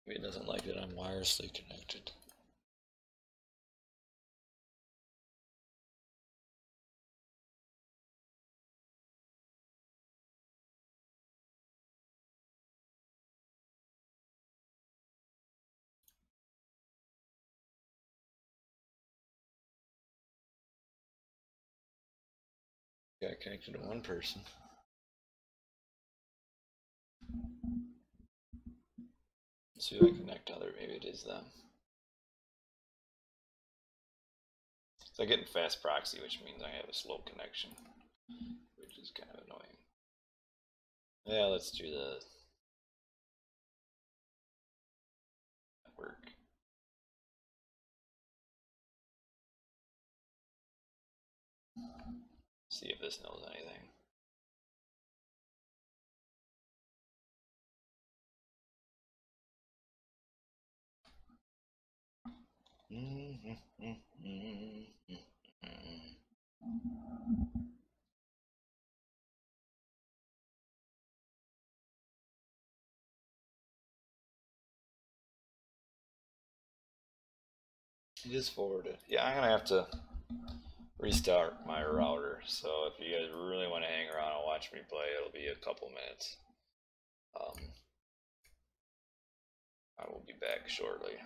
Maybe it doesn't like that I'm wirelessly connected. Got connected to one person. Let's see if I connect to other. Maybe it is them. So I'm getting fast proxy, which means I have a slow connection, which is kind of annoying. Yeah, let's do the network. See if this knows anything. Just forwarded. Yeah, I'm gonna have to restart my router. So if you guys really want to hang around and watch me play, it'll be a couple minutes. I will be back shortly.